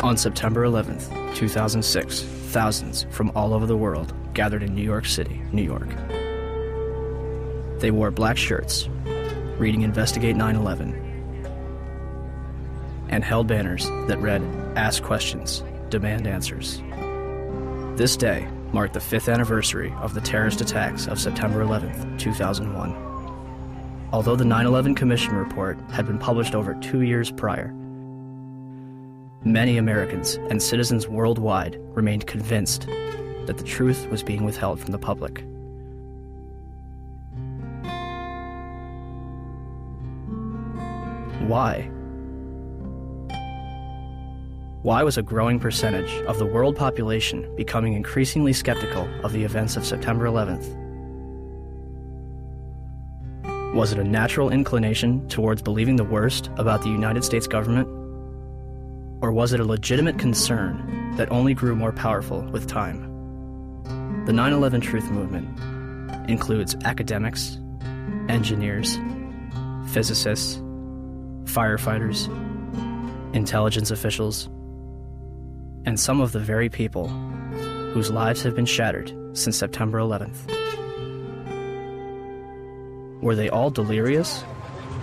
On September 11th, 2006, thousands from all over the world gathered in New York City, New York. They wore black shirts, reading Investigate 9/11, and held banners that read, "Ask questions, demand answers." This day marked the 5th anniversary of the terrorist attacks of September 11th, 2001. Although the 9/11 Commission report had been published over 2 years prior, many Americans and citizens worldwide remained convinced that the truth was being withheld from the public. Why? Why was a growing percentage of the world population becoming increasingly skeptical of the events of September 11th? Was it a natural inclination towards believing the worst about the United States government? Or was it a legitimate concern that only grew more powerful with time? The 9/11 Truth Movement includes academics, engineers, physicists, firefighters, intelligence officials, and some of the very people whose lives have been shattered since September 11th. Were they all delirious?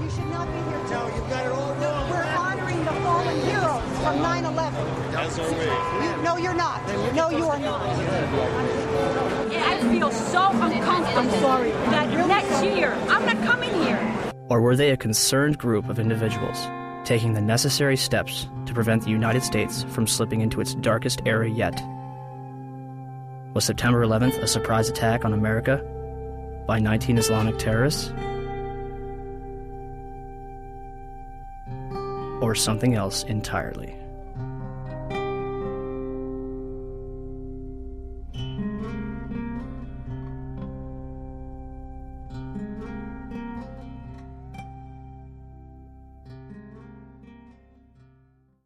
You should not be here. No, you've got it all wrong. We're honoring the fallen heroes from 9/11. As are we. No, you're not. No, you are not. I feel so uncomfortable. I'm sorry. That next year, I'm not coming here. Or were they a concerned group of individuals taking the necessary steps to prevent the United States from slipping into its darkest era yet? Was September 11th a surprise attack on America by 19 Islamic terrorists? Or something else entirely?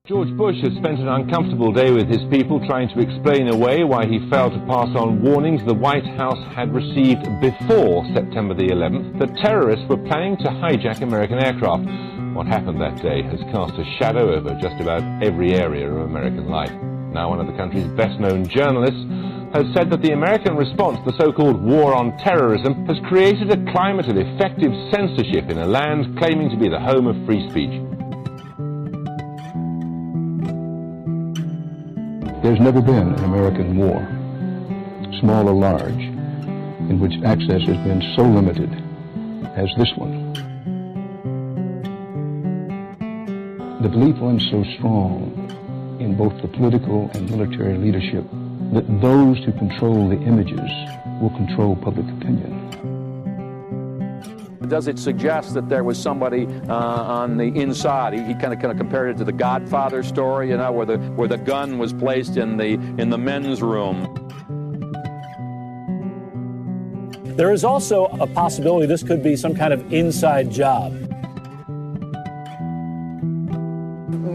George Bush has spent an uncomfortable day with his people trying to explain away why he failed to pass on warnings the White House had received before September the 11th that terrorists were planning to hijack American aircraft. What happened that day has cast a shadow over just about every area of American life. Now one of the country's best-known journalists has said that the American response to the so-called war on terrorism has created a climate of effective censorship in a land claiming to be the home of free speech. There's never been an American war, small or large, in which access has been so limited as this one. The belief runs so strong in both the political and military leadership that those who control the images will control public opinion. Does it suggest that there was somebody on the inside? He kind of compared it to the Godfather story, you know, where the gun was placed in the men's room. There is also a possibility this could be some kind of inside job.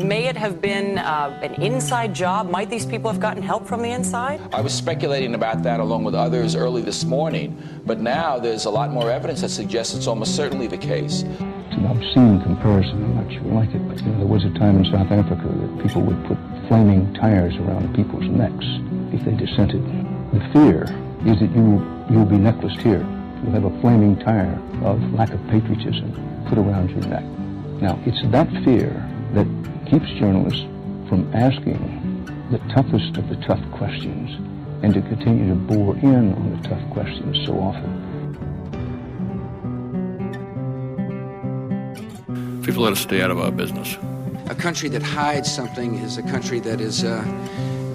May it have been an inside job? Might these people have gotten help from the inside? I was speculating about that along with others early this morning, but now there's a lot more evidence that suggests it's almost certainly the case. It's an obscene comparison. I'm not sure I like it, but there was a time in South Africa that people would put flaming tires around people's necks if they dissented. The fear is that you'll be necklaced here. You'll have a flaming tire of lack of patriotism put around your neck. Now, it's that fear that keeps journalists from asking the toughest of the tough questions and to continue to bore in on the tough questions so often. People let us stay out of our business. A country that hides something is a country that is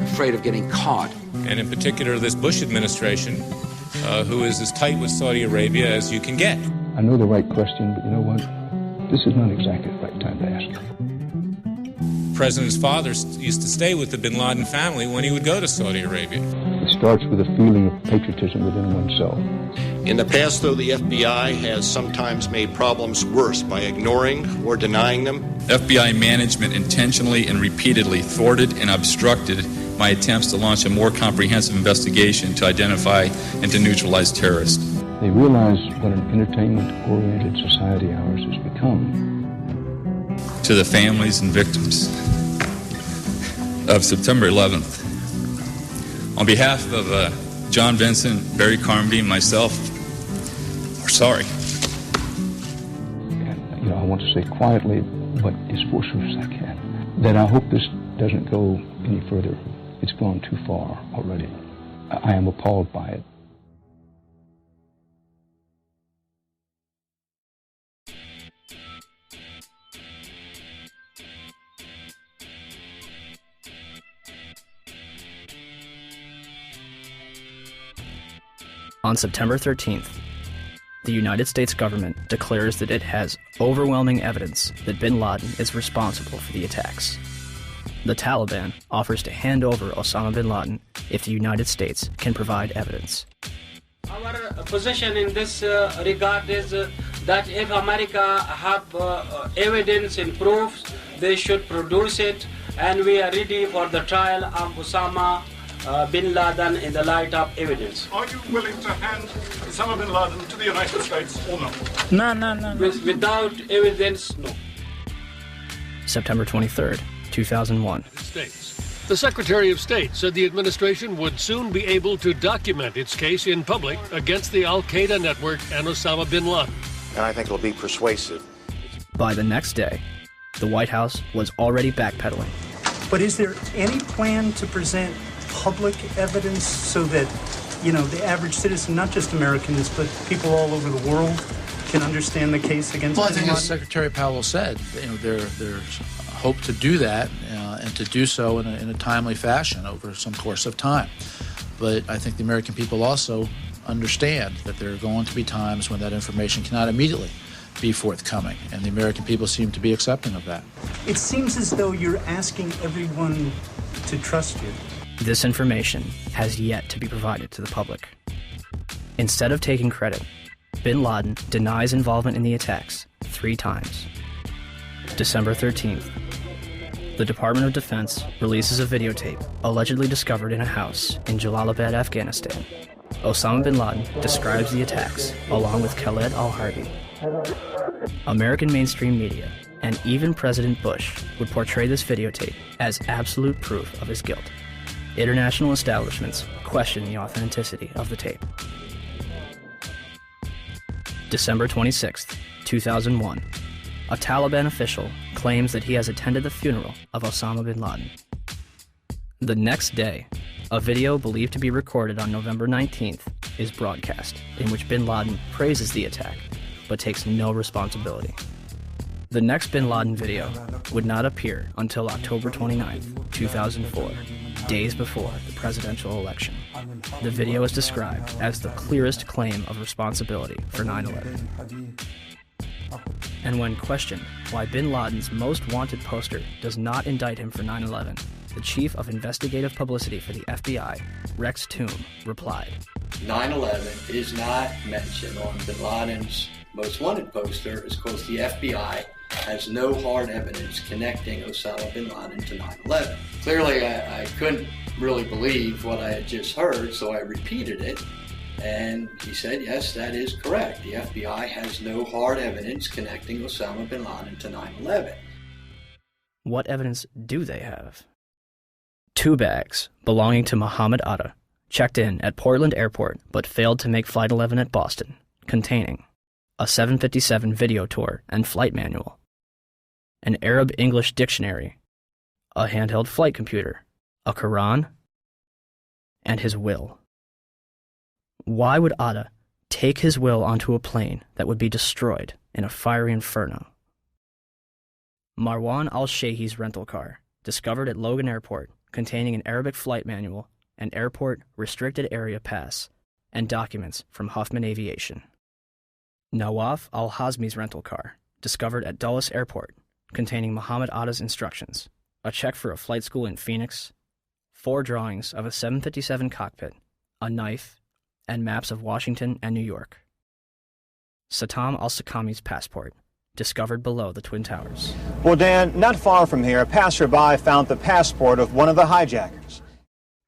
afraid of getting caught. And in particular, this Bush administration, who is as tight with Saudi Arabia as you can get. I know the right question, but you know what? This is not exactly the right time to ask it. The president's father used to stay with the bin Laden family when he would go to Saudi Arabia. It starts with a feeling of patriotism within oneself. In the past, though, the FBI has sometimes made problems worse by ignoring or denying them. FBI management intentionally and repeatedly thwarted and obstructed my attempts to launch a more comprehensive investigation to identify and to neutralize terrorists. They realize what an entertainment-oriented society ours has become. To the families and victims, of September 11th. On behalf of John Vincent, Barry Carmody, and myself, we're sorry. And, I want to say quietly, but as forcefully as I can, that I hope this doesn't go any further. It's gone too far already. I am appalled by it. On September 13th, the United States government declares that it has overwhelming evidence that bin Laden is responsible for the attacks. The Taliban offers to hand over Osama bin Laden if the United States can provide evidence. Our position in this regard is that if America have evidence and proofs, they should produce it, and we are ready for the trial of Osama bin Laden in the light of evidence. Are you willing to hand Osama bin Laden to the United States or no? No. Without evidence, no. September 23rd, 2001. The Secretary of State said the administration would soon be able to document its case in public against the al-Qaeda network and Osama bin Laden. And I think it'll be persuasive. By the next day, the White House was already backpedaling. But is there any plan to present public evidence so that, the average citizen, not just Americans, but people all over the world, can understand the case against bin Laden? I think as Secretary Powell said, there's hope to do that and to do so in a timely fashion over some course of time. But I think the American people also understand that there are going to be times when that information cannot immediately be forthcoming, and the American people seem to be accepting of that. It seems as though you're asking everyone to trust you. This information has yet to be provided to the public. Instead of taking credit, bin Laden denies involvement in the attacks 3 times. December 13th, the Department of Defense releases a videotape allegedly discovered in a house in Jalalabad, Afghanistan. Osama bin Laden describes the attacks along with Khaled al-Harbi. American mainstream media and even President Bush would portray this videotape as absolute proof of his guilt. International establishments question the authenticity of the tape. December 26th, 2001. A Taliban official claims that he has attended the funeral of Osama bin Laden. The next day, a video believed to be recorded on November 19th is broadcast, in which bin Laden praises the attack, but takes no responsibility. The next bin Laden video would not appear until October 29th, 2004, days before the presidential election. The video is described as the clearest claim of responsibility for 9/11. And when questioned why bin Laden's most wanted poster does not indict him for 9/11, the chief of investigative publicity for the FBI, Rex Toome, replied, 9/11 is not mentioned on bin Laden's most wanted poster is because the FBI has no hard evidence connecting Osama bin Laden to 9/11. Clearly, I couldn't really believe what I had just heard, so I repeated it. And he said, yes, that is correct. The FBI has no hard evidence connecting Osama bin Laden to 9/11. What evidence do they have? 2 bags belonging to Muhammad Atta checked in at Portland Airport but failed to make Flight 11 at Boston, containing a 757 video tour and flight manual, an Arab-English dictionary, a handheld flight computer, a Quran, and his will. Why would Atta take his will onto a plane that would be destroyed in a fiery inferno? Marwan al-Sheikh's rental car, discovered at Logan Airport, containing an Arabic flight manual, an airport restricted area pass, and documents from Huffman Aviation. Nawaf al-Hazmi's rental car, discovered at Dulles Airport, containing Muhammad Atta's instructions, a check for a flight school in Phoenix, 4 drawings of a 757 cockpit, a knife, and maps of Washington and New York. Satam al-Sakami's passport, discovered below the Twin Towers. Well, Dan, not far from here, a passerby found the passport of one of the hijackers.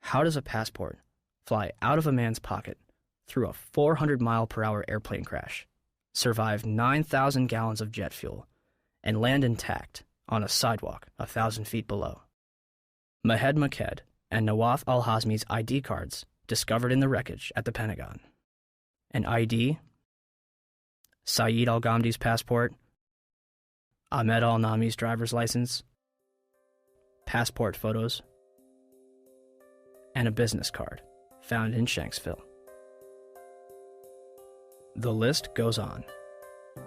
How does a passport fly out of a man's pocket through a 400-mile-per-hour airplane crash, survive 9,000 gallons of jet fuel, and land intact on a sidewalk 1,000 feet below? Mahed Maked and Nawaf al-Hazmi's ID cards discovered in the wreckage at the Pentagon. An ID, Saeed al-Ghamdi's passport, Ahmed al-Nami's driver's license, passport photos, and a business card found in Shanksville. The list goes on.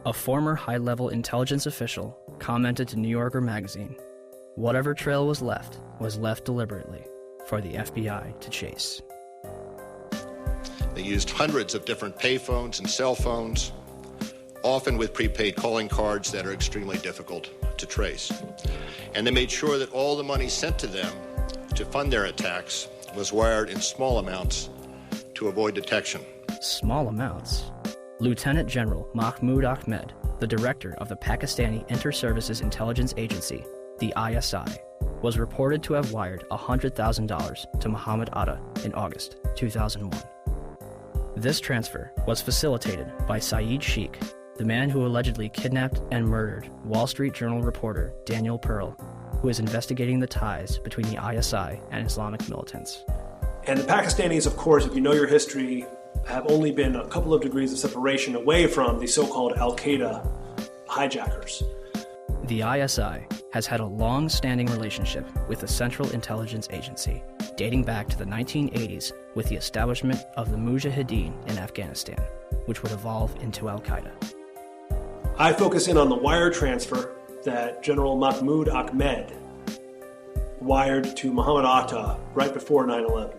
A former high-level intelligence official commented to New Yorker magazine, "Whatever trail was left deliberately for the FBI to chase." They used hundreds of different payphones and cell phones, often with prepaid calling cards that are extremely difficult to trace. And they made sure that all the money sent to them to fund their attacks was wired in small amounts to avoid detection. Small amounts? Lieutenant General Mahmoud Ahmed, the director of the Pakistani Inter-Services Intelligence Agency, the ISI, was reported to have wired $100,000 to Muhammad Atta in August 2001. This transfer was facilitated by Saeed Sheikh, the man who allegedly kidnapped and murdered Wall Street Journal reporter Daniel Pearl, who is investigating the ties between the ISI and Islamic militants. And the Pakistanis, of course, if you know your history, have only been a couple of degrees of separation away from the so-called Al-Qaeda hijackers. The ISI has had a long-standing relationship with the Central Intelligence Agency, dating back to the 1980s with the establishment of the Mujahideen in Afghanistan, which would evolve into Al-Qaeda. I focus in on the wire transfer that General Mahmoud Ahmed wired to Muhammad Atta right before 9/11.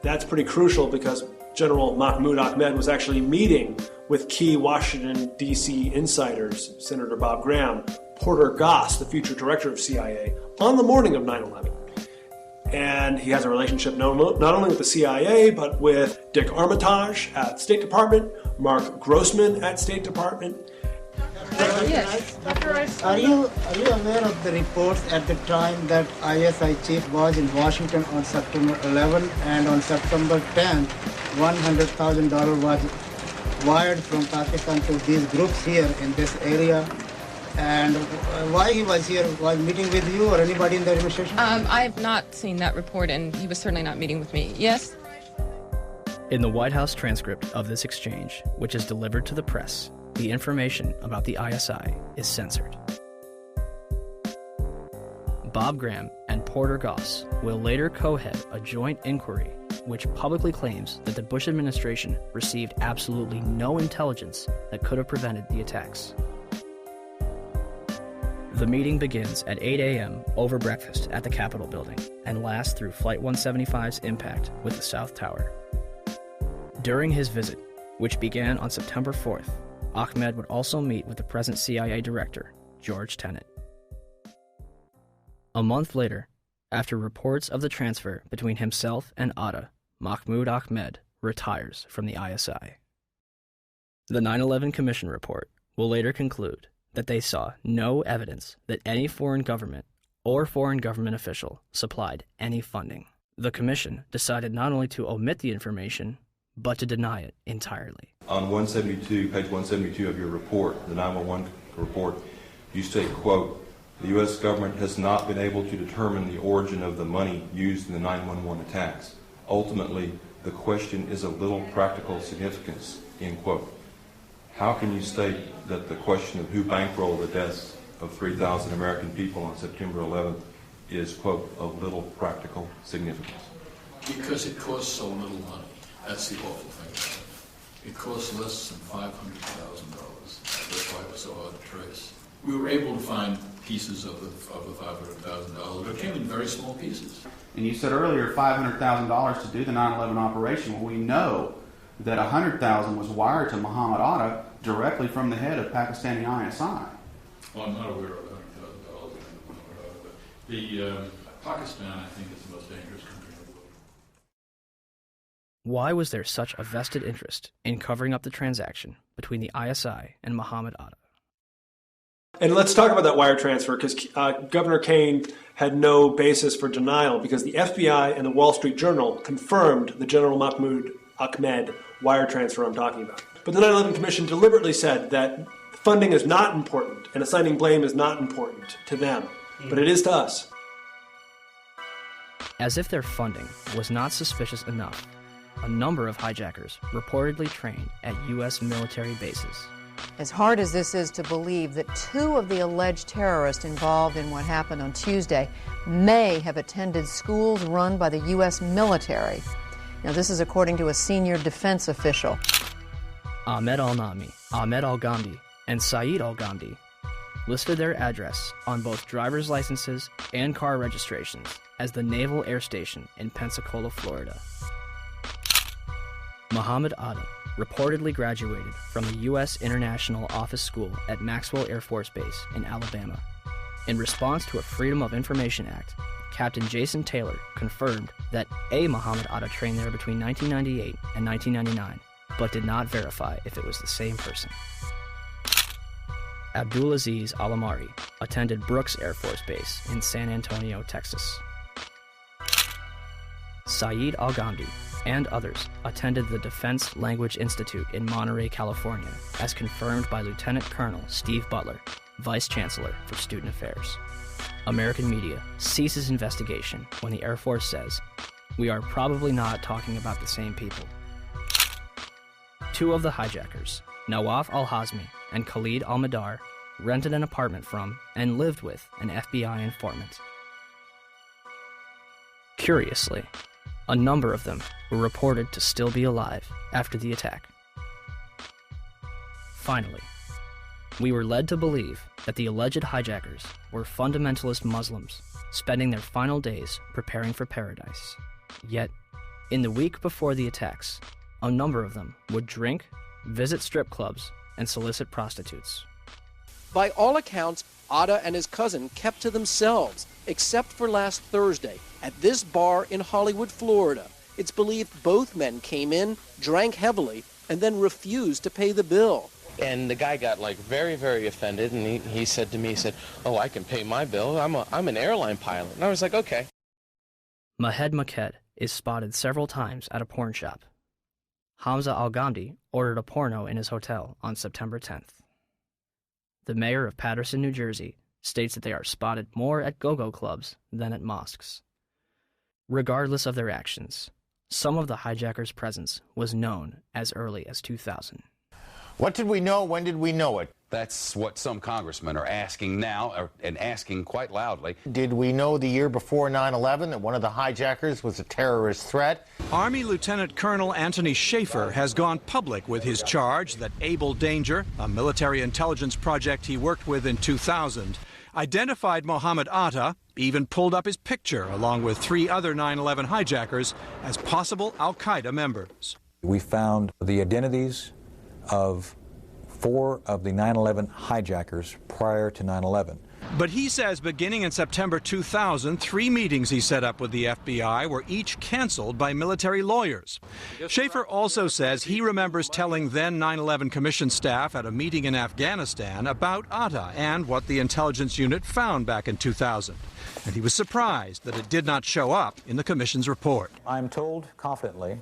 That's pretty crucial because General Mahmoud Ahmed was actually meeting with key Washington, D.C. insiders, Senator Bob Graham, Porter Goss, the future director of CIA, on the morning of 9/11. And he has a relationship not only with the CIA, but with Dick Armitage at State Department, Mark Grossman at State Department. Yes. Are you aware of the reports at the time that ISI chief was in Washington on September 11 and on September 10th, $100,000 was wired from Pakistan to these groups here in this area? And why he was here? Was meeting with you or anybody in the administration? I have not seen that report, and he was certainly not meeting with me. Yes? In the White House transcript of this exchange, which is delivered to the press, the information about the ISI is censored. Bob Graham and Porter Goss will later co-head a joint inquiry which publicly claims that the Bush administration received absolutely no intelligence that could have prevented the attacks. The meeting begins at 8 a.m. over breakfast at the Capitol building and lasts through Flight 175's impact with the South Tower. During his visit, which began on September 4th, Ahmed would also meet with the present CIA director, George Tenet. A month later, after reports of the transfer between himself and Atta, Mahmoud Ahmed retires from the ISI. The 9/11 Commission report will later conclude that they saw no evidence that any foreign government or foreign government official supplied any funding. The Commission decided not only to omit the information, but to deny it entirely. On page 172 of your report, the 911 report, you state, quote, "The U.S. government has not been able to determine the origin of the money used in the 911 attacks. Ultimately, the question is of little practical significance," end quote. How can you state that the question of who bankrolled the deaths of 3,000 American people on September 11th is, quote, of little practical significance? Because it costs so little money. That's the awful thing about it. It costs less than $500,000. That's why it was so hard to trace. We were able to find pieces of the $500,000, but it came in very small pieces. And you said earlier $500,000 to do the 9/11 operation. Well, we know that $100,000 was wired to Muhammad Atta directly from the head of Pakistani ISI. Well, I'm not aware of $100,000. But Pakistan, I think, is the most dangerous country in the world. Why was there such a vested interest in covering up the transaction between the ISI and Muhammad Atta? And let's talk about that wire transfer, because Governor Kaine had no basis for denial, because the FBI and the Wall Street Journal confirmed the General Mahmoud Ahmed wire transfer I'm talking about. But the 9/11 Commission deliberately said that funding is not important and assigning blame is not important to them, but it is to us. As if their funding was not suspicious enough, a number of hijackers reportedly trained at U.S. military bases. As hard as this is to believe that 2 of the alleged terrorists involved in what happened on Tuesday may have attended schools run by the U.S. military. Now, this is according to a senior defense official. Ahmed al-Nami, Ahmed al-Ghamdi, and Saeed al-Ghamdi listed their address on both driver's licenses and car registrations as the Naval Air Station in Pensacola, Florida. Muhammad Atta reportedly graduated from the U.S. International Office School at Maxwell Air Force Base in Alabama. In response to a Freedom of Information Act, Captain Jason Taylor confirmed that a Muhammad Atta trained there between 1998 and 1999, but did not verify if it was the same person. Abdulaziz Al-Amari attended Brooks Air Force Base in San Antonio, Texas. Saeed al-Ghamdi and others attended the Defense Language Institute in Monterey, California, as confirmed by Lieutenant Colonel Steve Butler, Vice Chancellor for Student Affairs. American media ceases investigation when the Air Force says, "We are probably not talking about the same people." 2 of the hijackers, Nawaf al-Hazmi and Khalid al-Madar, rented an apartment from and lived with an FBI informant. Curiously, a number of them were reported to still be alive after the attack. Finally, we were led to believe that the alleged hijackers were fundamentalist Muslims spending their final days preparing for paradise. Yet, in the week before the attacks, a number of them would drink, visit strip clubs, and solicit prostitutes. By all accounts, Atta and his cousin kept to themselves, except for last Thursday at this bar in Hollywood, Florida. It's believed both men came in, drank heavily, and then refused to pay the bill. And the guy got very, very offended, and he said to me, he said, "Oh, I can pay my bill. I'm an airline pilot." And I was like, okay. Mahed Maked is spotted several times at a porn shop. Hamza al-Ghamdi ordered a porno in his hotel on September 10th. The mayor of Paterson, New Jersey, states that they are spotted more at go-go clubs than at mosques. Regardless of their actions, some of the hijackers' presence was known as early as 2000. What did we know? When did we know it? That's what some congressmen are asking now, and asking quite loudly. Did we know the year before 9/11 that one of the hijackers was a terrorist threat? Army Lieutenant Colonel Anthony Schaefer has gone public with his charge that Able Danger, a military intelligence project he worked with in 2000, identified Muhammad Atta, even pulled up his picture along with 3 other 9/11 hijackers as possible al-Qaeda members. We found the identities of 4 of the 9/11 hijackers prior to 9/11. But he says beginning in September 2000, 3 meetings he set up with the FBI were each canceled by military lawyers. Schaefer also says he remembers telling then 9/11 Commission staff at a meeting in Afghanistan about Atta and what the intelligence unit found back in 2000. And he was surprised that it did not show up in the Commission's report. I'm told confidently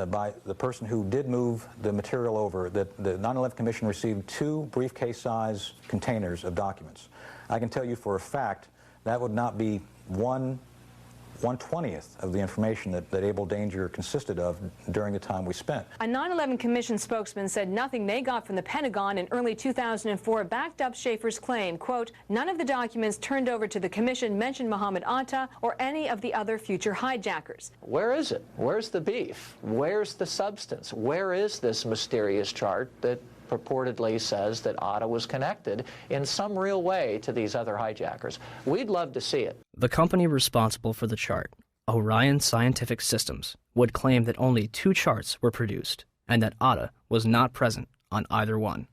by the person who did move the material over that the 9/11 Commission received 2 briefcase-size containers of documents. I can tell you for a fact that would not be 1/20th of the information that Able Danger consisted of during the time we spent. A 9/11 Commission spokesman said nothing they got from the Pentagon in early 2004 backed up Schaefer's claim, quote, "None of the documents turned over to the Commission mentioned Muhammad Atta or any of the other future hijackers." Where is it? Where's the beef? Where's the substance? Where is this mysterious chart that purportedly says that Atta was connected in some real way to these other hijackers? We'd love to see it. The company responsible for the chart, Orion Scientific Systems, would claim that only 2 charts were produced and that Atta was not present on either one.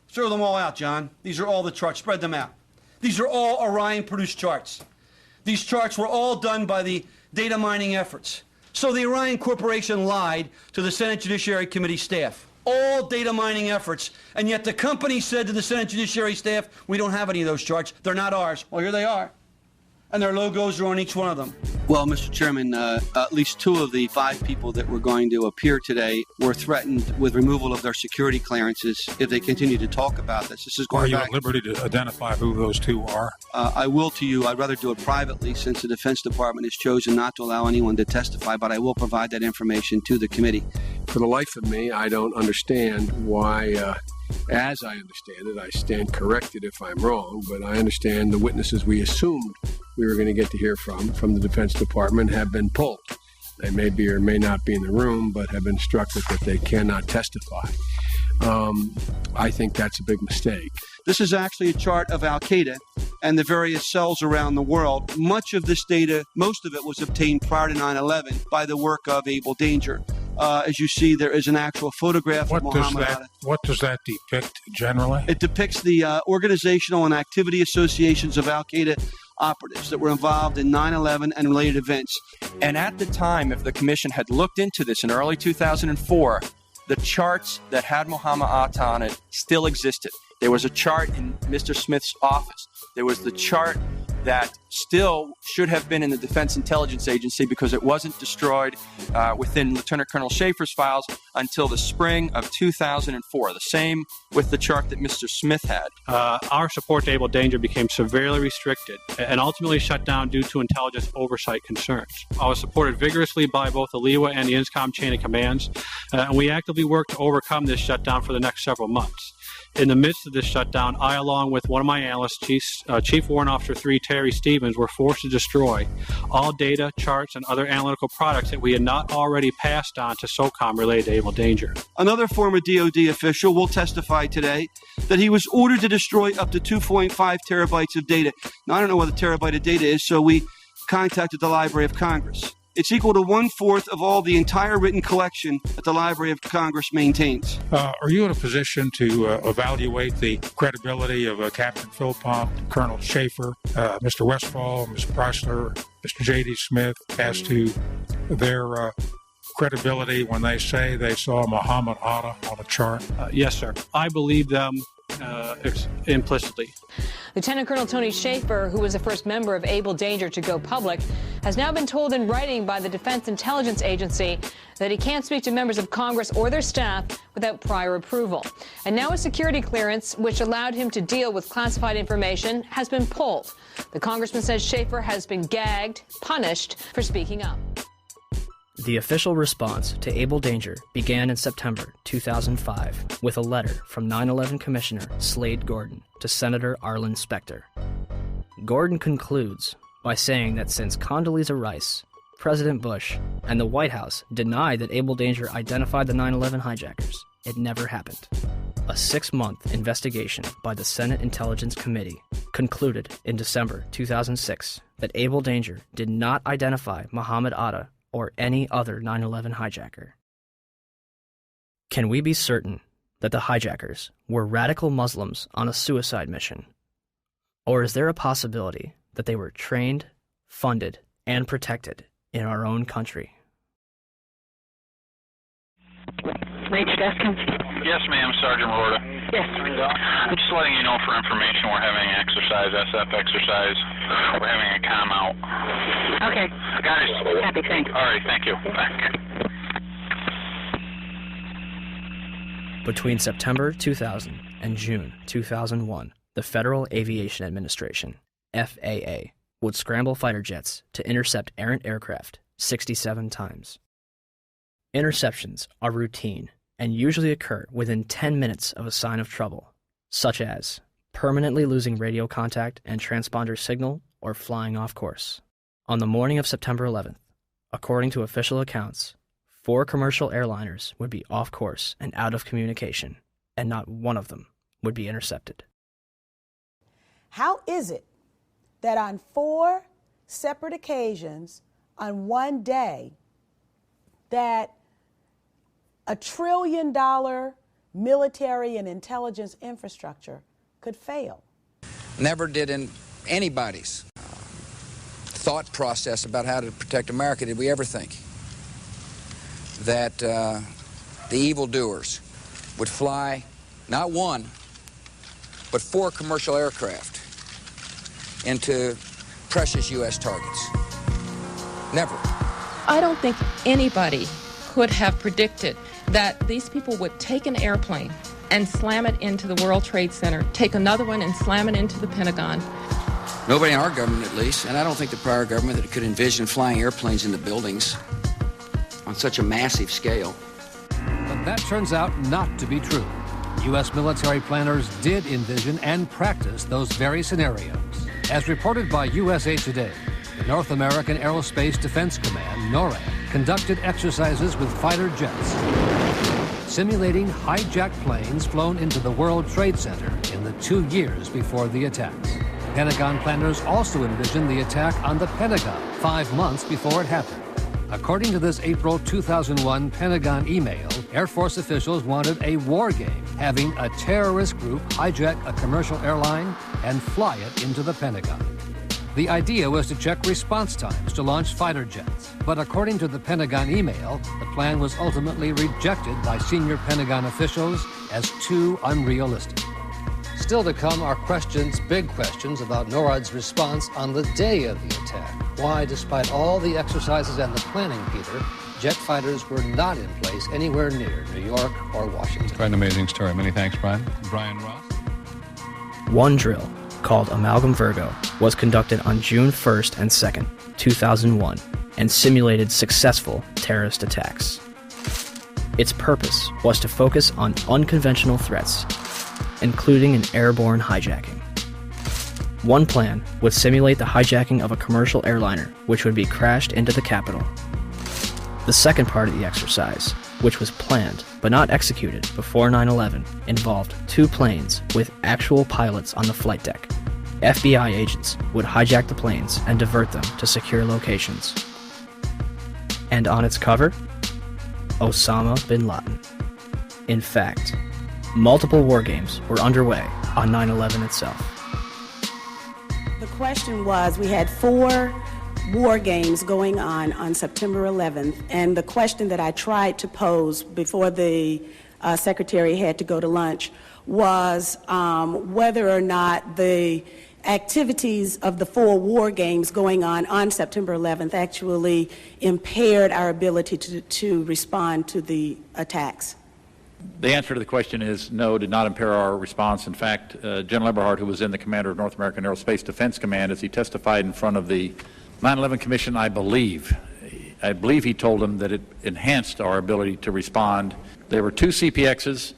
Throw them all out, John. These are all the charts. Spread them out. These are all Orion-produced charts. These charts were all done by the data mining efforts. So the Orion Corporation lied to the Senate Judiciary Committee staff. All data mining efforts, and yet the company said to the Senate Judiciary staff, "We don't have any of those charts. They're not ours." Well, here they are, and their logos are on each one of them. Well, Mr. Chairman, at least 2 of the 5 people that were going to appear today were threatened with removal of their security clearances if they continue to talk about this. This is going back. Are you at liberty to identify who those 2 are? I will to you. I'd rather do it privately since the Defense Department has chosen not to allow anyone to testify, but I will provide that information to the committee. For the life of me, I don't understand why, as I understand it, I stand corrected if I'm wrong, but I understand the witnesses we assumed we were going to get to hear from the Defense Department have been pulled. They may be or may not be in the room, but have been instructed that they cannot testify. I think that's a big mistake. This is actually a chart of Al-Qaeda and the various cells around the world. Much of this data, most of it was obtained prior to 9/11 by the work of Able Danger. As you see, there is an actual photograph of Muhammad Atta. What does that depict generally? It depicts the organizational and activity associations of Al-Qaeda operatives that were involved in 9/11 and related events. And at the time, if the commission had looked into this in early 2004, the charts that had Muhammad Atta on it still existed. There was a chart in Mr. Smith's office. There was the chart that still should have been in the Defense Intelligence Agency because it wasn't destroyed within Lieutenant Colonel Schaefer's files until the spring of 2004. The same with the chart that Mr. Smith had. Our support to Able Danger became severely restricted and ultimately shut down due to intelligence oversight concerns. I was supported vigorously by both the LEWA and the INSCOM chain of commands, and we actively worked to overcome this shutdown for the next several months. In the midst of this shutdown, I, along with one of my analysts, Chief Warrant Officer 3 Terry Stevens, were forced to destroy all data, charts, and other analytical products that we had not already passed on to SOCOM related to Able Danger. Another former DOD official will testify today that he was ordered to destroy up to 2.5 terabytes of data. Now, I don't know what a terabyte of data is, so we contacted the Library of Congress. It's equal to 1/4 of all the entire written collection that the Library of Congress maintains. Are you in a position to evaluate the credibility of Captain Philpott, Colonel Schaefer, Mr. Westfall, Ms. Pressler, Mr. J.D. Smith as to their credibility when they say they saw Muhammad Atta on a chart? Yes, sir. I believe them implicitly. Lieutenant Colonel Tony Schaefer, who was the first member of Able Danger to go public, has now been told in writing by the Defense Intelligence Agency that he can't speak to members of Congress or their staff without prior approval. And now a security clearance, which allowed him to deal with classified information, has been pulled. The congressman says Schaefer has been gagged, punished for speaking up. The official response to Able Danger began in September 2005 with a letter from 9/11 Commissioner Slade Gordon to Senator Arlen Specter. Gordon concludes by saying that since Condoleezza Rice, President Bush, and the White House denied that Able Danger identified the 9/11 hijackers, it never happened. A 6-month investigation by the Senate Intelligence Committee concluded in December 2006 that Able Danger did not identify Muhammad Atta or any other 9/11 hijacker. Can we be certain that the hijackers were radical Muslims on a suicide mission? Or is there a possibility that they were trained, funded, and protected in our own country? Major Deskin? Yes, ma'am, Sergeant Rorta. Yes. I'm just letting you know for information we're having an exercise, SF exercise. We're having a comm out. Okay. Guys. Happy, thanks. All right, thank you. Back. Between September 2000 and June 2001, the Federal Aviation Administration, FAA, would scramble fighter jets to intercept errant aircraft 67 times. Interceptions are routine and usually occur within 10 minutes of a sign of trouble, such as permanently losing radio contact and transponder signal or flying off course. On the morning of September 11th, according to official accounts, 4 commercial airliners would be off course and out of communication, and not one of them would be intercepted. How is it that on 4 separate occasions on one day that $1 trillion military and intelligence infrastructure could fail? Never did in anybody's thought process about how to protect America did we ever think that the evildoers would fly not 1, but 4 commercial aircraft into precious U.S. targets. Never. I don't think anybody could have predicted that these people would take an airplane and slam it into the World Trade Center, take another one and slam it into the Pentagon. Nobody in our government, at least, and I don't think the prior government that could envision flying airplanes into buildings on such a massive scale. But that turns out not to be true. U.S. military planners did envision and practice those very scenarios. As reported by USA Today, the North American Aerospace Defense Command, NORAD, conducted exercises with fighter jets, simulating hijacked planes flown into the World Trade Center in the 2 years before the attacks. Pentagon planners also envisioned the attack on the Pentagon 5 months before it happened. According to this April 2001 Pentagon email, Air Force officials wanted a war game, having a terrorist group hijack a commercial airline and fly it into the Pentagon. The idea was to check response times to launch fighter jets, but according to the Pentagon email, the plan was ultimately rejected by senior Pentagon officials as too unrealistic. Still to come are big questions about NORAD's response on the day of the attack. Why, despite all the exercises and the planning, Peter, jet fighters were not in place anywhere near New York or Washington. Quite an amazing story. Many thanks, Brian. Brian Ross. One drill, called Amalgam Virgo, was conducted on June 1st and 2nd, 2001, and simulated successful terrorist attacks. Its purpose was to focus on unconventional threats, including an airborne hijacking. One plan would simulate the hijacking of a commercial airliner, which would be crashed into the Capitol. The second part of the exercise, which was planned but not executed before 9/11, involved 2 planes with actual pilots on the flight deck. FBI agents would hijack the planes and divert them to secure locations. And on its cover, Osama bin Laden. In fact, multiple war games were underway on 9/11 itself. The question was, we had 4 war games going on September 11th, and the question that I tried to pose before the secretary had to go to lunch was whether or not the activities of the 4 war games going on September 11th actually impaired our ability to respond to the attacks. The answer to the question is no, did not impair our response. In fact, General Eberhard, who was then the commander of North American Aerospace Defense Command, as he testified in front of the 9/11 Commission, I believe he told them that it enhanced our ability to respond. There were 2 CPXs.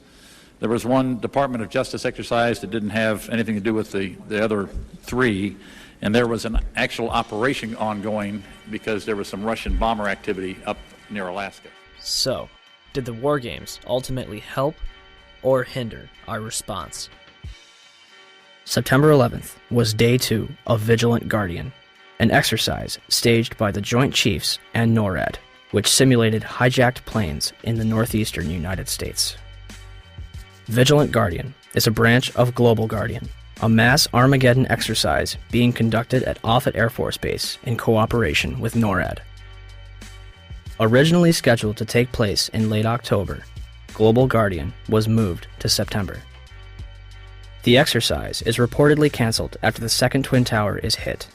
There was 1 Department of Justice exercise that didn't have anything to do with the other 3. And there was an actual operation ongoing because there was some Russian bomber activity up near Alaska. So, did the war games ultimately help or hinder our response? September 11th was day 2 of Vigilant Guardian, an exercise staged by the Joint Chiefs and NORAD, which simulated hijacked planes in the northeastern United States. Vigilant Guardian is a branch of Global Guardian, a mass Armageddon exercise being conducted at Offutt Air Force Base in cooperation with NORAD. Originally scheduled to take place in late October, Global Guardian was moved to September. The exercise is reportedly canceled after the second Twin Tower is hit.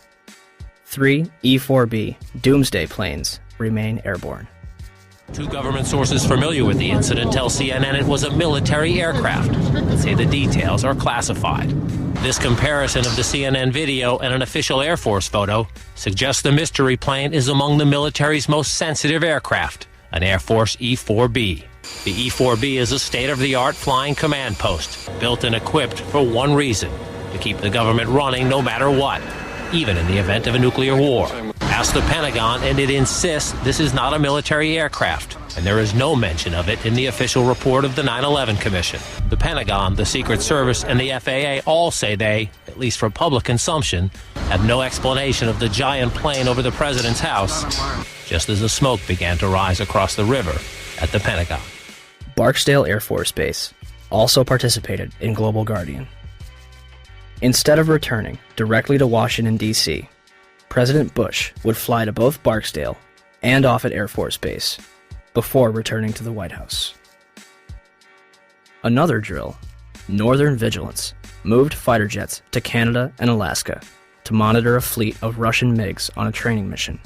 3 E-4B Doomsday planes remain airborne. 2 government sources familiar with the incident tell CNN it was a military aircraft, but say the details are classified. This comparison of the CNN video and an official Air Force photo suggests the mystery plane is among the military's most sensitive aircraft, an Air Force E-4B. The E-4B is a state-of-the-art flying command post, built and equipped for one reason: to keep the government running no matter what, even in the event of a nuclear war. Ask the Pentagon, and it insists this is not a military aircraft, and there is no mention of it in the official report of the 9/11 Commission. The Pentagon, the Secret Service, and the FAA all say they, at least for public consumption, have no explanation of the giant plane over the president's house, just as the smoke began to rise across the river at the Pentagon. Barksdale Air Force Base also participated in Global Guardian. Instead of returning directly to Washington, D.C., President Bush would fly to both Barksdale and Offutt Air Force Base before returning to the White House. Another drill, Northern Vigilance, moved fighter jets to Canada and Alaska to monitor a fleet of Russian MiGs on a training mission.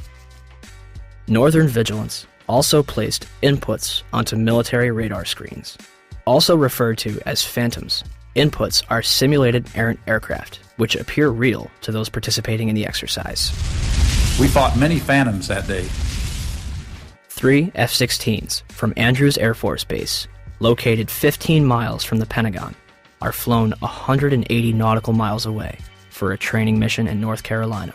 Northern Vigilance also placed inputs onto military radar screens. Also referred to as phantoms, inputs are simulated errant aircraft, which appear real to those participating in the exercise. We fought many phantoms that day. 3 F-16s from Andrews Air Force Base, located 15 miles from the Pentagon, are flown 180 nautical miles away for a training mission in North Carolina.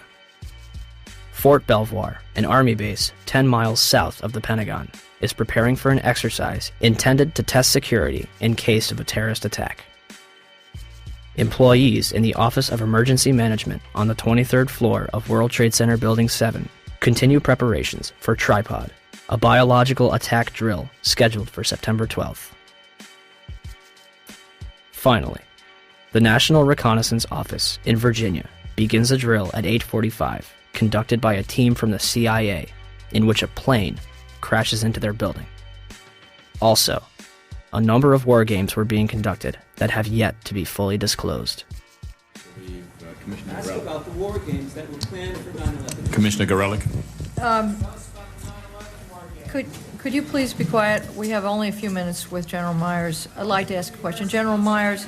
Fort Belvoir, an Army base 10 miles south of the Pentagon, is preparing for an exercise intended to test security in case of a terrorist attack. Employees in the Office of Emergency Management on the 23rd floor of World Trade Center Building 7 continue preparations for Tripod, a biological attack drill scheduled for September 12th. Finally, the National Reconnaissance Office in Virginia begins a drill at 8:45, conducted by a team from the CIA, in which a plane crashes into their building. Also, a number of war games were being conducted that have yet to be fully disclosed. Ask about the war games that were planned for 9/11. Commissioner Gorelick. Could you please be quiet? We have only a few minutes with General Myers. I'd like to ask a question. General Myers,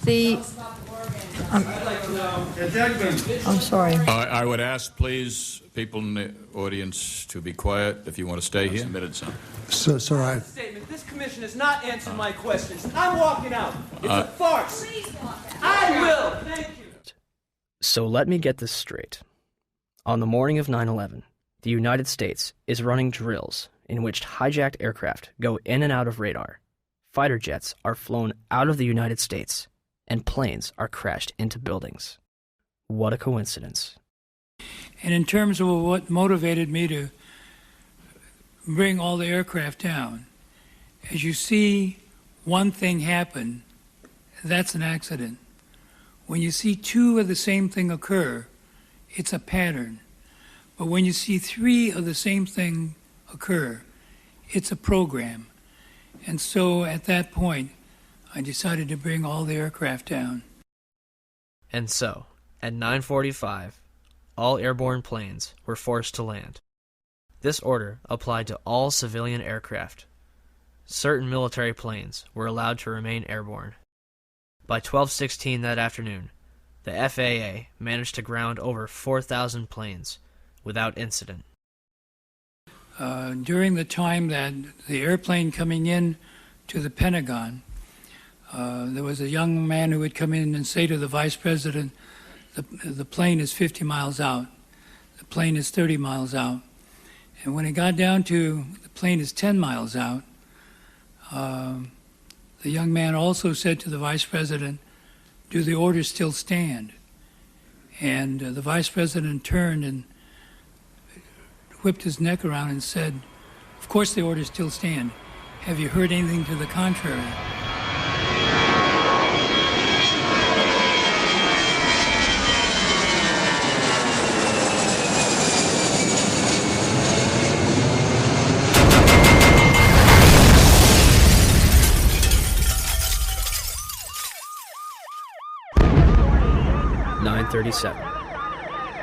I'm sorry. I would ask, please, people in the audience to be quiet if you want to stay here. Statement. This commission has not answered my questions. I'm walking out. It's a farce. I will. Thank you. So let me get this straight. On the morning of 9/11, the United States is running drills in which hijacked aircraft go in and out of radar. Fighter jets are flown out of the United States, and planes are crashed into buildings. What a coincidence. And in terms of what motivated me to bring all the aircraft down, as you see one thing happen, that's an accident. When you see two of the same thing occur, it's a pattern. But when you see three of the same thing occur, it's a program. And so at that point, I decided to bring all the aircraft down. And so, at 9:45, all airborne planes were forced to land. This order applied to all civilian aircraft. Certain military planes were allowed to remain airborne. By 12:16 that afternoon, the FAA managed to ground over 4,000 planes without incident. During the time that the airplane coming in to the Pentagon, there was a young man who would come in and say to the vice president, the plane is 50 miles out, the plane is 30 miles out. And when it got down to the plane is 10 miles out, the young man also said to the vice president, do the orders still stand? And the vice president turned and whipped his neck around and said, of course the orders still stand. Have you heard anything to the contrary?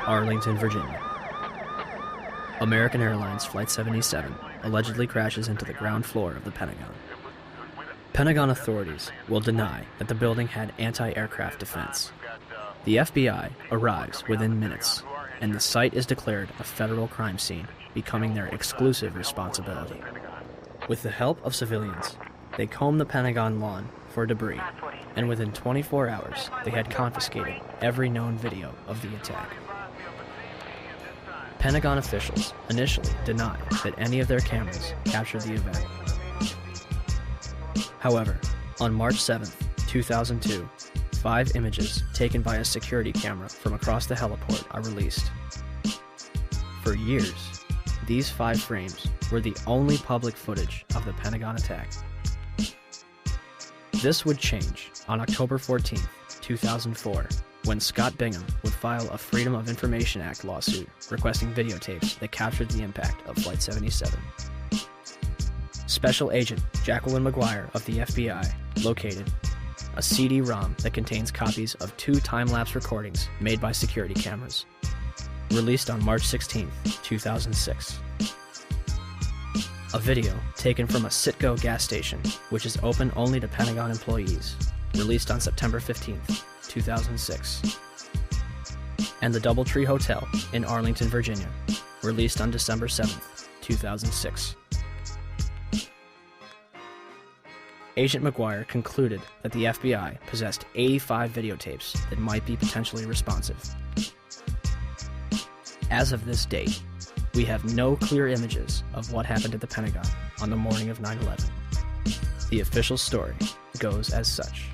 Arlington, Virginia. American Airlines Flight 77 allegedly crashes into the ground floor of the Pentagon. Pentagon authorities will deny that the building had anti-aircraft defense. The FBI arrives within minutes, and the site is declared a federal crime scene, becoming their exclusive responsibility. With the help of civilians, they comb the Pentagon lawn for debris, and within 24 hours, they had confiscated every known video of the attack. Pentagon officials initially denied that any of their cameras captured the event. However, on March 7, 2002, 5 images taken by a security camera from across the heliport are released. For years, these 5 frames were the only public footage of the Pentagon attack. This would change on October 14, 2004, when Scott Bingham would file a Freedom of Information Act lawsuit requesting videotapes that captured the impact of Flight 77. Special Agent Jacqueline McGuire of the FBI located a CD-ROM that contains copies of 2 time-lapse recordings made by security cameras, released on March 16, 2006. A video taken from a Citgo gas station, which is open only to Pentagon employees, released on September 15th, 2006. And the Doubletree Hotel in Arlington, Virginia, released on December 7th, 2006. Agent McGuire concluded that the FBI possessed 85 videotapes that might be potentially responsive. As of this date, we have no clear images of what happened at the Pentagon on the morning of 9/11. The official story goes as such.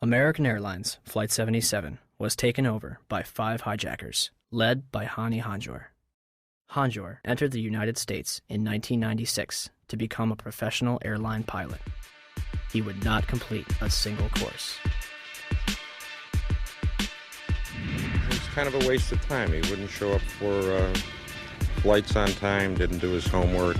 American Airlines Flight 77 was taken over by 5 hijackers, led by Hani Hanjour. Hanjour entered the United States in 1996 to become a professional airline pilot. He would not complete a single course. It's kind of a waste of time. He wouldn't show up for flights on time, didn't do his homework.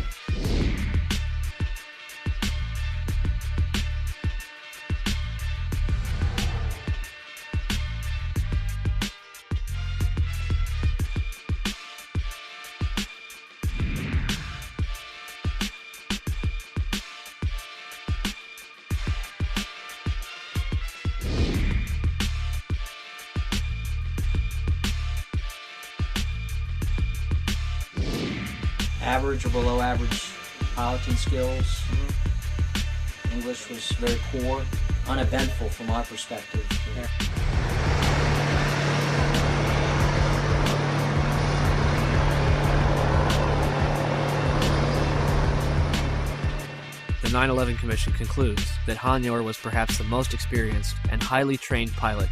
Average or below average piloting skills. English was very poor, uneventful from our perspective. The 9/11 Commission concludes that Hanjour was perhaps the most experienced and highly trained pilot.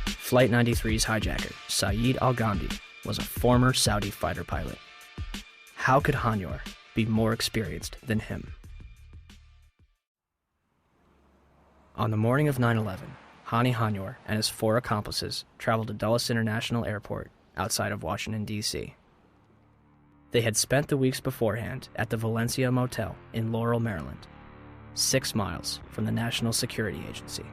Flight 93's hijacker, Saeed Al-Ghamdi, was a former Saudi fighter pilot. How could Hanjour be more experienced than him? On the morning of 9/11, Hani Hanjour and his 4 accomplices traveled to Dulles International Airport outside of Washington, D.C. They had spent the weeks beforehand at the Valencia Motel in Laurel, Maryland, 6 miles from the National Security Agency.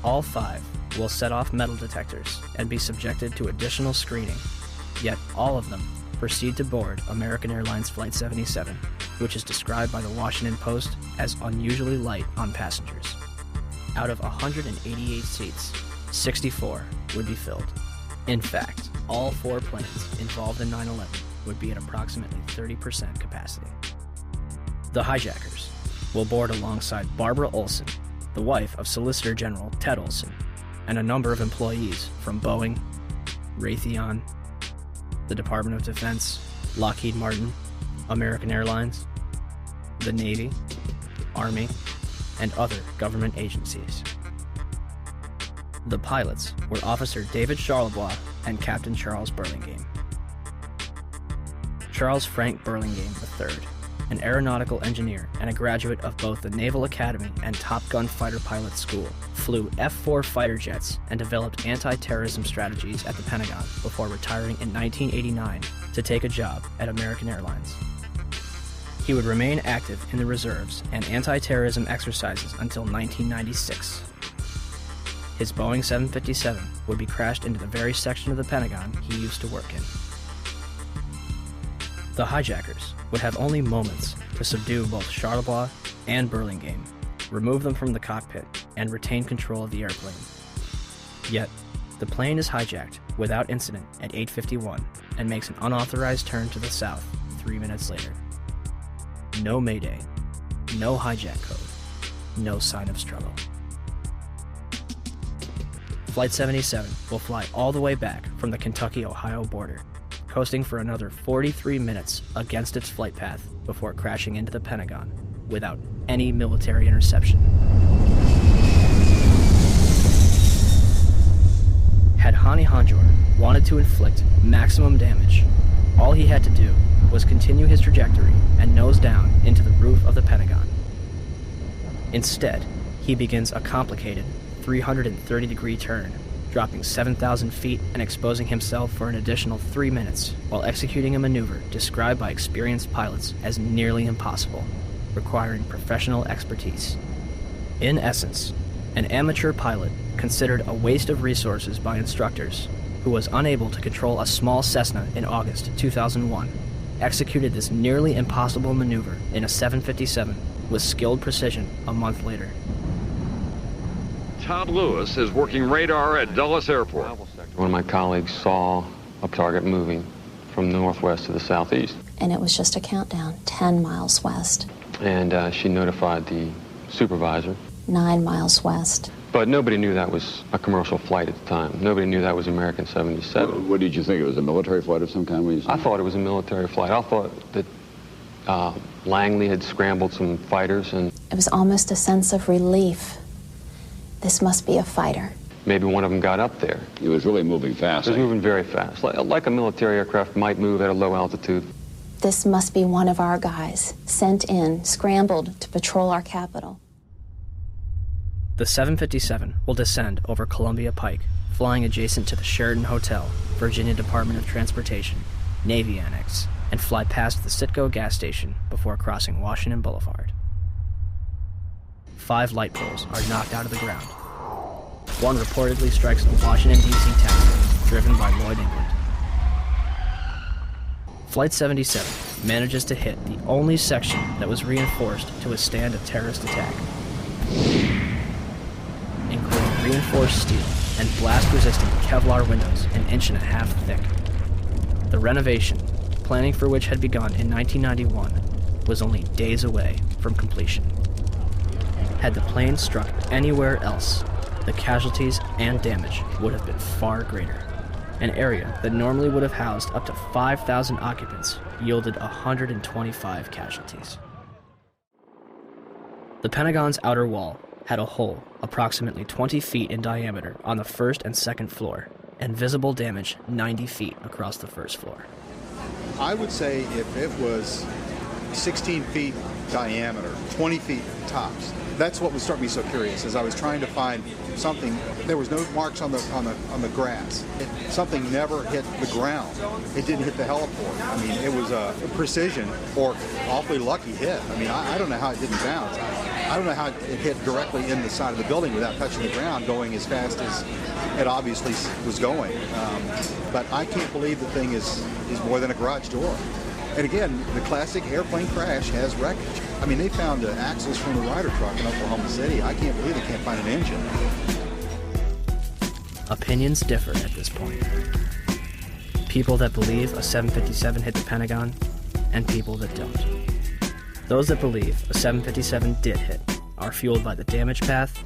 All 5 will set off metal detectors and be subjected to additional screening, yet all of them proceed to board American Airlines Flight 77, which is described by the Washington Post as unusually light on passengers. Out of 188 seats, 64 would be filled. In fact, all 4 planes involved in 9/11 would be at approximately 30% capacity. The hijackers will board alongside Barbara Olson, the wife of Solicitor General Ted Olson, and a number of employees from Boeing, Raytheon, the Department of Defense, Lockheed Martin, American Airlines, the Navy, Army, and other government agencies. The pilots were Officer David Charlebois and Captain Charles Burlingame. Charles Frank Burlingame III, an aeronautical engineer and a graduate of both the Naval Academy and Top Gun Fighter Pilot School, flew F-4 fighter jets and developed anti-terrorism strategies at the Pentagon before retiring in 1989 to take a job at American Airlines. He would remain active in the reserves and anti-terrorism exercises until 1996. His Boeing 757 would be crashed into the very section of the Pentagon he used to work in. The hijackers would have only moments to subdue both Charlebois and Burlingame, remove them from the cockpit, and retain control of the airplane. Yet, the plane is hijacked without incident at 8:51 and makes an unauthorized turn to the south 3 minutes later. No mayday, no hijack code, no sign of struggle. Flight 77 will fly all the way back from the Kentucky-Ohio border, coasting for another 43 minutes against its flight path before crashing into the Pentagon without any military interception. Had Hani Hanjour wanted to inflict maximum damage, all he had to do was continue his trajectory and nose down into the roof of the Pentagon. Instead, he begins a complicated 330-degree turn, dropping 7,000 feet and exposing himself for an additional 3 minutes while executing a maneuver described by experienced pilots as nearly impossible, requiring professional expertise. In essence, an amateur pilot considered a waste of resources by instructors who was unable to control a small Cessna in August 2001, executed this nearly impossible maneuver in a 757 with skilled precision a month later. Todd Lewis is working radar at Dulles Airport. One of my colleagues saw a target moving from the northwest to the southeast. And it was just a countdown, 10 miles west. And she notified the supervisor. 9 miles west. But nobody knew that was a commercial flight at the time. Nobody knew that was American 77. What did you think? It was a military flight of some kind? I thought it was a military flight. I thought that Langley had scrambled some fighters and... It was almost a sense of relief. This must be a fighter. Maybe one of them got up there. It was really moving fast. It was moving very fast, like a military aircraft might move at a low altitude. This must be one of our guys, sent in, scrambled to patrol our capital. The 757 will descend over Columbia Pike, flying adjacent to the Sheraton Hotel, Virginia Department of Transportation, Navy Annex, and fly past the Citgo gas station before crossing Washington Boulevard. 5 light poles are knocked out of the ground. One reportedly strikes the Washington, D.C. tower, driven by Lloyd England. Flight 77 manages to hit the only section that was reinforced to withstand a terrorist attack, including reinforced steel and blast-resistant Kevlar windows an 1.5 inches thick. The renovation, planning for which had begun in 1991, was only days away from completion. Had the plane struck anywhere else, the casualties and damage would have been far greater. An area that normally would have housed up to 5,000 occupants yielded 125 casualties. The Pentagon's outer wall had a hole approximately 20 feet in diameter on the first and second floor, and visible damage 90 feet across the first floor. I would say if it was 16 feet diameter, 20 feet tops, that's what would start me so curious. As I was trying to find something, there was no marks on the grass. Something never hit the ground. It didn't hit the heliport. I mean, it was a precision or awfully lucky hit. I mean, I don't know how it didn't bounce. I don't know how it hit directly in the side of the building without touching the ground, going as fast as it obviously was going. But I can't believe the thing is more than a garage door. And again, the classic airplane crash has wreckage. I mean, they found the axles from the Ryder truck in Oklahoma City. I can't believe they can't find an engine. Opinions differ at this point. People that believe a 757 hit the Pentagon, and people that don't. Those that believe a 757 did hit are fueled by the damage path,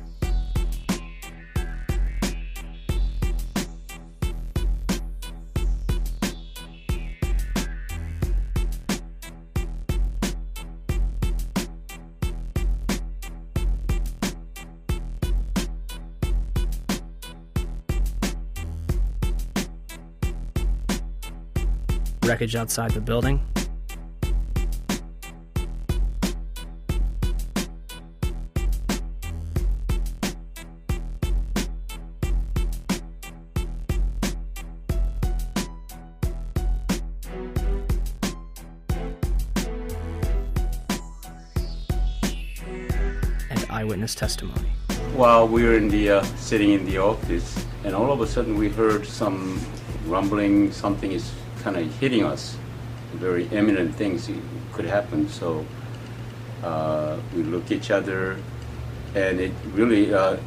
wreckage outside the building, and eyewitness testimony. While we were sitting in the office, and all of a sudden we heard some rumbling, something is kind of hitting us. Very imminent things could happen. So we look at each other, and it really, the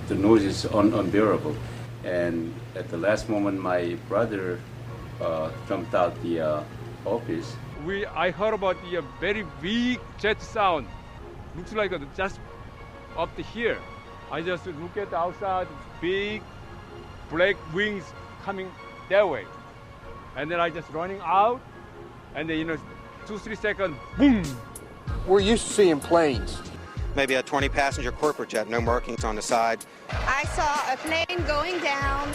noise is unbearable. And at the last moment, my brother jumped out the office. I heard about the very big jet sound. Looks like just up to here. I just look at the outside, big black wings coming that way. And then I just running out, and then 2-3 seconds, boom. We're used to seeing planes. Maybe a 20-passenger corporate jet, no markings on the side. I saw a plane going down,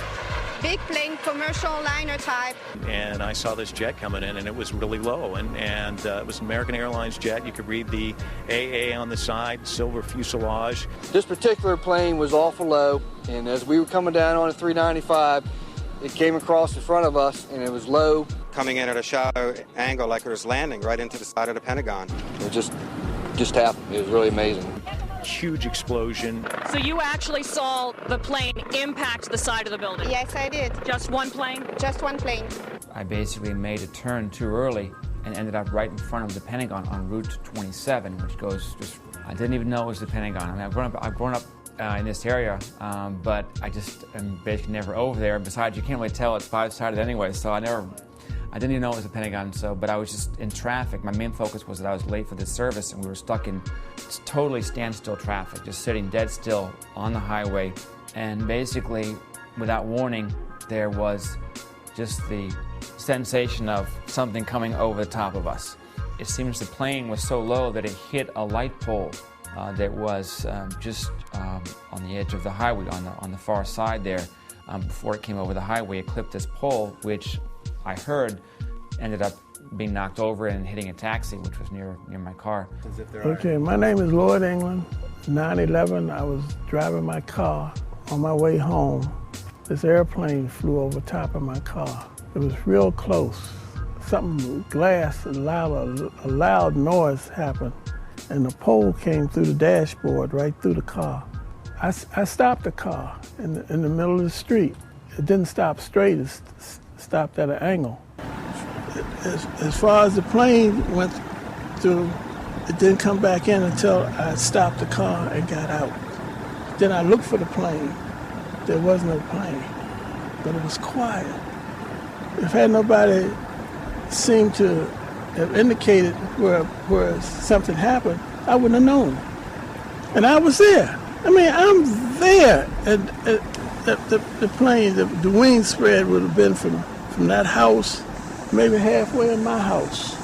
big plane, commercial liner type. And I saw this jet coming in, and it was really low, and it was an American Airlines jet. You could read the AA on the side, silver fuselage. This particular plane was awful low, and as we were coming down on a 395, it came across in front of us, and it was low. Coming in at a shallow angle like it was landing right into the side of the Pentagon. It just happened. It was really amazing. huge explosion. So you actually saw the plane impact the side of the building? Yes, I did. Just one plane? Just one plane. I basically made a turn too early and ended up right in front of the Pentagon on Route 27, which goes just, I didn't even know it was the Pentagon. I mean, I've grown up in this area, but I just am basically never over there. Besides, you can't really tell it's five-sided anyway, so I didn't even know it was the Pentagon. But I was just in traffic. My main focus was that I was late for this service, and we were stuck in totally standstill traffic, just sitting dead still on the highway. And basically, without warning, there was just the sensation of something coming over the top of us. It seems the plane was so low that it hit a light pole that was just on the edge of the highway, on the far side there. Before it came over the highway, it clipped this pole, which I heard ended up being knocked over and hitting a taxi, which was near my car. Okay, my name is Lloyd England. 9/11, I was driving my car on my way home. This airplane flew over top of my car. It was real close. Something, glass, a loud noise happened, and the pole came through the dashboard, right through the car. I stopped the car in the middle of the street. It didn't stop straight, it stopped at an angle. As far as the plane went through, it didn't come back in until I stopped the car and got out. Then I looked for the plane. There was no plane, but it was quiet. If had nobody seemed to have indicated where something happened, I wouldn't have known. And I was there. I mean, I'm there. And the plane, the wing spread would have been from that house, maybe halfway in my house.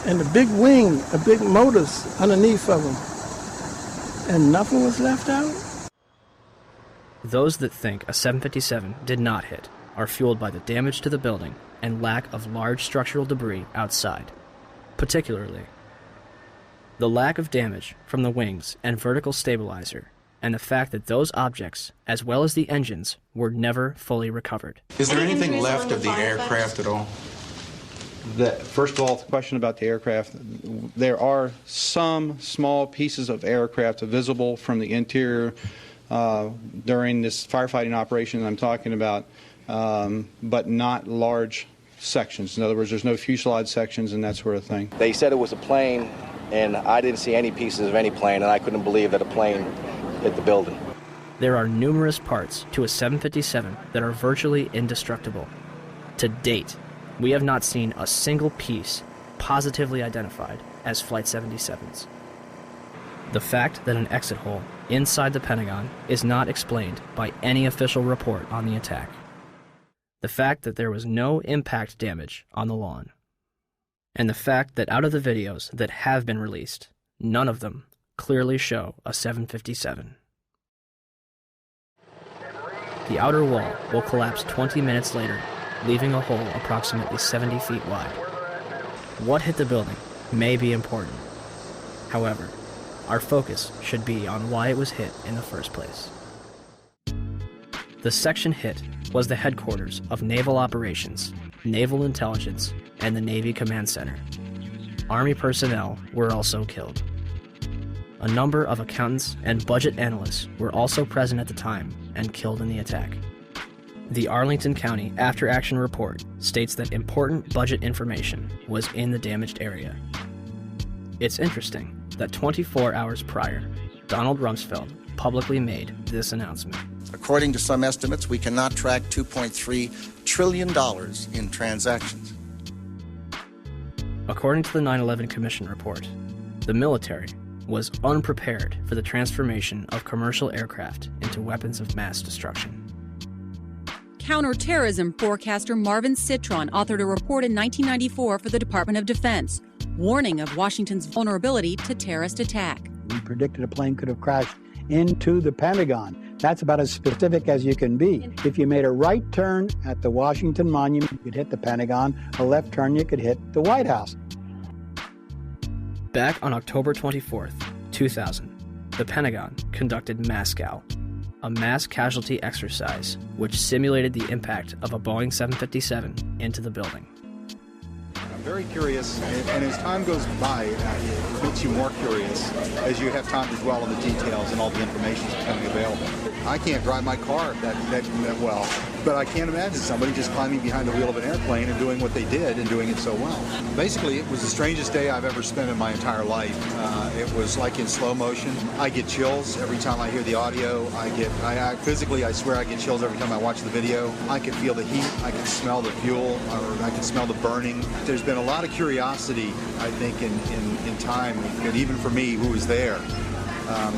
And the big wing, the big motors underneath of them. And nothing was left out? Those that think a 757 did not hit are fueled by the damage to the building and lack of large structural debris outside. Particularly, the lack of damage from the wings and vertical stabilizer, and the fact that those objects, as well as the engines, were never fully recovered. Is there anything left of the aircraft at all? First of all, the question about the aircraft, there are some small pieces of aircraft visible from the interior during this firefighting operation I'm talking about, but not large sections. In other words, there's no fuselage sections and that sort of thing. They said it was a plane, and I didn't see any pieces of any plane, and I couldn't believe that a plane hit the building. There are numerous parts to a 757 that are virtually indestructible. To date, we have not seen a single piece positively identified as Flight 77's. The fact that an exit hole inside the Pentagon is not explained by any official report on the attack. The fact that there was no impact damage on the lawn. And the fact that out of the videos that have been released, none of them clearly show a 757. The outer wall will collapse 20 minutes later, leaving a hole approximately 70 feet wide. What hit the building may be important. However, our focus should be on why it was hit in the first place. The section hit was the headquarters of Naval Operations, Naval Intelligence, and the Navy Command Center. Army personnel were also killed. A number of accountants and budget analysts were also present at the time and killed in the attack. The Arlington County After Action Report states that important budget information was in the damaged area. It's interesting that 24 hours prior, Donald Rumsfeld publicly made this announcement. According to some estimates, we cannot track $2.3 trillion in transactions. According to the 9/11 Commission report, the military was unprepared for the transformation of commercial aircraft into weapons of mass destruction. Counterterrorism forecaster Marvin Citron authored a report in 1994 for the Department of Defense, warning of Washington's vulnerability to terrorist attack. We predicted a plane could have crashed into the Pentagon. That's about as specific as you can be. If you made a right turn at the Washington Monument, you could hit the Pentagon. A left turn, you could hit the White House. Back on October 24th, 2000, the Pentagon conducted MASCAL, a mass casualty exercise which simulated the impact of a Boeing 757 into the building. very curious, and as time goes by, it makes you more curious as you have time to dwell on the details and all the information that's becoming available. I can't drive my car that well, but I can't imagine somebody just climbing behind the wheel of an airplane and doing what they did and doing it so well. Basically, it was the strangest day I've ever spent in my entire life. It was like in slow motion. I get chills every time I hear the audio. Physically, I swear I get chills every time I watch the video. I can feel the heat. I can smell the fuel, or I can smell the burning. There's been a lot of curiosity, I think, in time, and even for me, who was there.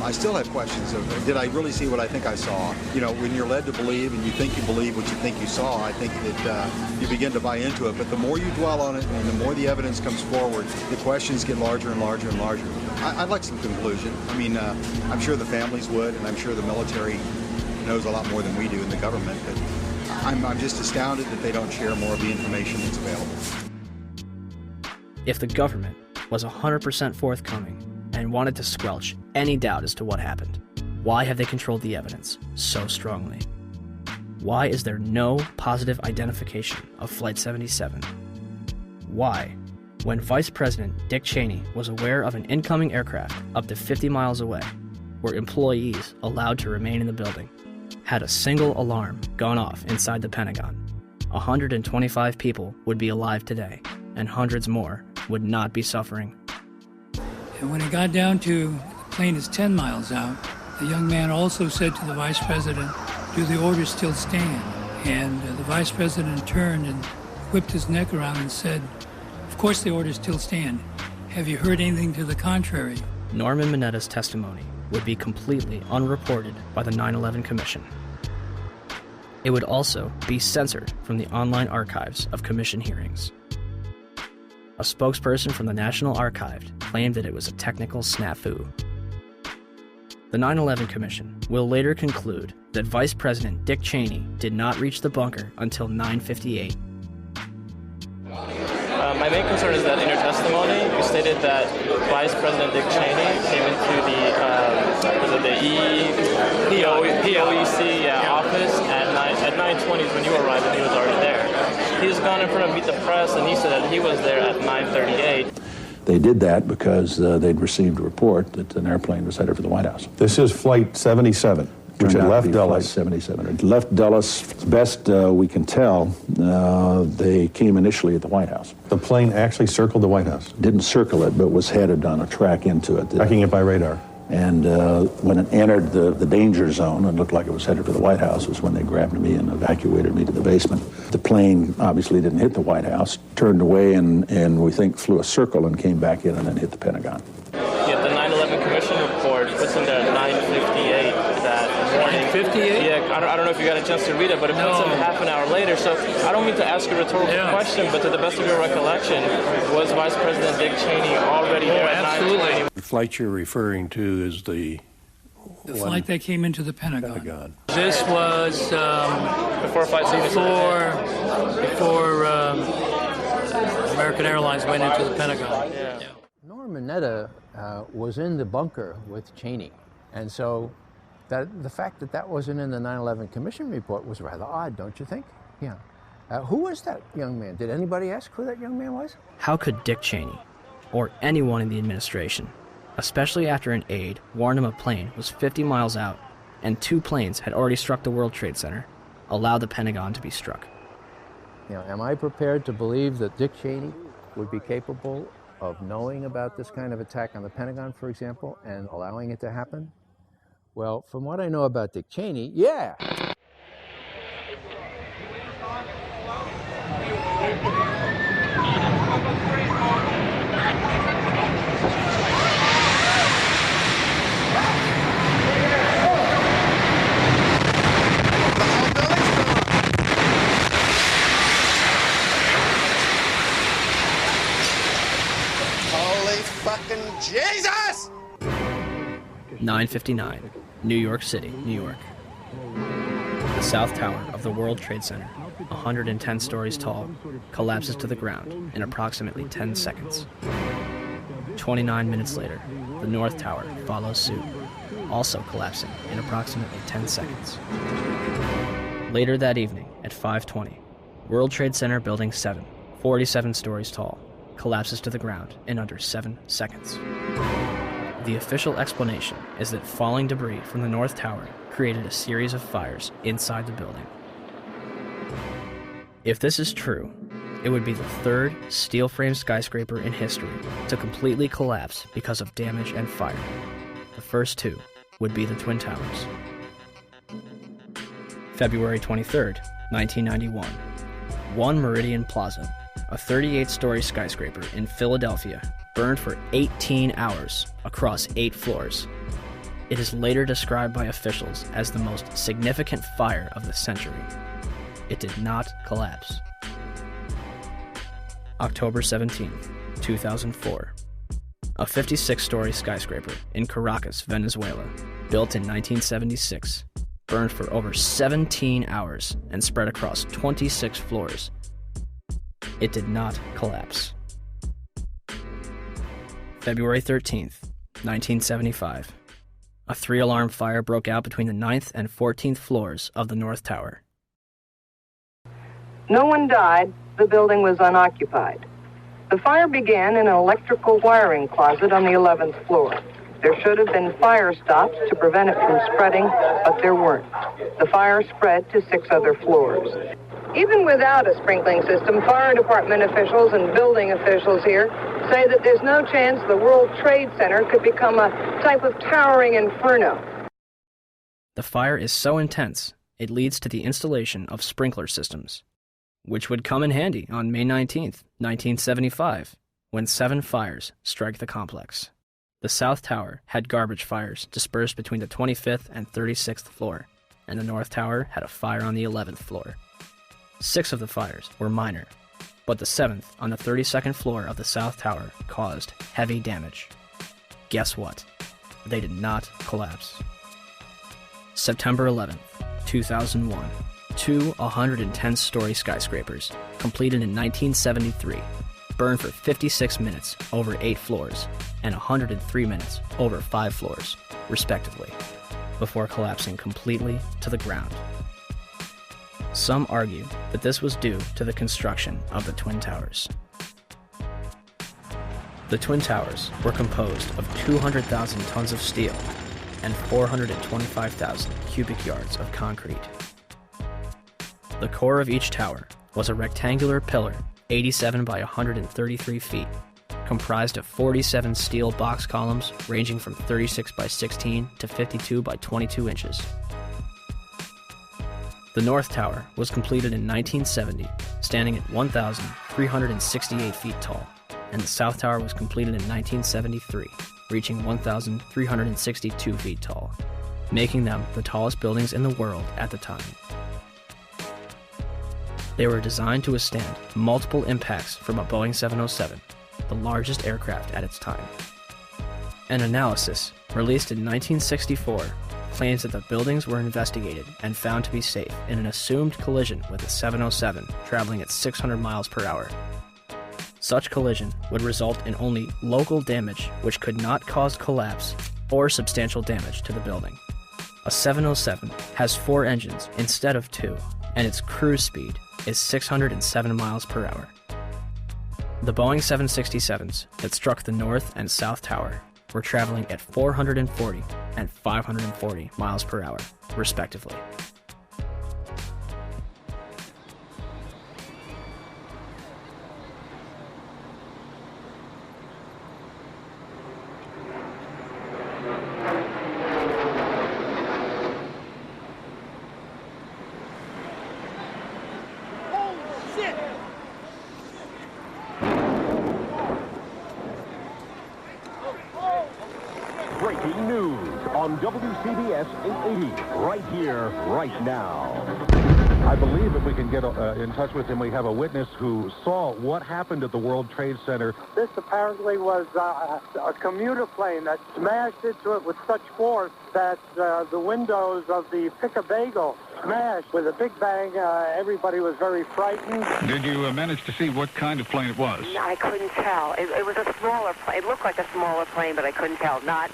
I still have questions of, did I really see what I think I saw? You know, when you're led to believe and you think you believe what you think you saw, I think that you begin to buy into it. But the more you dwell on it and the more the evidence comes forward, the questions get larger and larger and larger. I'd like some conclusion. I mean, I'm sure the families would, and I'm sure the military knows a lot more than we do in the government. But I'm just astounded that they don't share more of the information that's available. If the government was 100% forthcoming and wanted to squelch any doubt as to what happened, why have they controlled the evidence so strongly? Why is there no positive identification of Flight 77? Why, when Vice President Dick Cheney was aware of an incoming aircraft up to 50 miles away, were employees allowed to remain in the building? Had a single alarm gone off inside the Pentagon, 125 people would be alive today, and hundreds more would not be suffering. And when it got down to the plane is 10 miles out, the young man also said to the vice president, "Do the orders still stand?" And the vice president turned and whipped his neck around and said, "Of course the orders still stand. Have you heard anything to the contrary?" Norman Minetta's testimony would be completely unreported by the 9/11 Commission. It would also be censored from the online archives of Commission hearings. A spokesperson from the National Archive claimed that it was a technical snafu. The 9/11 Commission will later conclude that Vice President Dick Cheney did not reach the bunker until 9:58. My main concern is that in your testimony, you stated that Vice President Dick Cheney came into the POEC office at 9:20 when you arrived, and he was already there. He's gone in front of Meet the Press, and he said that he was there at 9:38. They did that because they'd received a report that an airplane was headed for the White House. This is Flight 77, which had left Dulles. Flight 77. It left Dulles. As best we can tell, they came initially at the White House. The plane actually circled the White House? Didn't circle it, but was headed on a track into it. Tracking it by radar. And when it entered the danger zone and looked like it was headed for the White House was when they grabbed me and evacuated me to the basement. The plane obviously didn't hit the White House, turned away and we think flew a circle and came back in and then hit the Pentagon. Yet the 9/11 Commission report puts him there at 9:58 that morning. 9:58? Yeah, I don't know if you got a chance to read it, but it puts him half an hour later. So I don't mean to ask a rhetorical question, but to the best of your recollection, was Vice President Dick Cheney already there at 9:20? The flight you're referring to is the flight that came into the Pentagon. This was before Flight 77. Before American Airlines went into the Pentagon. Yeah. Norman Minetta was in the bunker with Cheney, and so the fact that wasn't in the 9/11 Commission report was rather odd, don't you think? Yeah. Who was that young man? Did anybody ask who that young man was? How could Dick Cheney, or anyone in the administration, especially after an aide warned him a plane was 50 miles out and 2 planes had already struck the World Trade Center, allow the Pentagon to be struck? You know, am I prepared to believe that Dick Cheney would be capable of knowing about this kind of attack on the Pentagon, for example, and allowing it to happen? Well, from what I know about Dick Cheney, yeah. Jesus! 9:59, New York City, New York. The South Tower of the World Trade Center, 110 stories tall, collapses to the ground in approximately 10 seconds. 29 minutes later, the North Tower follows suit, also collapsing in approximately 10 seconds. Later that evening, at 5:20, World Trade Center Building 7, 47 stories tall, collapses to the ground in under 7 seconds. The official explanation is that falling debris from the North Tower created a series of fires inside the building. If this is true, it would be the third steel-frame skyscraper in history to completely collapse because of damage and fire. The first two would be the Twin Towers. February 23rd, 1991. One Meridian Plaza, a 38-story skyscraper in Philadelphia, burned for 18 hours across 8 floors. It is later described by officials as the most significant fire of the century. It did not collapse. October 17, 2004. A 56-story skyscraper in Caracas, Venezuela, built in 1976, burned for over 17 hours and spread across 26 floors. It did not collapse. February 13th, 1975. A 3-alarm fire broke out between the 9th and 14th floors of the North Tower. No one died. The building was unoccupied. The fire began in an electrical wiring closet on the 11th floor. There should have been fire stops to prevent it from spreading, but there weren't. The fire spread to 6 other floors. Even without a sprinkling system, fire department officials and building officials here say that there's no chance the World Trade Center could become a type of towering inferno. The fire is so intense, it leads to the installation of sprinkler systems, which would come in handy on May 19th, 1975, when 7 fires strike the complex. The South Tower had garbage fires dispersed between the 25th and 36th floor, and the North Tower had a fire on the 11th floor. 6 of the fires were minor, but the 7th on the 32nd floor of the South Tower caused heavy damage. Guess what? They did not collapse. September 11th, 2001. 2 110-story skyscrapers, completed in 1973, burned for 56 minutes over 8 floors and 103 minutes over 5 floors, respectively, before collapsing completely to the ground. Some argue that this was due to the construction of the Twin Towers. The Twin Towers were composed of 200,000 tons of steel and 425,000 cubic yards of concrete. The core of each tower was a rectangular pillar 87 by 133 feet, comprised of 47 steel box columns ranging from 36 by 16 to 52 by 22 inches. The North Tower was completed in 1970, standing at 1,368 feet tall, and the South Tower was completed in 1973, reaching 1,362 feet tall, making them the tallest buildings in the world at the time. They were designed to withstand multiple impacts from a Boeing 707, the largest aircraft at its time. An analysis released in 1964 claims that the buildings were investigated and found to be safe in an assumed collision with a 707 traveling at 600 miles per hour. Such collision would result in only local damage which could not cause collapse or substantial damage to the building. A 707 has 4 engines instead of 2, and its cruise speed is 607 miles per hour. The Boeing 767s that struck the North and South Tower were traveling at 440 and 540 miles per hour, respectively. Breaking news on WCBS 880, right here, right now. I believe if we can get in touch with him, we have a witness who saw what happened at the World Trade Center. This apparently was a commuter plane that smashed into it with such force that the windows of the Pick-a-Bagel smashed with a big bang. Everybody was very frightened. Did you manage to see what kind of plane it was? I couldn't tell. It was a smaller plane. It looked like a smaller plane, but I couldn't tell. Not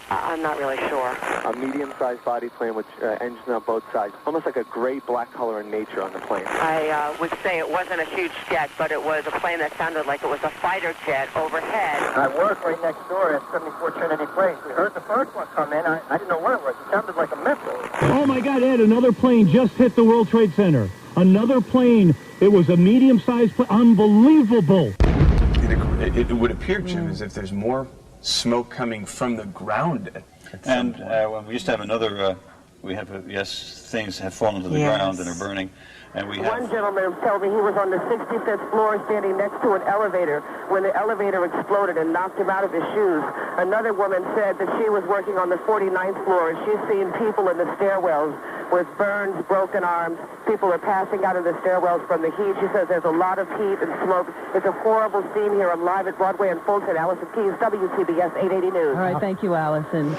I'm not really sure. A medium-sized body plane with engines on both sides, almost like a gray-black color in nature on the plane. I would say it wasn't a huge jet, but it was a plane that sounded like it was a fighter jet overhead. I work right next door at 74 Trinity Place. We heard the first one come in. I didn't know what it was. It sounded like a missile. Oh, my God, Ed, another plane just hit the World Trade Center. Another plane. It was a medium-sized plane. Unbelievable. It would appear, Jim, as if there's more smoke coming from the ground And well, we used to have another, things have fallen to the ground and are burning. And we have... One gentleman told me he was on the 65th floor standing next to an elevator when the elevator exploded and knocked him out of his shoes. Another woman said that she was working on the 49th floor and she's seen people in the stairwells with burns, broken arms. People are passing out of the stairwells from the heat. She says there's a lot of heat and smoke. It's a horrible scene here. I'm live at Broadway and Fulton. Allison Keyes, WCBS 880 News. All right, thank you, Allison.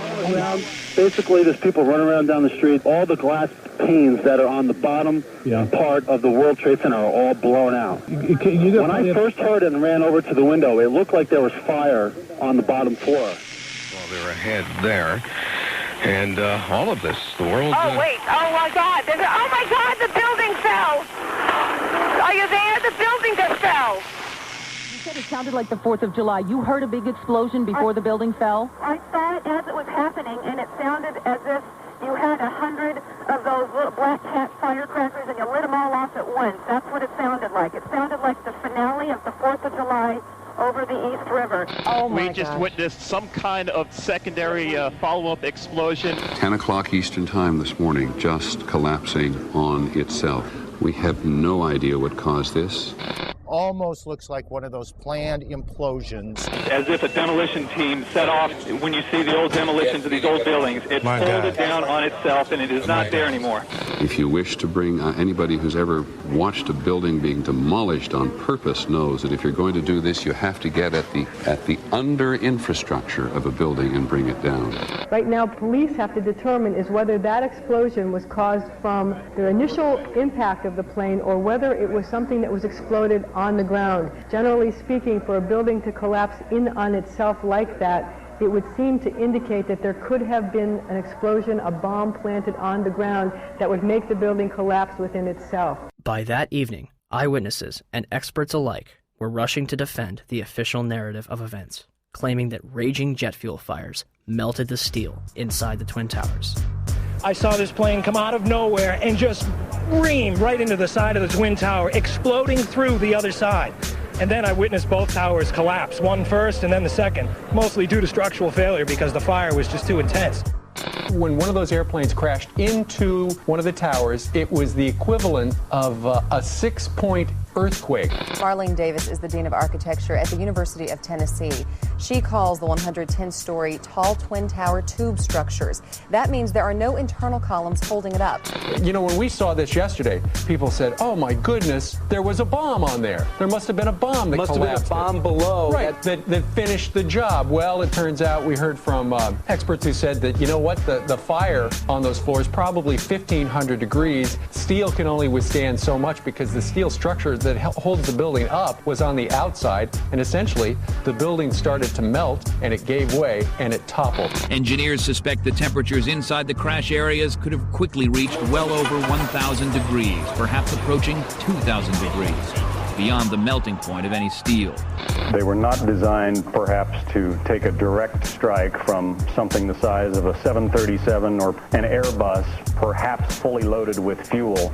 Basically, there's people running around down the street. All the glass panes that are on the bottom part of the World Trade Center are all blown out. When I first heard it and ran over to the window, it looked like there was fire on the bottom floor. Well, they're ahead there. And all of this, the world... Oh, wait. Oh, my God. Oh, my God, the building fell. Are you there? The building just fell. You said it sounded like the 4th of July. You heard a big explosion before the building fell? I saw it as it was happening, and it sounded as if you had 100 of those little black cat firecrackers and you lit them all off at once. That's what it sounded like. It sounded like the finale of the 4th of July over the East River. Oh, my We just gosh. witnessed some kind of secondary follow-up explosion. 10 o'clock Eastern Time this morning, just collapsing on itself. We have no idea what caused this. Almost looks like one of those planned implosions. As if a demolition team set off. When you see the old demolitions of these old buildings, it folded down on itself and it is not there anymore. If you wish to bring anybody who's ever watched a building being demolished on purpose knows that if you're going to do this, you have to get at the under infrastructure of a building and bring it down. Right now, police have to determine is whether that explosion was caused from the initial impact of the plane or whether it was something that was exploded on the ground. Generally speaking, for a building to collapse in on itself like that, it would seem to indicate that there could have been an explosion, a bomb planted on the ground that would make the building collapse within itself. By that evening, eyewitnesses and experts alike were rushing to defend the official narrative of events, claiming that raging jet fuel fires melted the steel inside the Twin Towers. I saw this plane come out of nowhere and just ream right into the side of the Twin Tower, exploding through the other side. And then I witnessed both towers collapse, one first and then the second, mostly due to structural failure because the fire was just too intense. When one of those airplanes crashed into one of the towers, it was the equivalent of a 6-point earthquake. Marlene Davis is the Dean of Architecture at the University of Tennessee. She calls the 110-story tall twin tower tube structures. That means there are no internal columns holding it up. You know, when we saw this yesterday, people said, oh my goodness, there was a bomb on there. There must have been a bomb that collapsed. Must have been a bomb below. Right, that finished the job. Well, it turns out we heard from experts who said that, you know what, the fire on those floors, probably 1,500 degrees. Steel can only withstand so much because the steel structure that holds the building up was on the outside, and essentially the building started to melt and it gave way and it toppled. Engineers suspect the temperatures inside the crash areas could have quickly reached well over 1,000 degrees, perhaps approaching 2,000 degrees, beyond the melting point of any steel. They were not designed, perhaps, to take a direct strike from something the size of a 737 or an Airbus, perhaps fully loaded with fuel.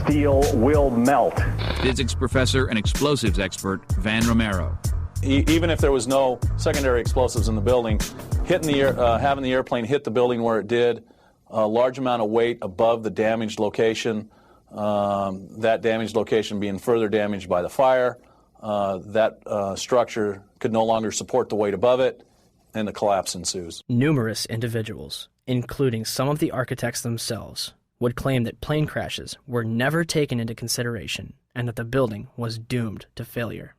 Steel will melt. Physics professor and explosives expert Van Romero. Even if there was no secondary explosives in the building, hitting the having the airplane hit the building where it did, a large amount of weight above the damaged location, that damaged location being further damaged by the fire, that structure could no longer support the weight above it, and the collapse ensues. Numerous individuals, including some of the architects themselves, would claim that plane crashes were never taken into consideration and that the building was doomed to failure.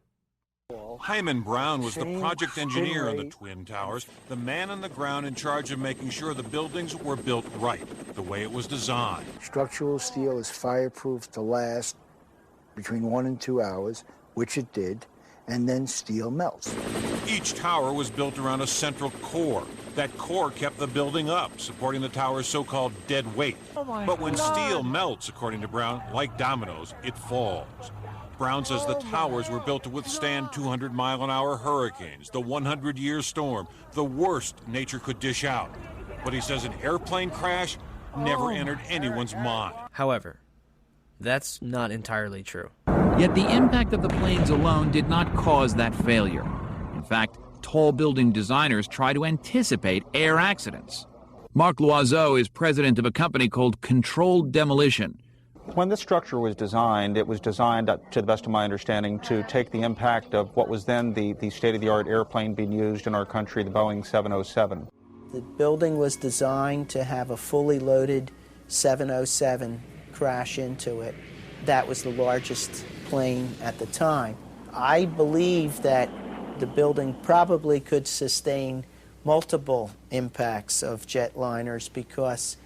Hyman Brown was the project engineer on the Twin Towers, the man on the ground in charge of making sure the buildings were built right, the way it was designed. Structural steel is fireproof to last between 1 and 2 hours, which it did, and then steel melts. Each tower was built around a central core. That core kept the building up, supporting the tower's so-called dead weight. But when steel melts, according to Brown, like dominoes, it falls. Brown says the towers were built to withstand 200-mile-an-hour hurricanes, the 100-year storm, the worst nature could dish out. But he says an airplane crash never entered anyone's mind. However, that's not entirely true. Yet the impact of the planes alone did not cause that failure. In fact, tall building designers try to anticipate air accidents. Marc Loiseau is president of a company called Controlled Demolition. When this structure was designed, it was designed, to the best of my understanding, to take the impact of what was then the state-of-the-art airplane being used in our country, the Boeing 707. The building was designed to have a fully loaded 707 crash into it. That was the largest plane at the time. I believe that the building probably could sustain multiple impacts of jetliners because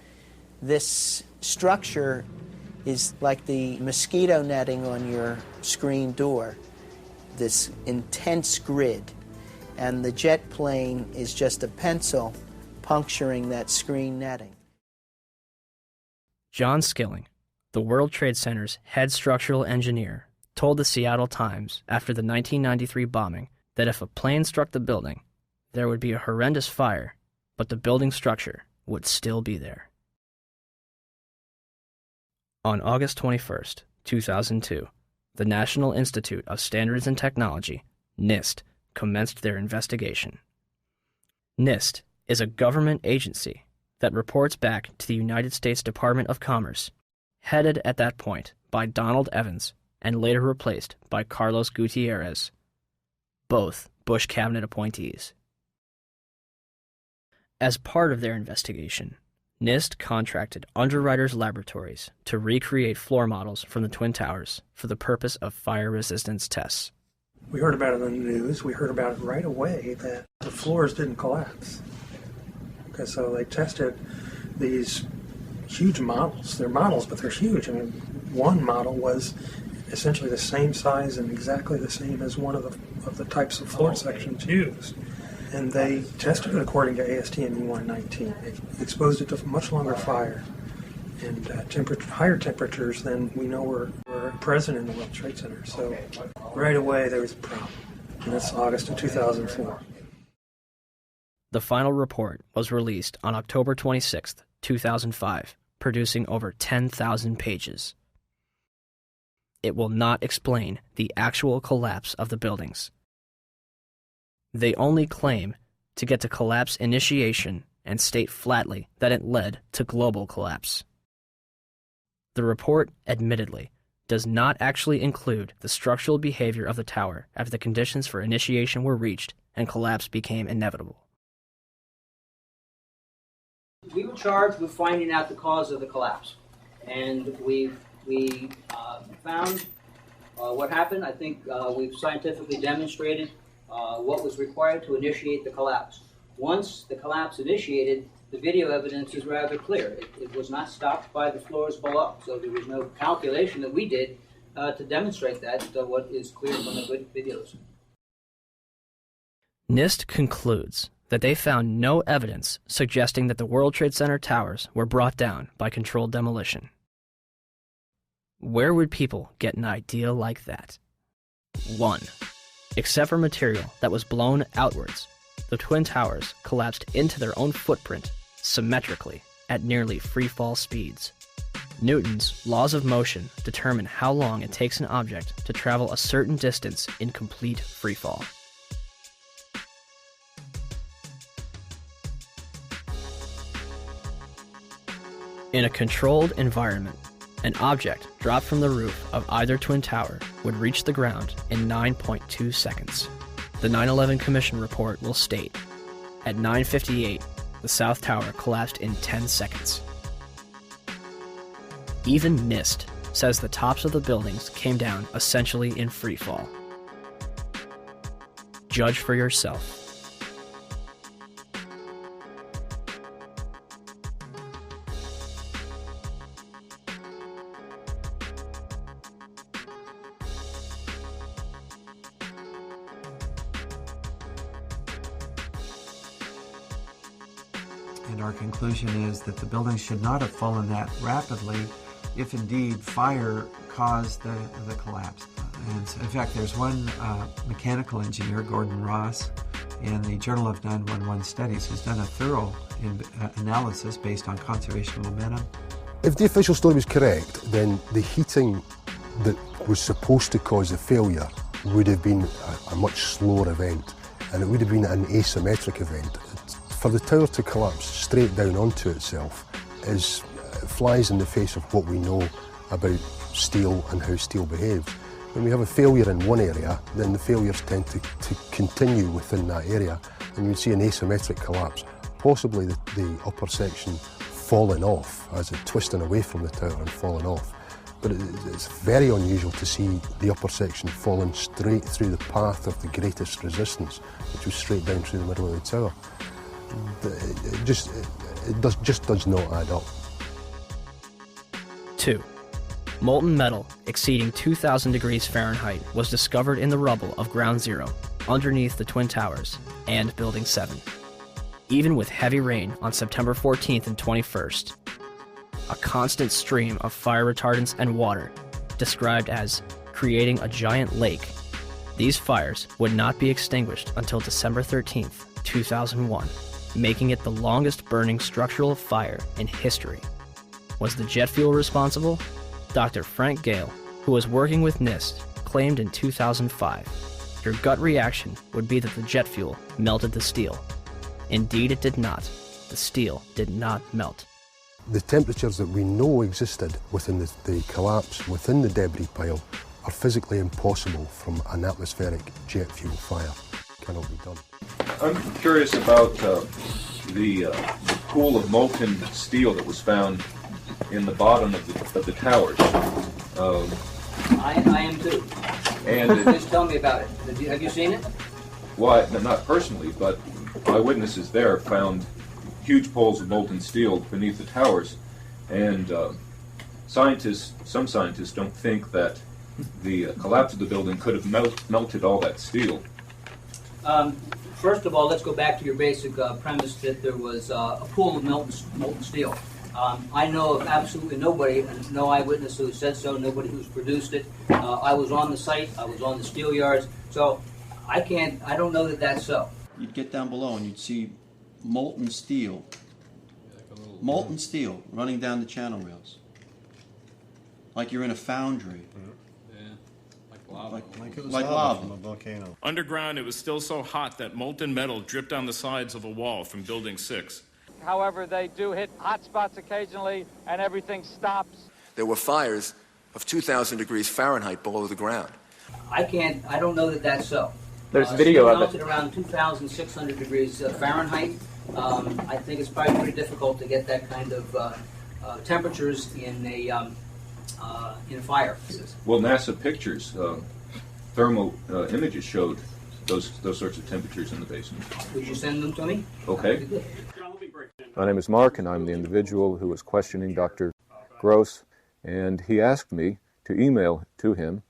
this structure is like the mosquito netting on your screen door, this intense grid, and the jet plane is just a pencil puncturing that screen netting. John Skilling, the World Trade Center's head structural engineer, told the Seattle Times after the 1993 bombing that if a plane struck the building, there would be a horrendous fire, but the building structure would still be there. On August 21, 2002, the National Institute of Standards and Technology, NIST, commenced their investigation. NIST is a government agency that reports back to the United States Department of Commerce, headed at that point by Donald Evans and later replaced by Carlos Gutierrez, both Bush cabinet appointees. As part of their investigation, NIST contracted Underwriters Laboratories to recreate floor models from the Twin Towers for the purpose of fire resistance tests. We heard about it in the news. We heard about it right away that the floors didn't collapse. Okay, so they tested these huge models. They're models, but they're huge. I mean, one model was essentially the same size and exactly the same as one of the types of floor sections used. And they tested it according to ASTM E119. They exposed it to much longer fire and higher temperatures than we know were present in the World Trade Center. So right away there was a problem. And that's August of 2004. The final report was released on October 26, 2005, producing over 10,000 pages. It will not explain the actual collapse of the buildings. They only claim to get to collapse initiation and state flatly that it led to global collapse. The report, admittedly, does not actually include the structural behavior of the tower after the conditions for initiation were reached and collapse became inevitable. We were charged with finding out the cause of the collapse, and we found what happened. I think we've scientifically demonstrated what was required to initiate the collapse. Once the collapse initiated, the video evidence is rather clear. It was not stopped by the floors below, so there was no calculation that we did to demonstrate that, what is clear from the videos. NIST concludes that they found no evidence suggesting that the World Trade Center towers were brought down by controlled demolition. Where would people get an idea like that? 1. Except for material that was blown outwards, the Twin Towers collapsed into their own footprint symmetrically at nearly free-fall speeds. Newton's laws of motion determine how long it takes an object to travel a certain distance in complete freefall. In a controlled environment, an object dropped from the roof of either twin tower would reach the ground in 9.2 seconds. The 9/11 Commission report will state, at 9:58, the South Tower collapsed in 10 seconds. Even NIST says the tops of the buildings came down essentially in free fall. Judge for yourself. And our conclusion is that the building should not have fallen that rapidly if indeed fire caused the collapse. And in fact, there's one mechanical engineer, Gordon Ross, in the Journal of 911 Studies, who's done a thorough analysis based on conservation of momentum. If the official story was correct, then the heating that was supposed to cause the failure would have been a much slower event, and it would have been an asymmetric event. For the tower to collapse straight down onto itself flies in the face of what we know about steel and how steel behaves. When we have a failure in one area, then the failures tend to continue within that area, and you see an asymmetric collapse, possibly the upper section falling off as it twisting away from the tower and falling off. But it's very unusual to see the upper section falling straight through the path of the greatest resistance, which was straight down through the middle of the tower. It just does not add up. 2. Molten metal exceeding 2,000 degrees Fahrenheit was discovered in the rubble of Ground Zero, underneath the Twin Towers and Building 7. Even with heavy rain on September 14th and 21st, a constant stream of fire retardants and water, described as creating a giant lake, these fires would not be extinguished until December 13th, 2001, making it the longest burning structural fire in history. Was the jet fuel responsible? Dr. Frank Gale, who was working with NIST, claimed in 2005. Your gut reaction would be that the jet fuel melted the steel. Indeed, it did not. The steel did not melt. The temperatures that we know existed within the collapse, within the debris pile, are physically impossible from an atmospheric jet fuel fire. Cannot be done. I'm curious about the pool of molten steel that was found in the bottom of the towers. I am too. And just tell me about it. Have you seen it? Well, not personally, but eyewitnesses there found huge pools of molten steel beneath the towers, and some scientists don't think that the collapse of the building could have melted all that steel. First of all, let's go back to your basic premise that there was a pool of molten steel. I know of absolutely nobody, no eyewitness who said so, nobody who's produced it. I was on the site, I was on the steel yards, so I don't know that that's so. You'd get down below and you'd see molten steel running down the channel rails. Like you're in a foundry. Yeah, like lava. Like it was lava from a volcano. Underground, it was still so hot that molten metal dripped down the sides of a wall from Building 6. However, they do hit hot spots occasionally, and everything stops. There were fires of 2,000 degrees Fahrenheit below the ground. I don't know that that's so. There's video of it. Melted around 2,600 degrees Fahrenheit. I think it's probably pretty difficult to get that kind of temperatures in a fire. Well, NASA pictures, thermal images showed those sorts of temperatures in the basement. Would you send them to me? Okay. My name is Mark, and I'm the individual who was questioning Dr. Gross, and he asked me to email to him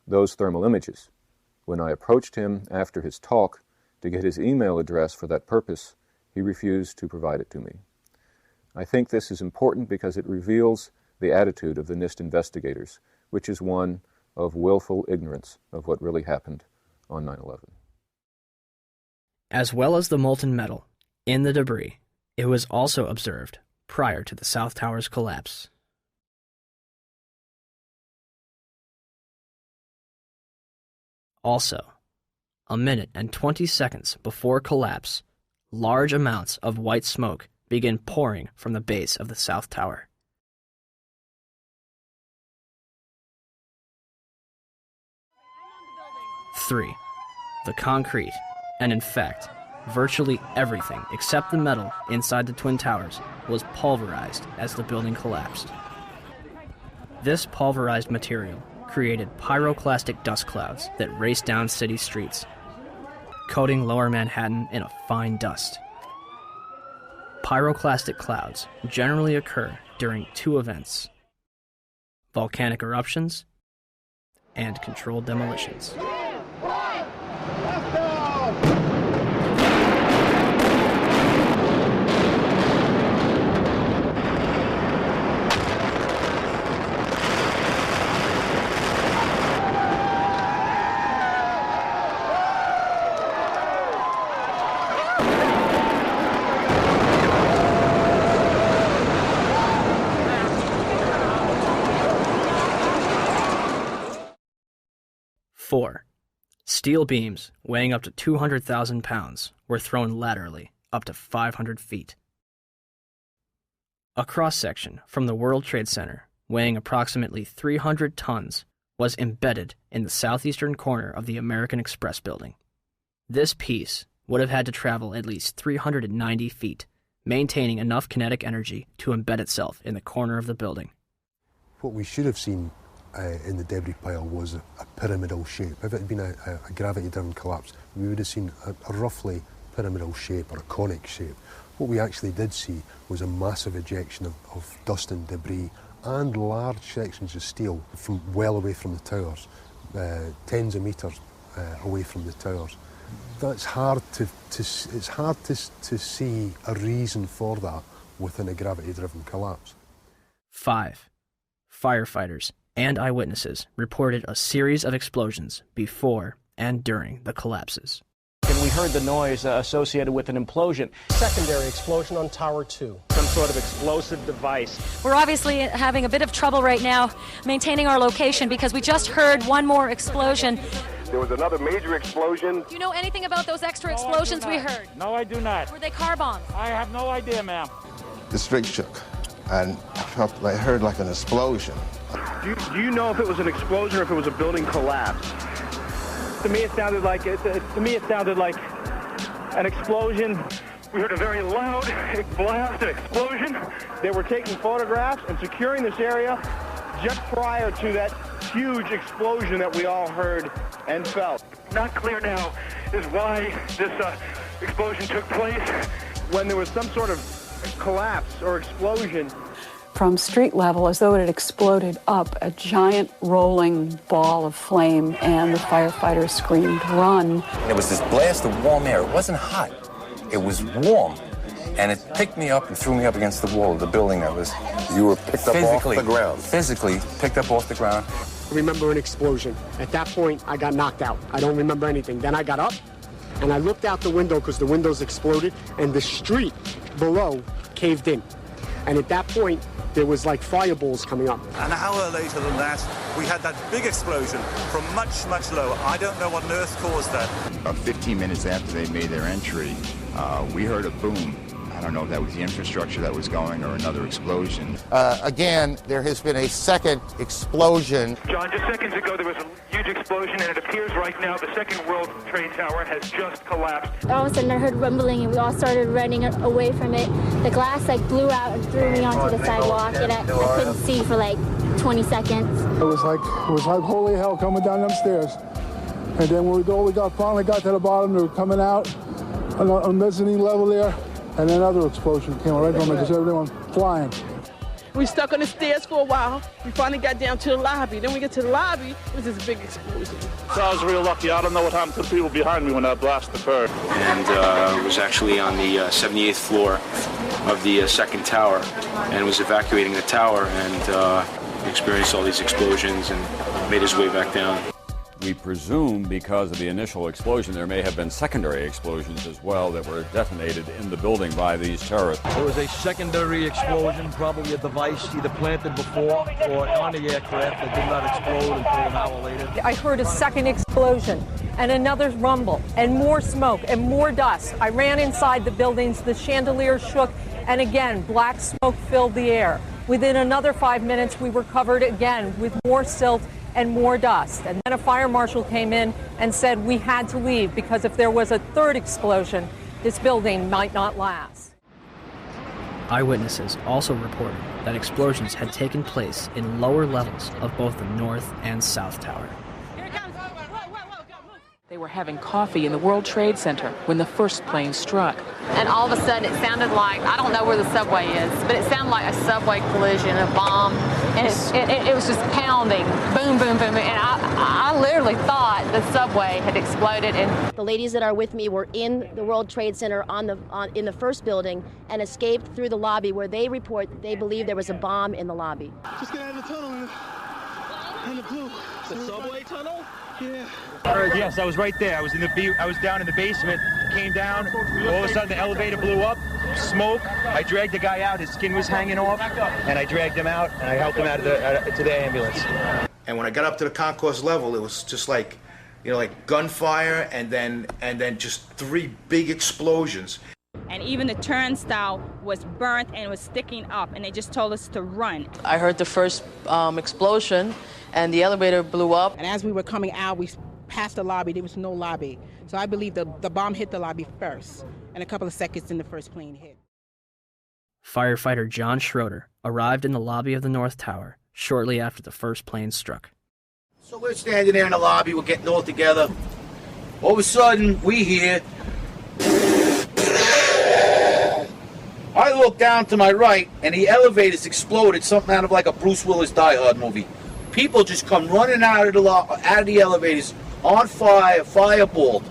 those thermal images. When I approached him after his talk to get his email address for that purpose, he refused to provide it to me. I think this is important because it reveals the attitude of the NIST investigators, which is one of willful ignorance of what really happened on 9/11. As well as the molten metal in the debris, it was also observed prior to the South Tower's collapse. Also, a minute and 20 seconds before collapse, large amounts of white smoke begin pouring from the base of the South Tower. Three, the concrete, and in fact, virtually everything except the metal inside the Twin Towers was pulverized as the building collapsed. This pulverized material created pyroclastic dust clouds that raced down city streets, coating lower Manhattan in a fine dust. Pyroclastic clouds generally occur during two events: volcanic eruptions and controlled demolitions. 4. Steel beams weighing up to 200,000 pounds were thrown laterally up to 500 feet. A cross-section from the World Trade Center weighing approximately 300 tons was embedded in the southeastern corner of the American Express building. This piece would have had to travel at least 390 feet, maintaining enough kinetic energy to embed itself in the corner of the building. What we should have seen in the debris pile was a pyramidal shape. If it had been a gravity-driven collapse, we would have seen a roughly pyramidal shape or a conic shape. What we actually did see was a massive ejection of dust and debris and large sections of steel from well away from the towers, tens of metres away from the towers. That's hard to see a reason for that within a gravity-driven collapse. 5. Firefighters and eyewitnesses reported a series of explosions before and during the collapses. And we heard the noise associated with an implosion. Secondary explosion on Tower 2. Some sort of explosive device. We're obviously having a bit of trouble right now maintaining our location because we just heard one more explosion. There was another major explosion. Do you know anything about those extra explosions we heard? No, I do not. Were they car bombs? I have no idea, ma'am. The street shook, and I heard like an explosion. Do you know if it was an explosion or if it was a building collapse? To me, it sounded like an explosion. We heard a very loud blast, an explosion. They were taking photographs and securing this area just prior to that huge explosion that we all heard and felt. Not clear now is why this explosion took place. When there was some sort of collapse or explosion. From street level, as though it had exploded up, a giant rolling ball of flame, and the firefighters screamed, "Run!" There was this blast of warm air. It wasn't hot. It was warm. And it picked me up and threw me up against the wall of the building that was... You were picked up off the ground? Physically picked up off the ground. I remember an explosion. At that point, I got knocked out. I don't remember anything. Then I got up, and I looked out the window because the windows exploded, and the street below caved in. And at that point, there was like fireballs coming up. An hour later than that, we had that big explosion from much, much lower. I don't know what on earth caused that. About 15 minutes after they made their entry, we heard a boom. I don't know if that was the infrastructure that was going or another explosion. Again, there has been a second explosion. John, just seconds ago there was a huge explosion, and it appears right now the second World Trade Tower has just collapsed. All of a sudden I heard rumbling, and we all started running away from it. The glass blew out and threw me onto the sidewalk, and I couldn't see for 20 seconds. It was like holy hell coming down them stairs. And then when we finally got to the bottom, they were coming out on the mezzanine level there. And another explosion came right from it, just everyone flying. We stuck on the stairs for a while. We finally got down to the lobby. Then we get to the lobby, it was this big explosion. So I was real lucky. I don't know what happened to the people behind me when that blast occurred. And was actually on the 78th floor of the second tower and was evacuating the tower and experienced all these explosions and made his way back down. We presume because of the initial explosion, there may have been secondary explosions as well that were detonated in the building by these terrorists. There was a secondary explosion, probably a device either planted before or on the aircraft that did not explode until an hour later. I heard a second explosion and another rumble and more smoke and more dust. I ran inside the buildings, the chandelier shook, and again, black smoke filled the air. Within another 5 minutes, we were covered again with more silt and more dust. And then a fire marshal came in and said we had to leave because if there was a third explosion, this building might not last. Eyewitnesses also reported that explosions had taken place in lower levels of both the North and South Tower. They were having coffee in the World Trade Center when the first plane struck. And all of a sudden it sounded like, I don't know where the subway is, but it sounded like a subway collision, a bomb, and it was just pounding, boom, boom, boom, and I literally thought the subway had exploded. And the ladies that are with me were in the World Trade Center in the first building and escaped through the lobby where they report they believe there was a bomb in the lobby. Just get out of the tunnel in the blue. The subway tunnel? Yeah. Yes, I was right there. I was down in the basement, came down, all of a sudden the elevator blew up, smoke. I dragged the guy out, his skin was hanging off, and I dragged him out, and I helped him out to the ambulance. And when I got up to the concourse level, it was just like like gunfire and then just 3 big explosions. And even the turnstile was burnt and was sticking up, and they just told us to run. I heard the first explosion, and the elevator blew up. And as we were coming out, we passed the lobby. There was no lobby. So I believe the bomb hit the lobby first, and a couple of seconds then the first plane hit. Firefighter John Schroeder arrived in the lobby of the North Tower shortly after the first plane struck. So we're standing there in the lobby, we're getting all together. All of a sudden, we hear... I look down to my right, and the elevators exploded, something out of like a Bruce Willis Die Hard movie. People just come running out of the elevators, on fire, fireballed.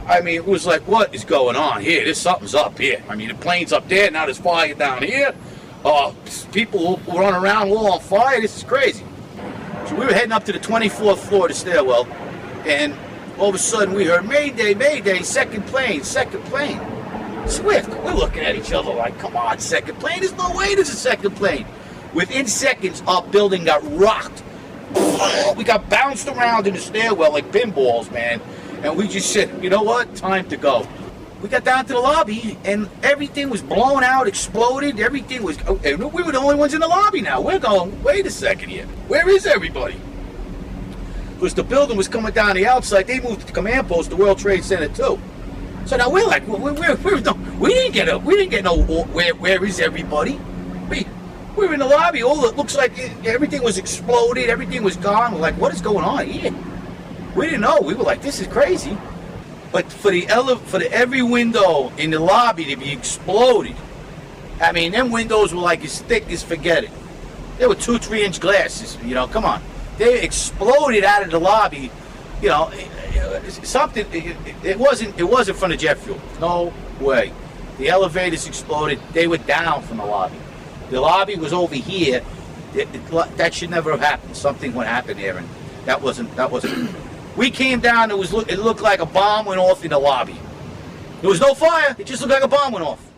I mean, it was like, what is going on here? There's something's up here. I mean, the plane's up there, now there's fire down here. People run around all on fire. This is crazy. So we were heading up to the 24th floor of the stairwell, and all of a sudden we heard, Mayday, Mayday, second plane, second plane. Swift, we're looking at each other like, come on, second plane? There's no way there's a second plane. Within seconds, our building got rocked. We got bounced around in the stairwell like pinballs, man. And we just said, you know what? Time to go. We got down to the lobby, and everything was blown out, exploded. Everything was... And we were the only ones in the lobby now. We're going, wait a second here. Where is everybody? Because the building was coming down the outside. They moved the command post to World Trade Center, too. So now we're like, we didn't get no, where is everybody? We were in the lobby. All it looks like everything was exploded. Everything was gone. We're like, what is going on here? We didn't know. We were like, this is crazy. But for every window in the lobby to be exploded, I mean, them windows were like as thick as forget it. They were 2-3 inch glasses. You know, come on. They exploded out of the lobby. You know, something. It wasn't from the jet fuel. No way. The elevators exploded. They were down from the lobby. The lobby was over here. That should never have happened. Something would happen there, and that wasn't. We came down. It looked like a bomb went off in the lobby. There was no fire. It just looked like a bomb went off.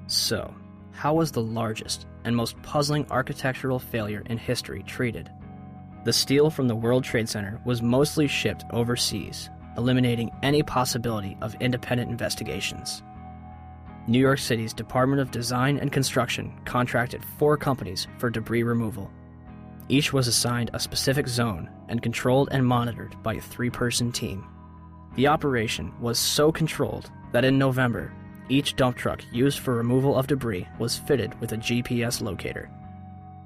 So, how was the largest and most puzzling architectural failure in history treated? The steel from the World Trade Center was mostly shipped overseas, eliminating any possibility of independent investigations. New York City's Department of Design and Construction contracted 4 companies for debris removal. Each was assigned a specific zone and controlled and monitored by a 3-person team. The operation was so controlled that in November, each dump truck used for removal of debris was fitted with a GPS locator.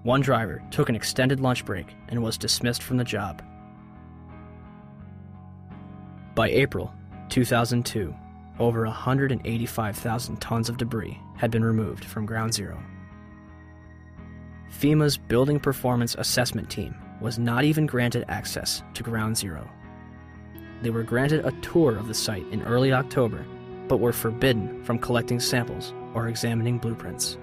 One driver took an extended lunch break and was dismissed from the job. By April 2002, over 185,000 tons of debris had been removed from Ground Zero. FEMA's Building Performance Assessment Team was not even granted access to Ground Zero. They were granted a tour of the site in early October, but were forbidden from collecting samples or examining blueprints.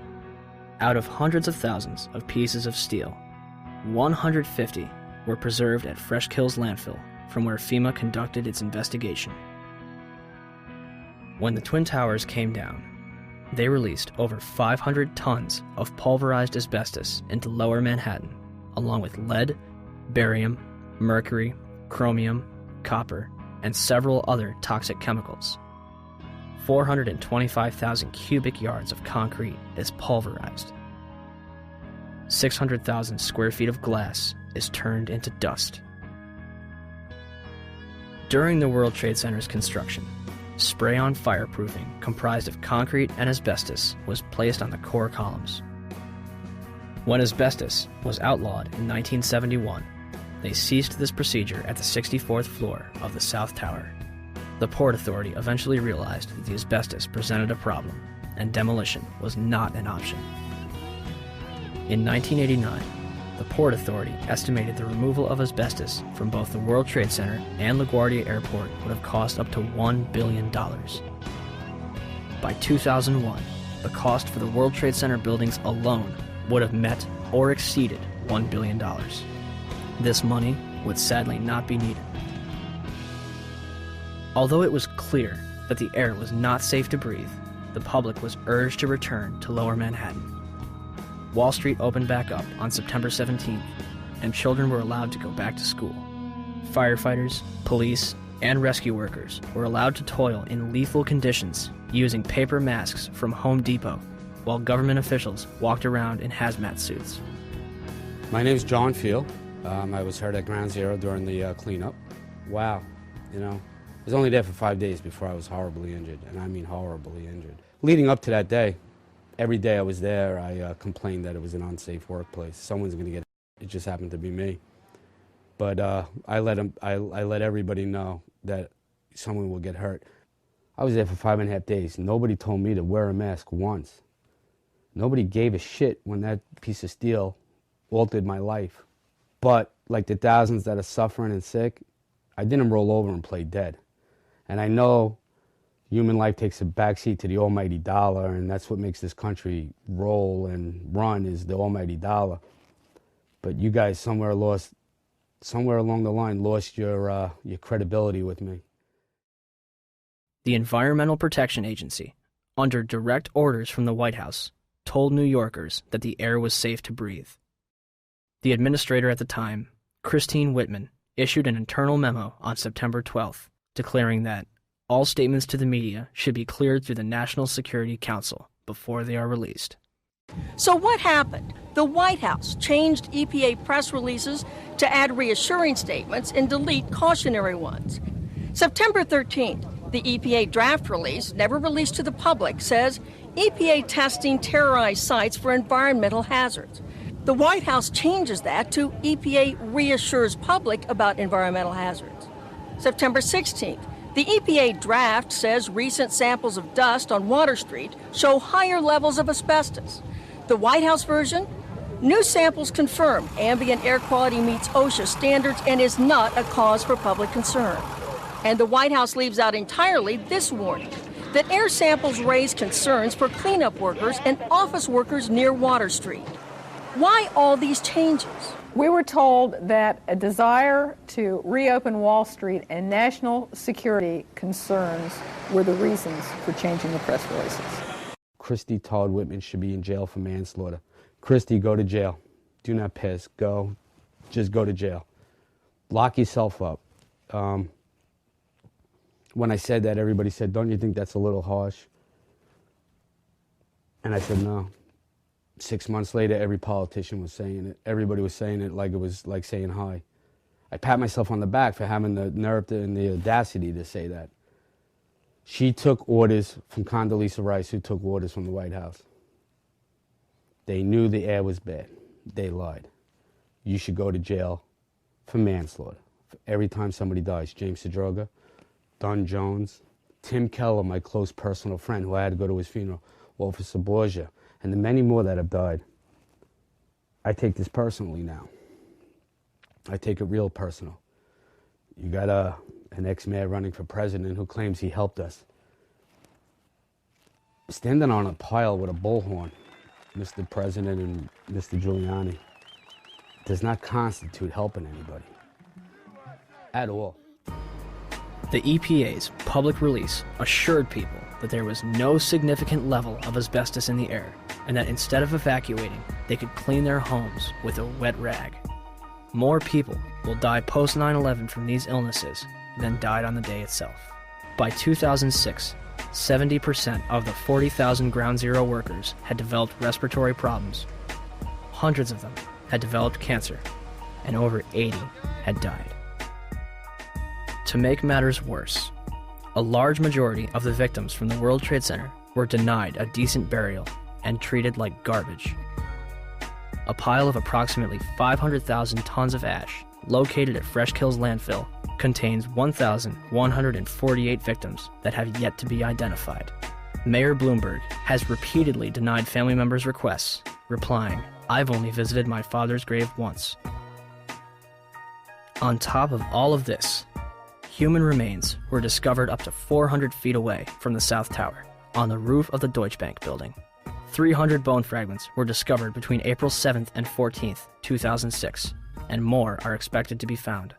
Out of hundreds of thousands of pieces of steel, 150 were preserved at Fresh Kills landfill, from where FEMA conducted its investigation. When the Twin Towers came down, they released over 500 tons of pulverized asbestos into Lower Manhattan, along with lead, barium, mercury, chromium, copper, and several other toxic chemicals. 425,000 cubic yards of concrete is pulverized. 600,000 square feet of glass is turned into dust. During the World Trade Center's construction, spray-on fireproofing comprised of concrete and asbestos was placed on the core columns. When asbestos was outlawed in 1971, they ceased this procedure at the 64th floor of the South Tower. The Port Authority eventually realized that the asbestos presented a problem, and demolition was not an option. In 1989, the Port Authority estimated the removal of asbestos from both the World Trade Center and LaGuardia Airport would have cost up to $1 billion. By 2001, the cost for the World Trade Center buildings alone would have met or exceeded $1 billion. This money would sadly not be needed. Although it was clear that the air was not safe to breathe, the public was urged to return to Lower Manhattan. Wall Street opened back up on September 17th, and children were allowed to go back to school. Firefighters, police, and rescue workers were allowed to toil in lethal conditions using paper masks from Home Depot, while government officials walked around in hazmat suits. My name is John Field. I was hurt at Ground Zero during the cleanup. Wow, I was only there for 5 days before I was horribly injured, and I mean horribly injured. Leading up to that day, every day I was there, I complained that it was an unsafe workplace. Someone's going to get hurt. It just happened to be me. But I let everybody know that someone will get hurt. I was there for 5.5 days. Nobody told me to wear a mask once. Nobody gave a shit when that piece of steel altered my life. But like the thousands that are suffering and sick, I didn't roll over and play dead. And I know human life takes a backseat to the almighty dollar, and that's what makes this country roll and run, is the almighty dollar. But you guys somewhere along the line lost your credibility with me. The Environmental Protection Agency, under direct orders from the White House, told New Yorkers that the air was safe to breathe. The administrator at the time, Christine Whitman, issued an internal memo on September 12th, declaring that all statements to the media should be cleared through the National Security Council before they are released. So what happened? The White House changed EPA press releases to add reassuring statements and delete cautionary ones. September 13th, the EPA draft release, never released to the public, says EPA testing terrorized sites for environmental hazards. The White House changes that to EPA reassures public about environmental hazards. September 16th, the EPA draft says recent samples of dust on Water Street show higher levels of asbestos. The White House version, new samples confirm ambient air quality meets OSHA standards and is not a cause for public concern. And the White House leaves out entirely this warning, that air samples raise concerns for cleanup workers and office workers near Water Street. Why all these changes? We were told that a desire to reopen Wall Street and national security concerns were the reasons for changing the press releases. Christy Todd Whitman should be in jail for manslaughter. Christy, go to jail. Do not piss. Go. Just go to jail. Lock yourself up. When I said that, everybody said, don't you think that's a little harsh? And I said, no. 6 months later, every politician was saying it. Everybody was saying it like it was like saying hi. I pat myself on the back for having the nerve and the audacity to say that. She took orders from Condoleezza Rice, who took orders from the White House. They knew the air was bad. They lied. You should go to jail for manslaughter. For every time somebody dies. James Sedroga, Don Jones, Tim Keller, my close personal friend who I had to go to his funeral, Officer Borgia, and the many more that have died. I take this personally now. I take it real personal. You got an ex-mayor running for president who claims he helped us. Standing on a pile with a bullhorn, Mr. President and Mr. Giuliani, does not constitute helping anybody. At all. The EPA's public release assured people that there was no significant level of asbestos in the air, and that instead of evacuating, they could clean their homes with a wet rag. More people will die post 9/11 from these illnesses than died on the day itself. By 2006, 70% of the 40,000 Ground Zero workers had developed respiratory problems. Hundreds of them had developed cancer, and over 80 had died. To make matters worse, a large majority of the victims from the World Trade Center were denied a decent burial and treated like garbage. A pile of approximately 500,000 tons of ash located at Fresh Kills landfill contains 1,148 victims that have yet to be identified. Mayor Bloomberg has repeatedly denied family members' requests, replying, "I've only visited my father's grave once." On top of all of this, human remains were discovered up to 400 feet away from the South Tower, on the roof of the Deutsche Bank building. 300 bone fragments were discovered between April 7th and 14th, 2006, and more are expected to be found.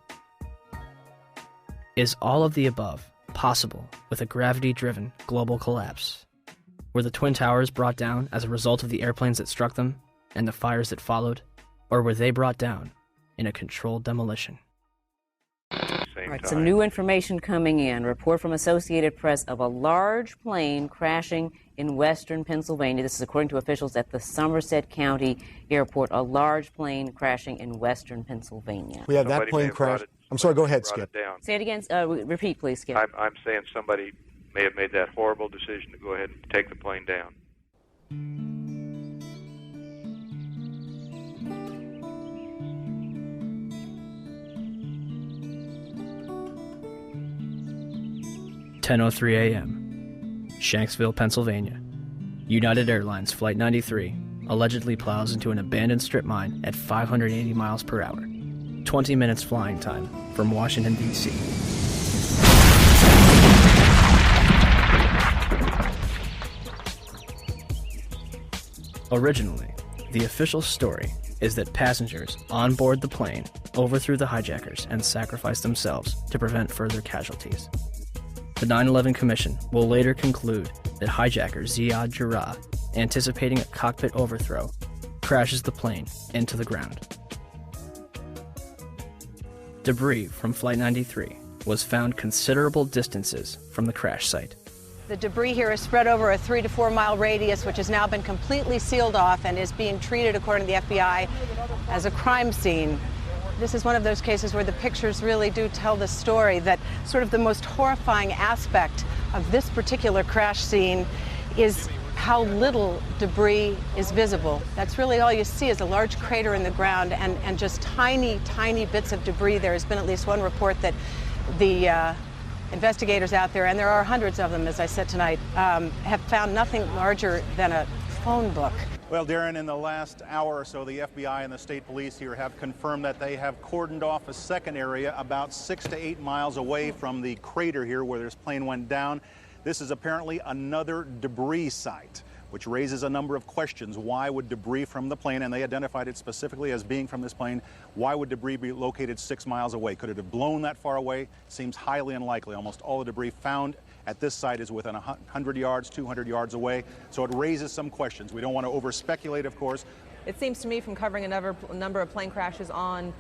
Is all of the above possible with a gravity-driven global collapse? Were the Twin Towers brought down as a result of the airplanes that struck them and the fires that followed, or were they brought down in a controlled demolition? same All right, time. some new information coming in. Report from Associated Press of a large plane crashing in western Pennsylvania. This is according to officials at the Somerset County Airport. A large plane crashing in western Pennsylvania. We have that plane crash. I'm sorry, go ahead, Skip. Say it again. Repeat, please, Skip. I'm saying somebody may have made that horrible decision to go ahead and take the plane down. (10:03 a.m.) Shanksville, Pennsylvania. United Airlines Flight 93 allegedly plows into an abandoned strip mine at 580 miles per hour. 20 minutes flying time from Washington, D.C. Originally, the official story is that passengers on board the plane overthrew the hijackers and sacrificed themselves to prevent further casualties. The 9/11 Commission will later conclude that hijacker Ziad Jarrah, anticipating a cockpit overthrow, crashes the plane into the ground. Debris from Flight 93 was found considerable distances from the crash site. The debris here is spread over a 3 to 4 mile radius, which has now been completely sealed off and is being treated, according to the FBI, as a crime scene. This is one of those cases where the pictures really do tell the story, that sort of the most horrifying aspect of this particular crash scene is how little debris is visible. That's really all you see is a large crater in the ground and just tiny, tiny bits of debris. There has been at least one report that the investigators out there, and there are hundreds of them, as I said tonight, have found nothing larger than a phone book. Well, Darren, in the last hour or so, the FBI and the state police here have confirmed that they have cordoned off a second area about 6 to 8 miles away from the crater here where this plane went down. This is apparently another debris site, which raises a number of questions. Why would debris from the plane, and they identified it specifically as being from this plane, why would debris be located 6 miles away? Could it have blown that far away? Seems highly unlikely. Almost all the debris found at this site is within 100 yards, 200 yards away. So it raises some questions. We don't want to over-speculate, of course. It seems to me from covering a number of plane crashes on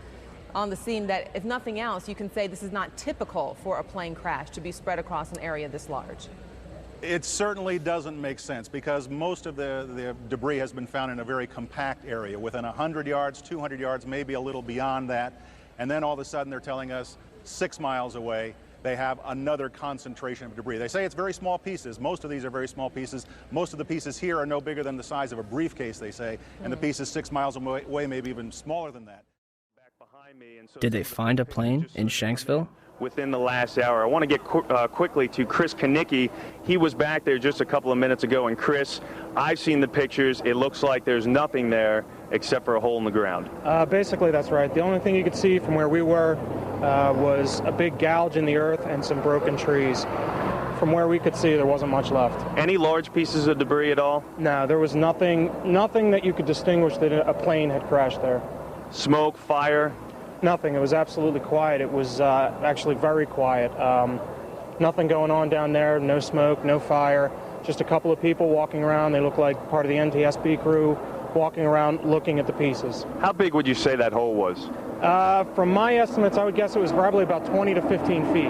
the scene that, if nothing else, you can say this is not typical for a plane crash to be spread across an area this large. It certainly doesn't make sense because most of the debris has been found in a very compact area within 100 yards, 200 yards, maybe a little beyond that. And then all of a sudden they're telling us 6 miles away they have another concentration of debris. They say it's very small pieces. Most of these are very small pieces. Most of the pieces here are no bigger than the size of a briefcase, they say, and the pieces 6 miles away maybe even smaller than that. Did they find a plane in Shanksville? Within the last hour. I want to get quickly to Chris Kanicki. He was back there just a couple of minutes ago, and Chris, I've seen the pictures. It looks like there's nothing there except for a hole in the ground. Basically, that's right. The only thing you could see from where we were was a big gouge in the earth and some broken trees. From where we could see, there wasn't much left. Any large pieces of debris at all? No, there was nothing that you could distinguish that a plane had crashed there. Smoke, fire? Nothing. It was absolutely quiet. It was actually very quiet. Nothing going on down there, no smoke, no fire, just a couple of people walking around. They look like part of the NTSB crew walking around looking at the pieces. How big would you say that hole was? From my estimates, I would guess it was probably about 20 to 15 feet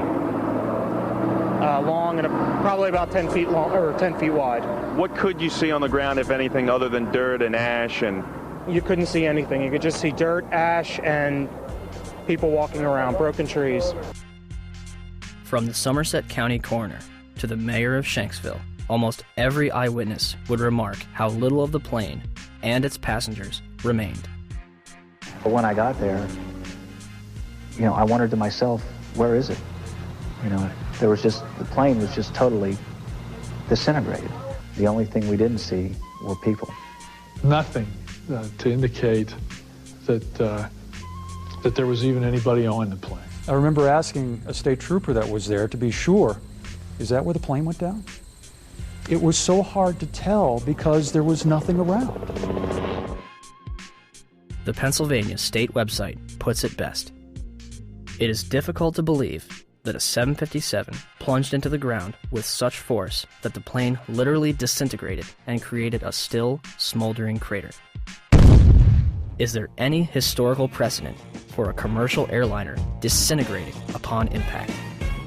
long and probably about 10 feet long or 10 feet wide. What could you see on the ground, if anything, other than dirt and ash? And you couldn't see anything. You could just see dirt, ash, and people walking around, broken trees. From the Somerset County coroner to the mayor of Shanksville, almost every eyewitness would remark how little of the plane and its passengers remained. But when I got there, I wondered to myself, where is it? The plane was just totally disintegrated. The only thing we didn't see were people. Nothing to indicate that there was even anybody on the plane. I remember asking a state trooper that was there to be sure, is that where the plane went down? It was so hard to tell because there was nothing around. The Pennsylvania state website puts it best. It is difficult to believe that a 757 plunged into the ground with such force that the plane literally disintegrated and created a still, smoldering crater. Is there any historical precedent for for a commercial airliner disintegrating upon impact.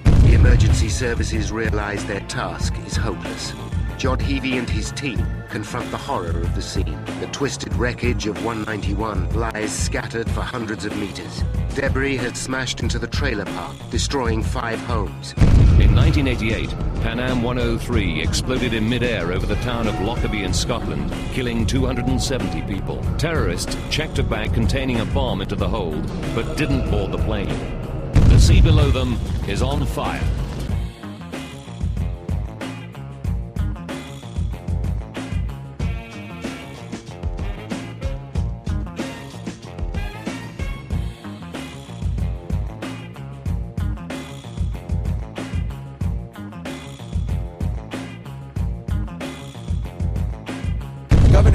The emergency services realize their task is hopeless. John Heavey and his team confront the horror of the scene. The twisted wreckage of 191 lies scattered for hundreds of meters. Debris has smashed into the trailer park, destroying 5 homes. In 1988, Pan Am 103 exploded in mid-air over the town of Lockerbie in Scotland, killing 270 people. Terrorists checked a bag containing a bomb into the hold, but didn't board the plane. The sea below them is on fire.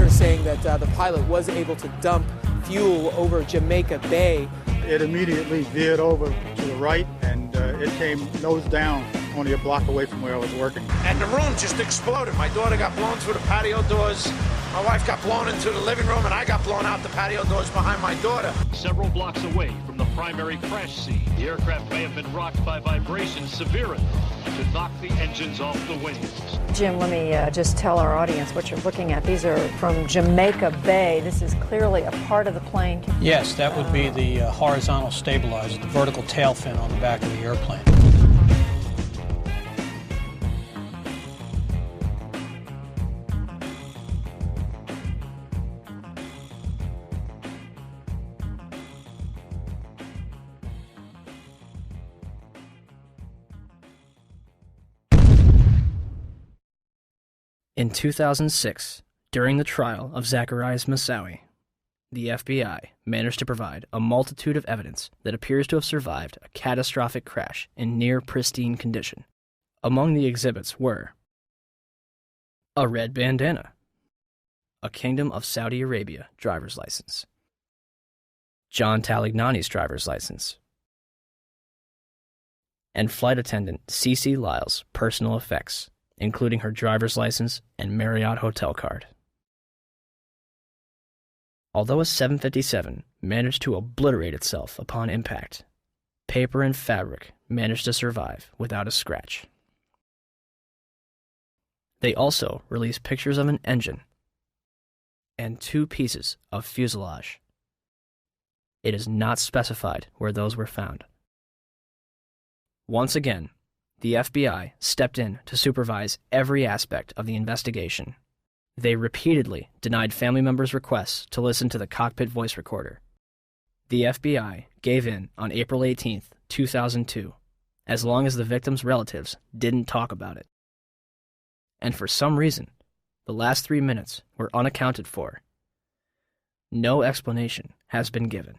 Saying that the pilot was able to dump fuel over Jamaica Bay. It immediately veered over to the right, and it came nose down, only a block away from where I was working. And the room just exploded. My daughter got blown through the patio doors. My wife got blown into the living room, and I got blown out the patio doors behind my daughter. Several blocks away from the primary crash scene, the aircraft may have been rocked by vibrations severe enough to knock the engines off the wings. Jim, let me just tell our audience what you're looking at. These are from Jamaica Bay. This is clearly a part of the plane. Yes, that would be the horizontal stabilizer, the vertical tail fin on the back of the airplane. In 2006, during the trial of Zacarias Moussaoui, the FBI managed to provide a multitude of evidence that appears to have survived a catastrophic crash in near pristine condition. Among the exhibits were a red bandana, a Kingdom of Saudi Arabia driver's license, John Talignani's driver's license, and flight attendant Cece Lyle's personal effects, including her driver's license and Marriott hotel card. Although a 757 managed to obliterate itself upon impact, paper and fabric managed to survive without a scratch. They also released pictures of an engine and 2 pieces of fuselage. It is not specified where those were found. Once again, the FBI stepped in to supervise every aspect of the investigation. They repeatedly denied family members' requests to listen to the cockpit voice recorder. The FBI gave in on April 18, 2002, as long as the victims' relatives didn't talk about it. And for some reason, the last 3 minutes were unaccounted for. No explanation has been given.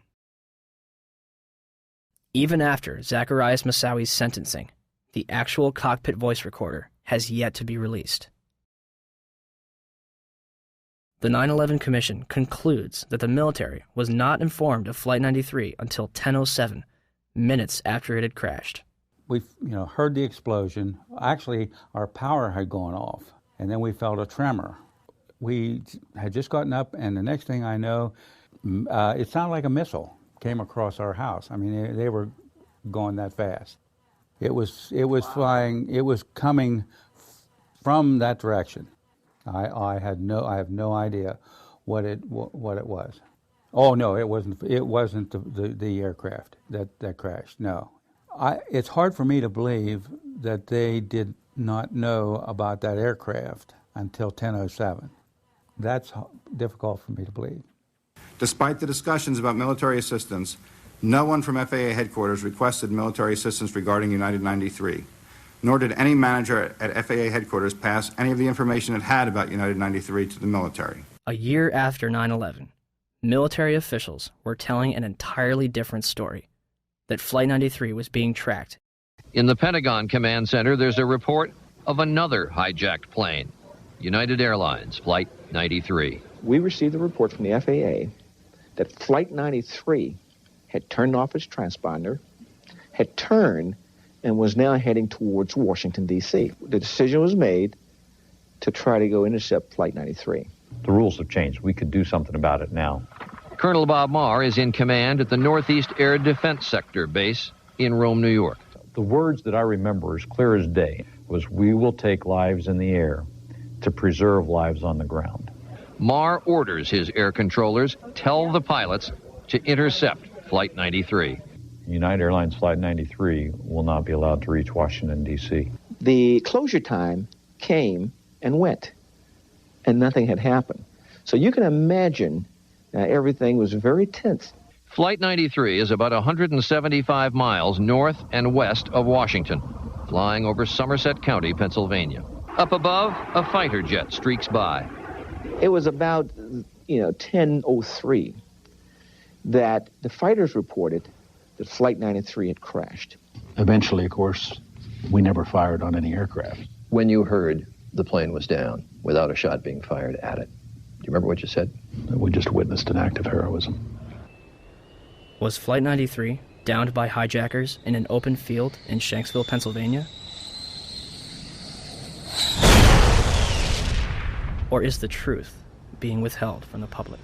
Even after Zacarias Moussaoui's sentencing, the actual cockpit voice recorder has yet to be released. The 9/11 Commission concludes that the military was not informed of Flight 93 until 10:07, minutes after it had crashed. We heard the explosion. Actually, our power had gone off, and then we felt a tremor. We had just gotten up, and the next thing I know, it sounded like a missile came across our house. I mean, they were going that fast. It was flying. It was coming from that direction. I have no idea what it was. Oh no, it wasn't. It wasn't the aircraft that crashed. No, it's hard for me to believe that they did not know about that aircraft until 10:07. That's difficult for me to believe. Despite the discussions about military assistance, no one from FAA headquarters requested military assistance regarding United 93, nor did any manager at FAA headquarters pass any of the information it had about United 93 to the military. A year after 9/11, military officials were telling an entirely different story, that Flight 93 was being tracked. In the Pentagon Command Center, there's a report of another hijacked plane, United Airlines Flight 93. We received a report from the FAA that Flight 93 had turned off its transponder, had turned, and was now heading towards Washington, D.C. The decision was made to try to go intercept Flight 93. The rules have changed. We could do something about it now. Colonel Bob Marr is in command at the Northeast Air Defense Sector base in Rome, New York. The words that I remember as clear as day was, "We will take lives in the air to preserve lives on the ground." Marr orders his air controllers tell the pilots to intercept Flight 93. United Airlines Flight 93 will not be allowed to reach Washington, D.C. The closure time came and went, and nothing had happened. So you can imagine everything was very tense. Flight 93 is about 175 miles north and west of Washington, flying over Somerset County, Pennsylvania. Up above, a fighter jet streaks by. It was about, 10:03 that the fighters reported that Flight 93 had crashed. Eventually, of course, we never fired on any aircraft. When you heard the plane was down without a shot being fired at it, do you remember what you said? We just witnessed an act of heroism. Was Flight 93 downed by hijackers in an open field in Shanksville, Pennsylvania? Or is the truth being withheld from the public?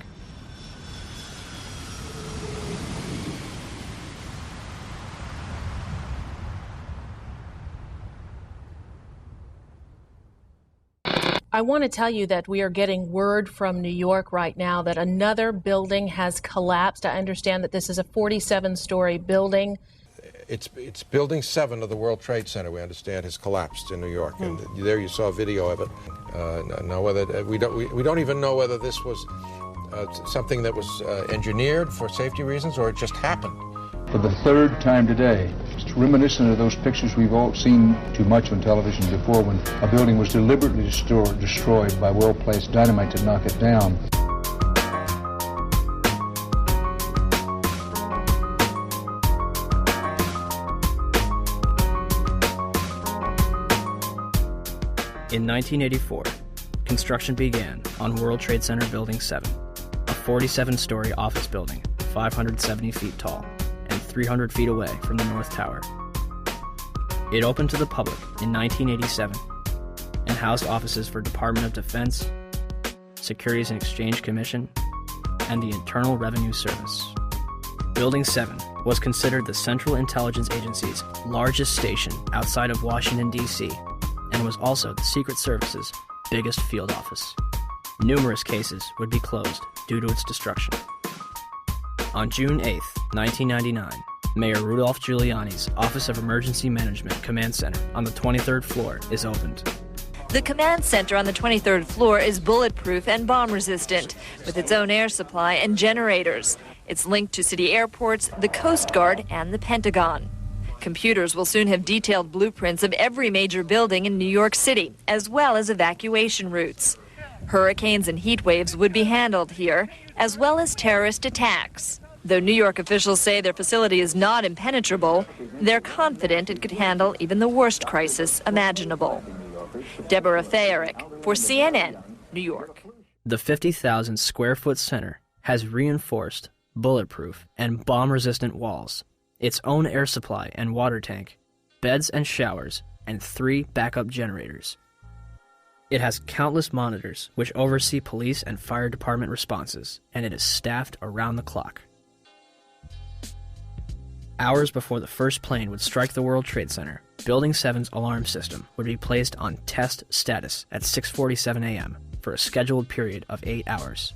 I want to tell you that we are getting word from New York right now that another building has collapsed. I understand that this is a 47-story building. It's Building 7 of the World Trade Center, we understand, has collapsed in New York, and there you saw a video of it. Now, whether we don't even know whether this was something that was engineered for safety reasons or it just happened. For the third time today, it's reminiscent of those pictures we've all seen too much on television before, when a building was deliberately destroyed by well-placed dynamite to knock it down. In 1984, construction began on World Trade Center Building 7, a 47-story office building, 570 feet tall, and 300 feet away from the North Tower. It opened to the public in 1987 and housed offices for Department of Defense, Securities and Exchange Commission, and the Internal Revenue Service. Building 7 was considered the Central Intelligence Agency's largest station outside of Washington, D.C., and was also the Secret Service's biggest field office. Numerous cases would be closed due to its destruction. On June 8, 1999, Mayor Rudolph Giuliani's Office of Emergency Management Command Center on the 23rd floor is opened. The command center on the 23rd floor is bulletproof and bomb-resistant, with its own air supply and generators. It's linked to city airports, the Coast Guard, and the Pentagon. Computers will soon have detailed blueprints of every major building in New York City, as well as evacuation routes. Hurricanes and heat waves would be handled here, as well as terrorist attacks. Though New York officials say their facility is not impenetrable, they're confident it could handle even the worst crisis imaginable. Deborah Fayerick for CNN, New York. The 50,000 square foot center has reinforced, bulletproof, and bomb-resistant walls, its own air supply and water tank, beds and showers, and 3 backup generators. It has countless monitors which oversee police and fire department responses, and it is staffed around the clock. Hours before the first plane would strike the World Trade Center, Building 7's alarm system would be placed on test status at 6:47 a.m. for a scheduled period of 8 hours.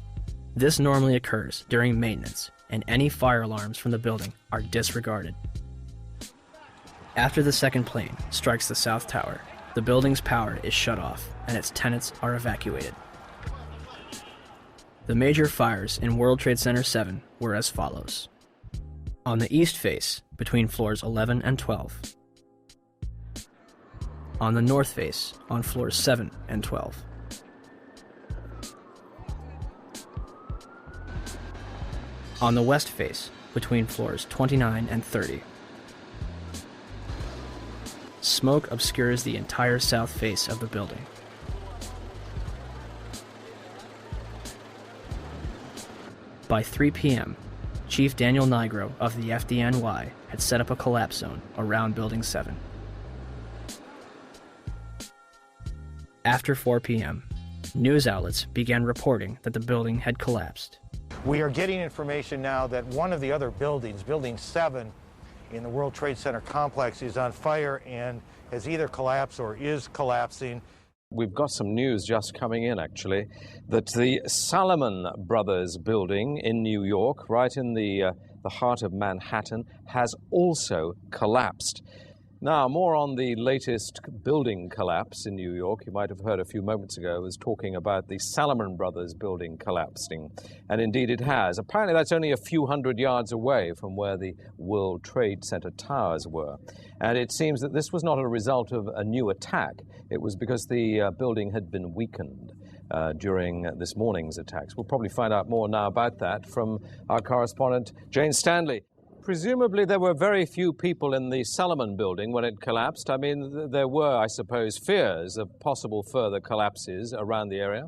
This normally occurs during maintenance, and any fire alarms from the building are disregarded. After the second plane strikes the South Tower, the building's power is shut off and its tenants are evacuated. The major fires in World Trade Center 7 were as follows. On the east face, between floors 11 and 12. On the north face, on floors 7 and 12. On the west face, between floors 29 and 30. Smoke obscures the entire south face of the building. By 3 p.m., Chief Daniel Nigro of the FDNY had set up a collapse zone around Building 7. After 4 p.m., news outlets began reporting that the building had collapsed. We are getting information now that one of the other buildings, Building 7 in the World Trade Center complex, is on fire and has either collapsed or is collapsing. We've got some news just coming in, actually, that the Salomon Brothers building in New York, right in the heart of Manhattan, has also collapsed. Now, more on the latest building collapse in New York. You might have heard a few moments ago I was talking about the Salomon Brothers building collapsing, and indeed it has. Apparently that's only a few hundred yards away from where the World Trade Center towers were. And it seems that this was not a result of a new attack. It was because the building had been weakened during this morning's attacks. We'll probably find out more now about that from our correspondent, Jane Stanley. Presumably there were very few people in the Salomon building when it collapsed. I mean, there were, I suppose, fears of possible further collapses around the area.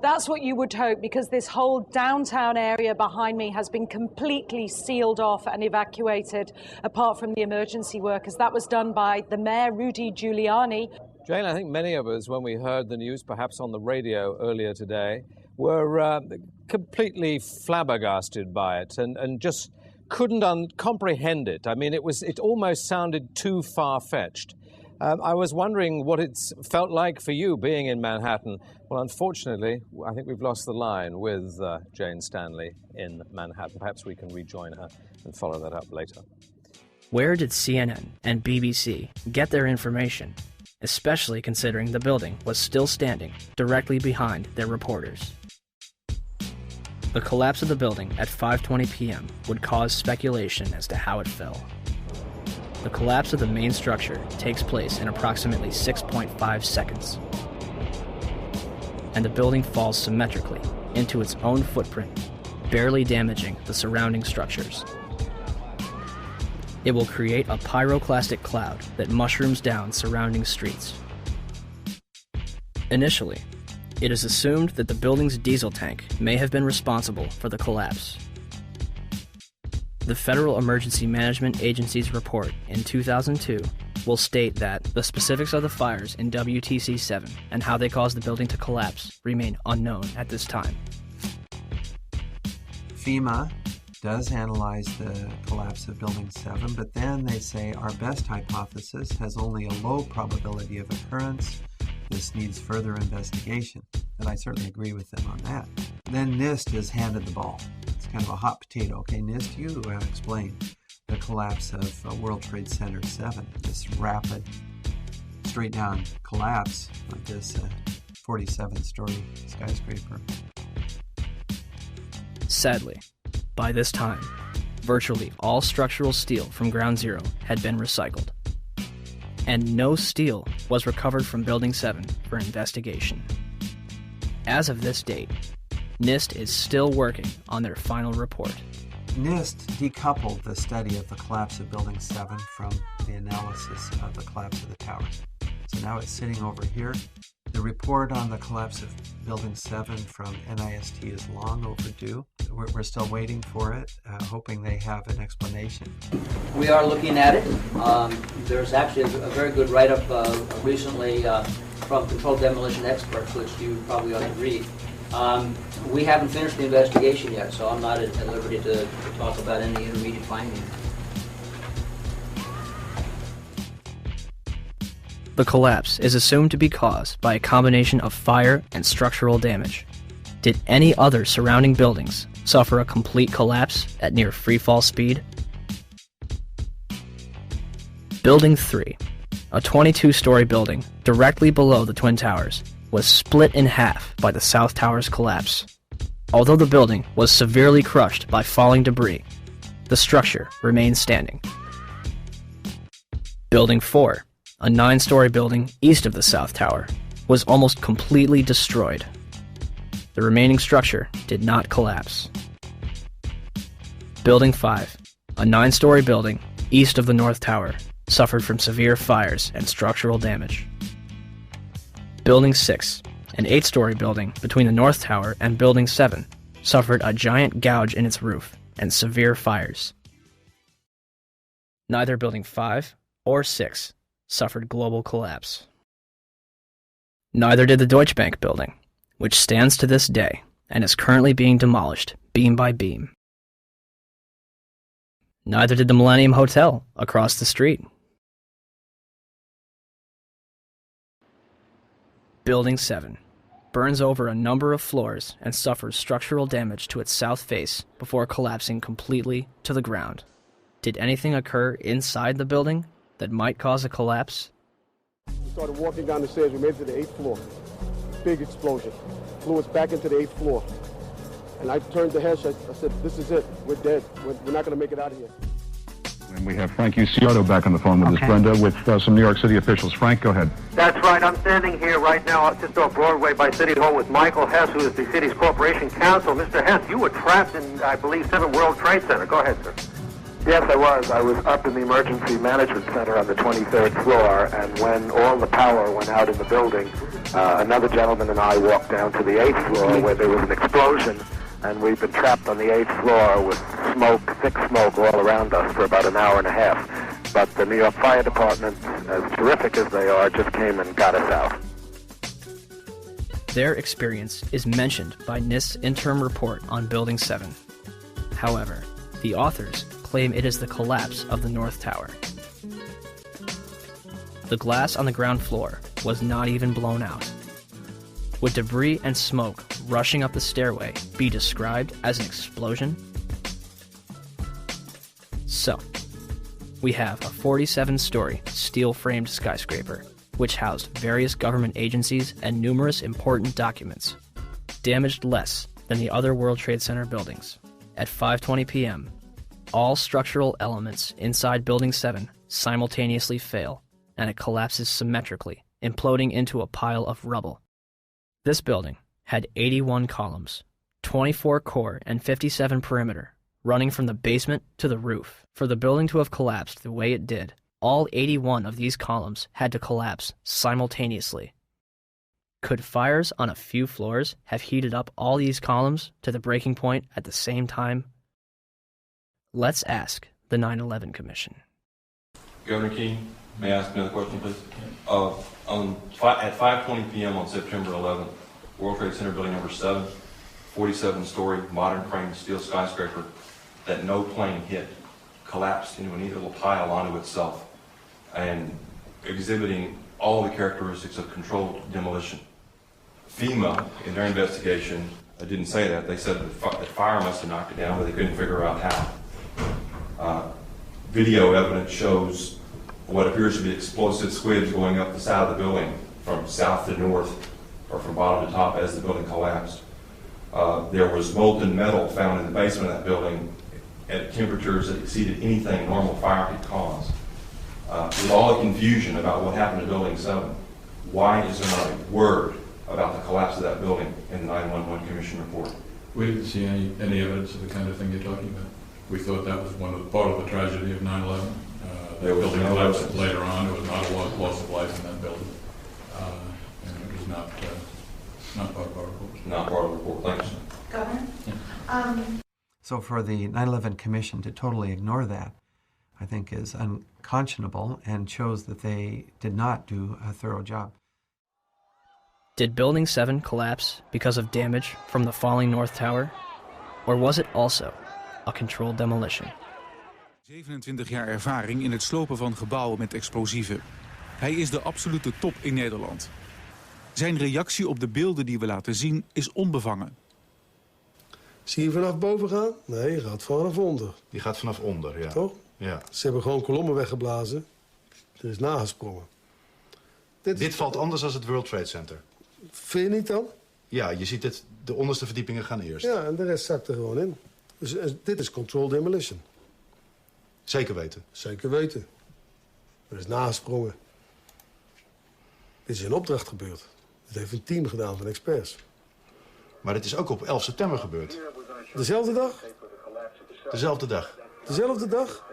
That's what you would hope, because this whole downtown area behind me has been completely sealed off and evacuated, apart from the emergency workers. That was done by the mayor, Rudy Giuliani. Jane, I think many of us, when we heard the news, perhaps on the radio earlier today, were completely flabbergasted by it and just couldn't comprehend it. I mean, it almost sounded too far-fetched. I was wondering what it's felt like for you being in Manhattan. Well, unfortunately, I think we've lost the line with Jane Stanley in Manhattan. Perhaps we can rejoin her and follow that up later. Where did CNN and BBC get their information, especially considering the building was still standing directly behind their reporters? The collapse of the building at 5:20 p.m. would cause speculation as to how it fell. The collapse of the main structure takes place in approximately 6.5 seconds, and the building falls symmetrically into its own footprint, barely damaging the surrounding structures. It will create a pyroclastic cloud that mushrooms down surrounding streets. Initially, it is assumed that the building's diesel tank may have been responsible for the collapse. The Federal Emergency Management Agency's report in 2002 will state that the specifics of the fires in WTC 7 and how they caused the building to collapse remain unknown at this time. FEMA does analyze the collapse of Building 7, but then they say our best hypothesis has only a low probability of occurrence. This needs further investigation, and I certainly agree with them on that. Then NIST has handed the ball. It's kind of a hot potato. Okay, NIST, you explain the collapse of World Trade Center 7, this rapid, straight-down collapse of this 47-story skyscraper. Sadly, by this time, virtually all structural steel from Ground Zero had been recycled, and no steel was recovered from Building 7 for investigation. As of this date, NIST is still working on their final report. NIST decoupled the study of the collapse of Building 7 from the analysis of the collapse of the towers. So now it's sitting over here. The report on the collapse of Building 7 from NIST is long overdue. We're still waiting for it, hoping they have an explanation. We are looking at it. There's actually a very good write-up recently from Controlled Demolition Experts, which you probably ought to read. We haven't finished the investigation yet, so I'm not at liberty to talk about any intermediate findings. The collapse is assumed to be caused by a combination of fire and structural damage. Did any other surrounding buildings suffer a complete collapse at near freefall speed? Building 3, a 22-story building directly below the Twin Towers, was split in half by the South Tower's collapse. Although the building was severely crushed by falling debris, the structure remained standing. Building 4, a 9-story building east of the South Tower, was almost completely destroyed. The remaining structure did not collapse. Building 5, a 9-story building east of the North Tower, suffered from severe fires and structural damage. Building 6, an 8-story building between the North Tower and Building 7, suffered a giant gouge in its roof and severe fires. Neither Building 5 or 6 suffered global collapse. Neither did the Deutsche Bank building, which stands to this day and is currently being demolished beam by beam. Neither did the Millennium Hotel across the street. Building 7 burns over a number of floors and suffers structural damage to its south face before collapsing completely to the ground. Did anything occur inside the building that might cause a collapse? We started walking down the stairs. We made it to the 8th floor. Big explosion. Flew us back into the 8th floor. And I turned to Hesh. I said, this is it. We're dead. We're not going to make it out of here. And we have Frank Uciardo back on the phone with us, Brenda, with some New York City officials. Frank, go ahead. That's right. I'm standing here right now just off Broadway by City Hall with Michael Hess, who is the city's corporation counsel. Mr. Hess, you were trapped in, I believe, 7 World Trade Center. Go ahead, sir. Yes, I was. I was up in the emergency management center on the 23rd floor, and when all the power went out in the building, another gentleman and I walked down to the 8th floor where there was an explosion, and we've been trapped on the 8th floor with smoke, thick smoke all around us for about an hour and a half. But the New York Fire Department, as terrific as they are, just came and got us out. Their experience is mentioned by NIST's interim report on Building 7. However, the authors claim it is the collapse of the North Tower. The glass on the ground floor was not even blown out. Would debris and smoke rushing up the stairway be described as an explosion? So, we have a 47-story steel-framed skyscraper, which housed various government agencies and numerous important documents, damaged less than the other World Trade Center buildings. At 5:20 p.m., all structural elements inside Building 7 simultaneously fail, and it collapses symmetrically, imploding into a pile of rubble. This building had 81 columns, 24 core and 57 perimeter, running from the basement to the roof. For the building to have collapsed the way it did, all 81 of these columns had to collapse simultaneously. Could fires on a few floors have heated up all these columns to the breaking point at the same time? Let's ask the 9/11 Commission. Governor Keane, may I ask another question, please? At 5:20 p.m. on September 11th, World Trade Center building number 7, 47-story modern frame steel skyscraper that no plane hit, collapsed into a neat little pile onto itself and exhibiting all the characteristics of controlled demolition. FEMA, in their investigation, didn't say that. They said that fire must have knocked it down, but they couldn't figure out how. Video evidence shows what appears to be explosive squibs going up the side of the building from south to north or from bottom to top as the building collapsed. There was molten metal found in the basement of that building at temperatures that exceeded anything normal fire could cause. With all the confusion about what happened to Building 7, why is there not a word about the collapse of that building in the 9/11 Commission report? We didn't see any evidence of the kind of thing you're talking about. We thought that was part of the tragedy of 9/11. The building collapsed later on. There was not a lot of loss of life in that building. And it was not part of our report. Not part of the report. Thanks. Governor? Yeah. So for the 9/11 Commission to totally ignore that, I think is unconscionable and shows that they did not do a thorough job. Did Building 7 collapse because of damage from the falling North Tower? Or was it also a controlled demolition? 27 jaar ervaring in het slopen van gebouwen met explosieven. Hij is de absolute top in Nederland. Zijn reactie op de beelden die we laten zien is onbevangen. Zie je vanaf boven gaan? Nee, je gaat vanaf onder. Die gaat vanaf onder, ja. Toch? Ja. Ze hebben gewoon kolommen weggeblazen. Er is nagesprongen. Dit valt anders dan het World Trade Center. Vind je niet dan? Ja, je ziet het, de onderste verdiepingen gaan eerst. Ja, en de rest zakt er gewoon in. Dus dit is controlled demolition. Zeker weten? Zeker weten. Er is nagesprongen. Dit is in opdracht gebeurd. Dit heeft een team gedaan van experts. Maar dit is ook op 11 september gebeurd. Dezelfde dag? Dezelfde dag. Dezelfde dag?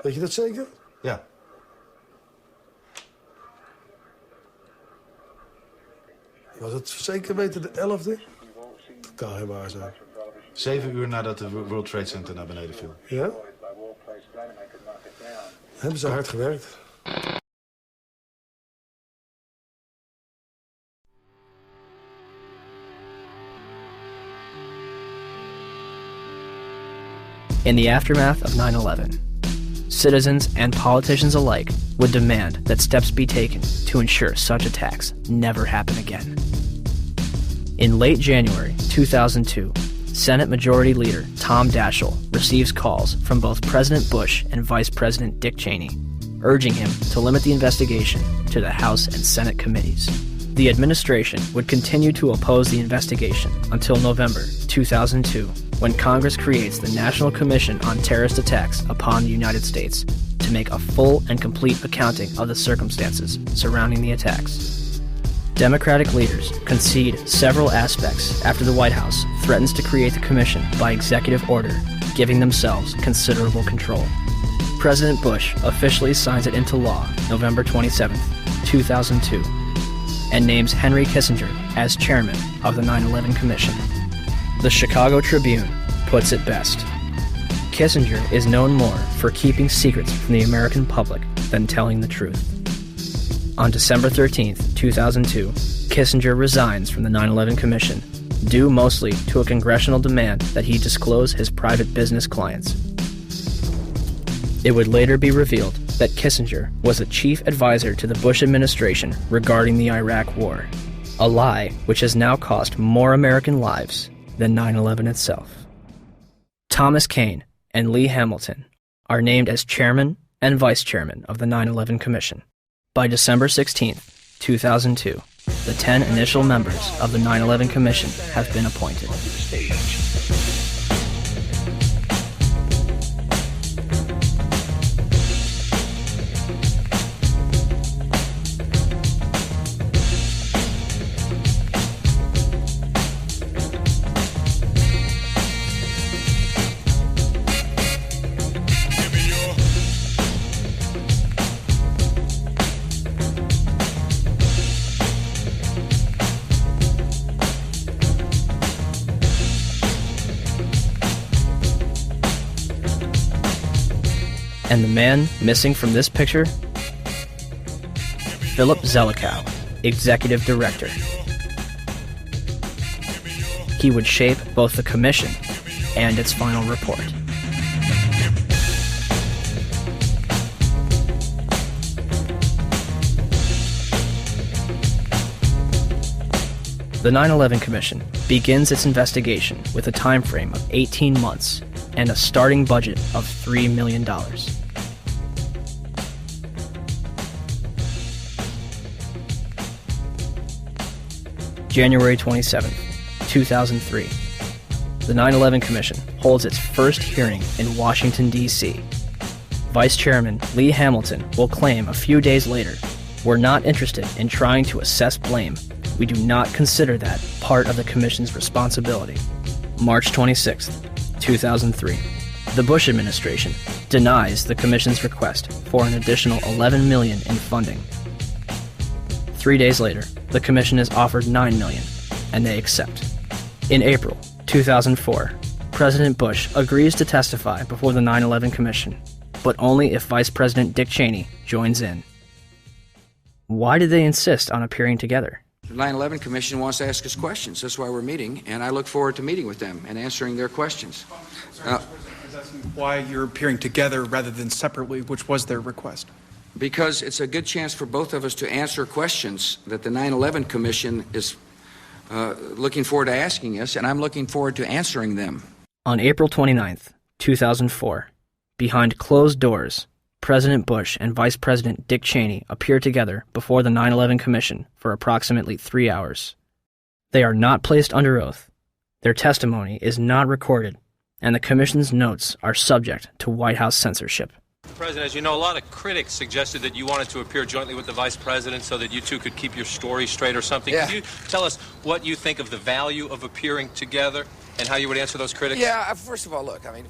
Weet je dat zeker? Ja. Was het zeker weten de 11e? Dat kan geen waar zijn. 7 uur nadat de World Trade Center naar beneden viel. Ja? Hebben ze hard gewerkt. In the aftermath of 9/11, citizens and politicians alike would demand that steps be taken to ensure such attacks never happen again. In late January 2002, Senate Majority Leader Tom Daschle receives calls from both President Bush and Vice President Dick Cheney, urging him to limit the investigation to the House and Senate committees. The administration would continue to oppose the investigation until November 2002, when Congress creates the National Commission on Terrorist Attacks upon the United States to make a full and complete accounting of the circumstances surrounding the attacks. Democratic leaders concede several aspects after the White House threatens to create the commission by executive order, giving themselves considerable control. President Bush officially signs it into law November 27, 2002, and names Henry Kissinger as chairman of the 9/11 Commission. The Chicago Tribune puts it best. Kissinger is known more for keeping secrets from the American public than telling the truth. On December 13, 2002, Kissinger resigns from the 9/11 Commission, due mostly to a congressional demand that he disclose his private business clients. It would later be revealed that Kissinger was a chief advisor to the Bush administration regarding the Iraq War, a lie which has now cost more American lives than 9/11 itself. Thomas Kean and Lee Hamilton are named as chairman and vice chairman of the 9/11 Commission. By December 16, 2002, the 10 initial members of the 9/11 Commission have been appointed. And the man missing from this picture? Philip Zelikow, Executive Director. He would shape both the commission and its final report. The 9/11 Commission begins its investigation with a time frame of 18 months and a starting budget of $3 million. January 27, 2003. The 9/11 Commission holds its first hearing in Washington, D.C. Vice Chairman Lee Hamilton will claim a few days later, "We're not interested in trying to assess blame. We do not consider that part of the Commission's responsibility." March 26, 2003. The Bush administration denies the Commission's request for an additional $11 million in funding. 3 days later, the Commission is offered $9 million, and they accept. In April 2004, President Bush agrees to testify before the 9/11 Commission, but only if Vice President Dick Cheney joins in. Why did they insist on appearing together? The 9/11 Commission wants to ask us questions. That's why we're meeting, and I look forward to meeting with them and answering their questions. Why you're appearing together rather than separately, which was their request? Because it's a good chance for both of us to answer questions that the 9/11 Commission is looking forward to asking us, and I'm looking forward to answering them. On April 29, 2004, behind closed doors, President Bush and Vice President Dick Cheney appear together before the 9/11 Commission for approximately 3 hours. They are not placed under oath, their testimony is not recorded, and the Commission's notes are subject to White House censorship. President, as you know, a lot of critics suggested that you wanted to appear jointly with the Vice President so that you two could keep your story straight or something. Yeah. Can you tell us what you think of the value of appearing together and how you would answer those critics? Yeah, first of all, look, I mean,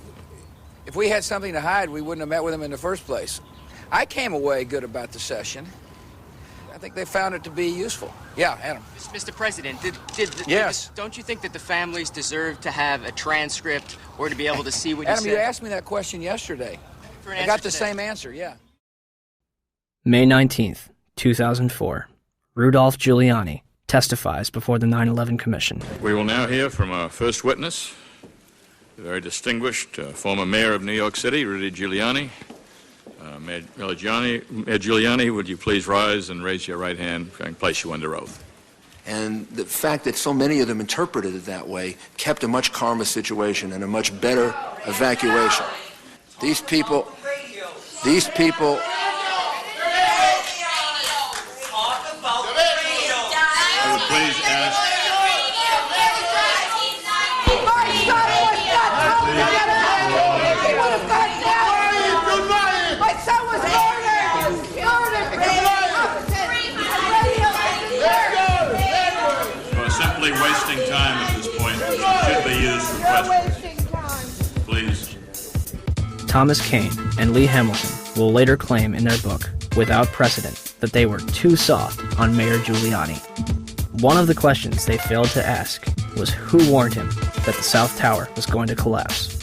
if we had something to hide, we wouldn't have met with them in the first place. I came away good about the session. I think they found it to be useful. Yeah, Adam. Mr. President, Yes. don't you think that the families deserve to have a transcript or to be able to see what Adam, you you said? asked me that question yesterday. For an I answer got the today. same answer, yeah. May 19, 2004. Rudolph Giuliani testifies before the 9/11 Commission. We will now hear from our first witness, Very distinguished former mayor of New York City, Rudy Giuliani. Mayor Giuliani, would you please rise and raise your right hand and place you under oath? And the fact that so many of them interpreted it that way kept a much calmer situation and a much better evacuation. These people. I would please ask. My son was murdered! We're simply wasting time at this point. It should be used for questions. Please. Thomas Kean and Lee Hamilton will later claim in their book, Without Precedent, that they were too soft on Mayor Giuliani. One of the questions they failed to ask was who warned him that the South Tower was going to collapse.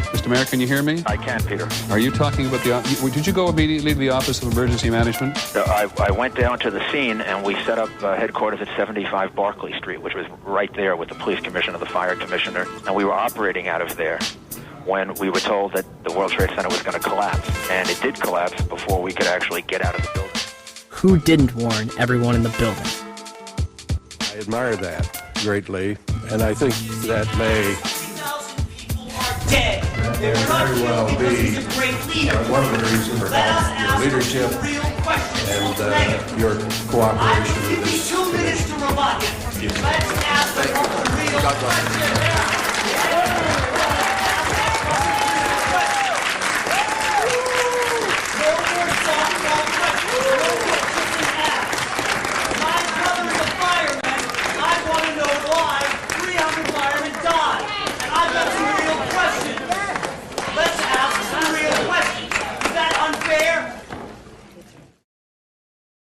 Mr. Mayor, can you hear me? I can, Peter. Are you talking about did you go immediately to the Office of Emergency Management? I went down to the scene and we set up headquarters at 75 Barclay Street, which was right there with the police commissioner, the fire commissioner, and we were operating out of there when we were told that the World Trade Center was going to collapse. And it did collapse before we could actually get out of the building. Who didn't warn everyone in the building? I admire that greatly, and I think that may very well be one of the reasons for your leadership and your cooperation with this commission. God bless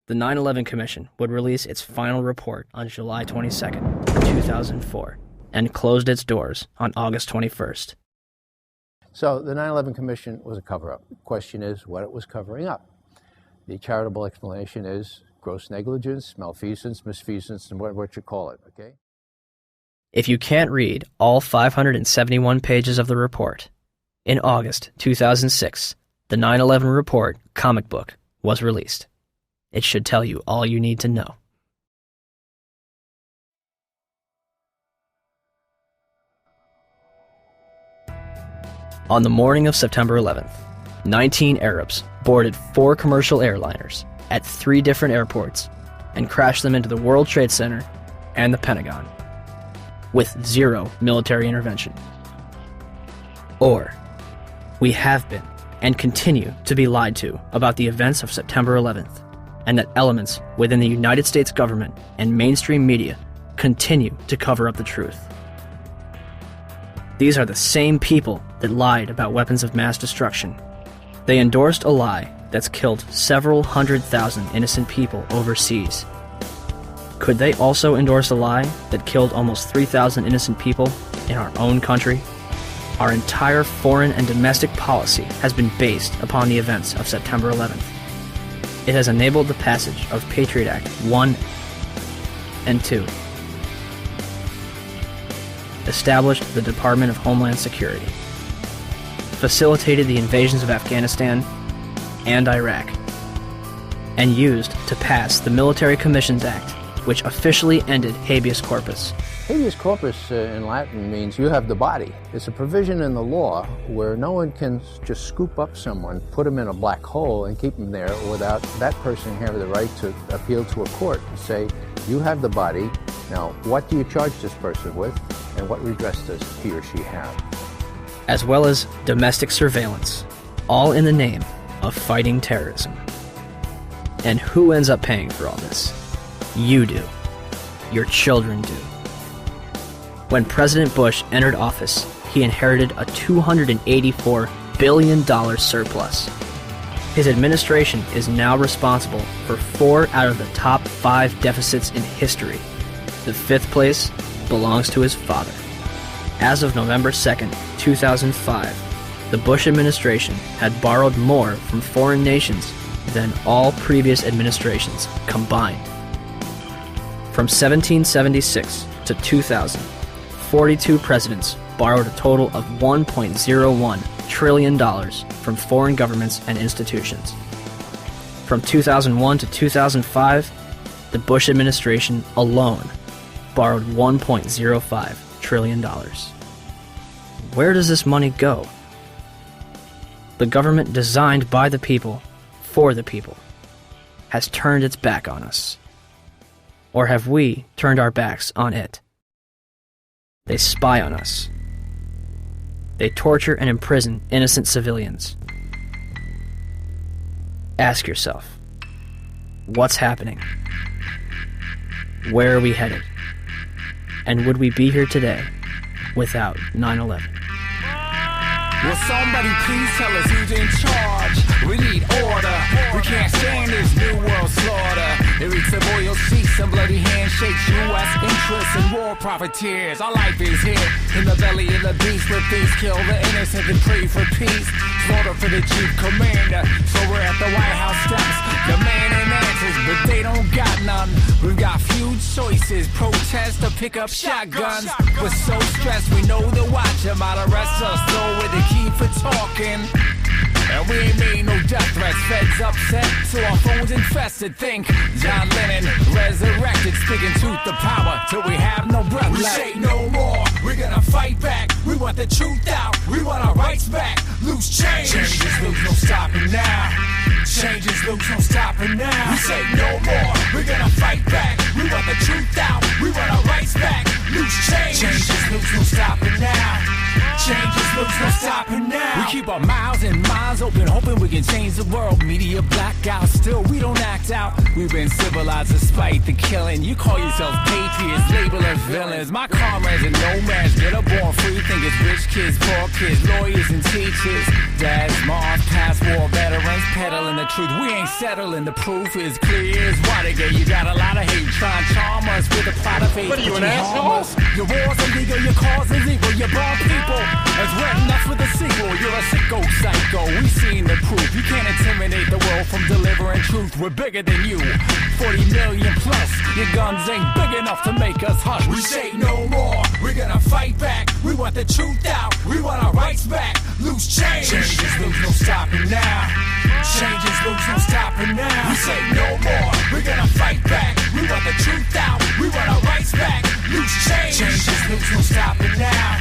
The 9/11 Commission would release its final report on July 22, 2004, and closed its doors on August 21st. So the 9/11 Commission was a cover-up. The question is what it was covering up. The charitable explanation is gross negligence, malfeasance, misfeasance, and what you call it, okay? If you can't read all 571 pages of the report, in August 2006, the 9/11 Report comic book was released. It should tell you all you need to know. On the morning of September 11th, 19 Arabs boarded 4 commercial airliners at 3 different airports and crashed them into the World Trade Center and the Pentagon, with 0 military intervention. Or, we have been and continue to be lied to about the events of September 11th, and that elements within the United States government and mainstream media continue to cover up the truth. These are the same people that lied about weapons of mass destruction. They endorsed a lie that's killed several 100,000 innocent people overseas. Could they also endorse a lie that killed almost 3,000 innocent people in our own country? Our entire foreign and domestic policy has been based upon the events of September 11th. It has enabled the passage of Patriot Act 1 and 2, established the Department of Homeland Security, facilitated the invasions of Afghanistan and Iraq, and used to pass the Military Commissions Act, which officially ended habeas corpus. Habeas corpus in Latin means you have the body. It's a provision in the law where no one can just scoop up someone, put them in a black hole, and keep them there without that person having the right to appeal to a court and say, you have the body, now what do you charge this person with, and what redress does he or she have? As well as domestic surveillance, all in the name of fighting terrorism. And who ends up paying for all this? You do. Your children do. When President Bush entered office, he inherited a $284 billion surplus. His administration is now responsible for 4 out of the top 5 deficits in history. The 5th place belongs to his father. As of November 2nd, 2005, the Bush administration had borrowed more from foreign nations than all previous administrations combined. From 1776 to 2000, 42 presidents borrowed a total of $1.01 trillion from foreign governments and institutions. From 2001 to 2005, the Bush administration alone borrowed $1.05 trillion. Where does this money go? The government designed by the people, for the people, has turned its back on us. Or have we turned our backs on it? They spy on us. They torture and imprison innocent civilians. Ask yourself, what's happening? Where are we headed? And would we be here today without 9/11? Will somebody please tell us who's in charge? We need order. We can't stand this new world slaughter. It reeks of oil seats and bloody handshakes. U.S. interests and war profiteers. Our life is here in the belly of the beast. With these kill the innocent and pray for peace. Slaughter for the chief commander. So we're at the White House steps, demanding answers, but they don't got none. We've got few choices: protest or pick up shotguns. We're so stressed, we know the watch might arrest us. Though with the key for talking. And we ain't made no death threats. Feds upset, so our phones infested. Think John Lennon resurrected, speaking truth to power till we have no breath left. We say no more. We're gonna fight back. We want the truth out. We want our rights back. Loose change. Change is loose, no stopping now. Change is loose, no stopping now. We say no more. We're gonna fight back. We want the truth out. We want our rights back. Loose change. Change is loose, no stopping now. Change is loose, no stopping now. We keep our mouths and minds open, hoping we can change the world. Media blackout, still we don't act out. We've been civilized despite the killing. You call yourselves patriots, label us villains. My comrades and nomads get up born free. Think it's rich kids, poor kids, lawyers and teachers. Dads, moms, past war veterans, peddling the truth. We ain't settling, the proof is clear as Watergate. You got a lot of hate trying to charm us with a plot of hate. What are you, an asshole? Your war's illegal, your cause is evil, you bomb people. It's red enough for the sequel. You're a sicko psycho. We seen the proof. You can't intimidate the world from delivering truth. We're bigger than you. 40 million plus. Your guns ain't big enough to make us hush. We say no more. We're gonna fight back. We want the truth out. We want our rights back. Loose change. Change is loose, no stopping now. Change is loose, no stopping now. We say no more. We're gonna fight back. We want the truth out. We want our rights back. Loose change. Change is loose, no stopping now.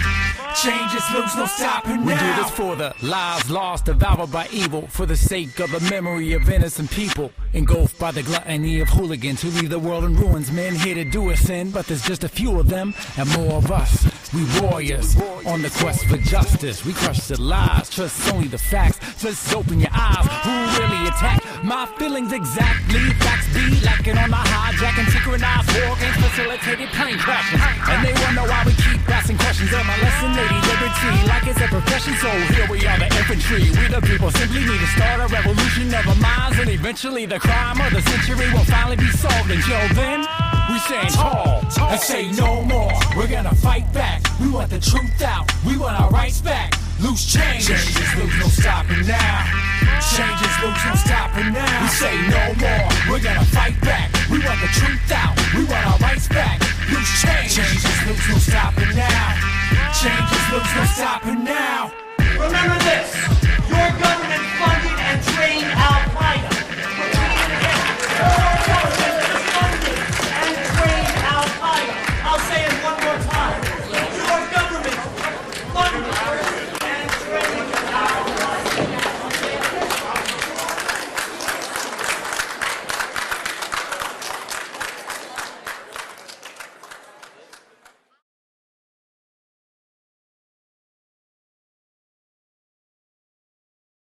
Change is loose, no stopping now. We do this for the lives lost, devoured by evil, for the sake of the memory of innocent people, engulfed by the gluttony of hooligans who leave the world in ruins. Men here to do us in, but there's just a few of them and more of us. We warriors on the quest for justice. We crush the lies, trust only the facts. Just open your eyes. Who really attacked my feelings exactly? Facts be lacking on the hijacking, synchronized war games, facilitated plane crashes. And they wonder why we keep asking questions. Am I lesson? Liberty, like it's a profession, so here we are, the infantry. We the people simply need to start a revolution of our minds, and eventually the crime of the century will finally be solved. Until then, we stand tall and say no more. We're gonna fight back. We want the truth out. We want our rights back. Loose change. Change is loose, no stopping now. Change is loose, no stopping now. We say no more. We're gonna fight back. We want the truth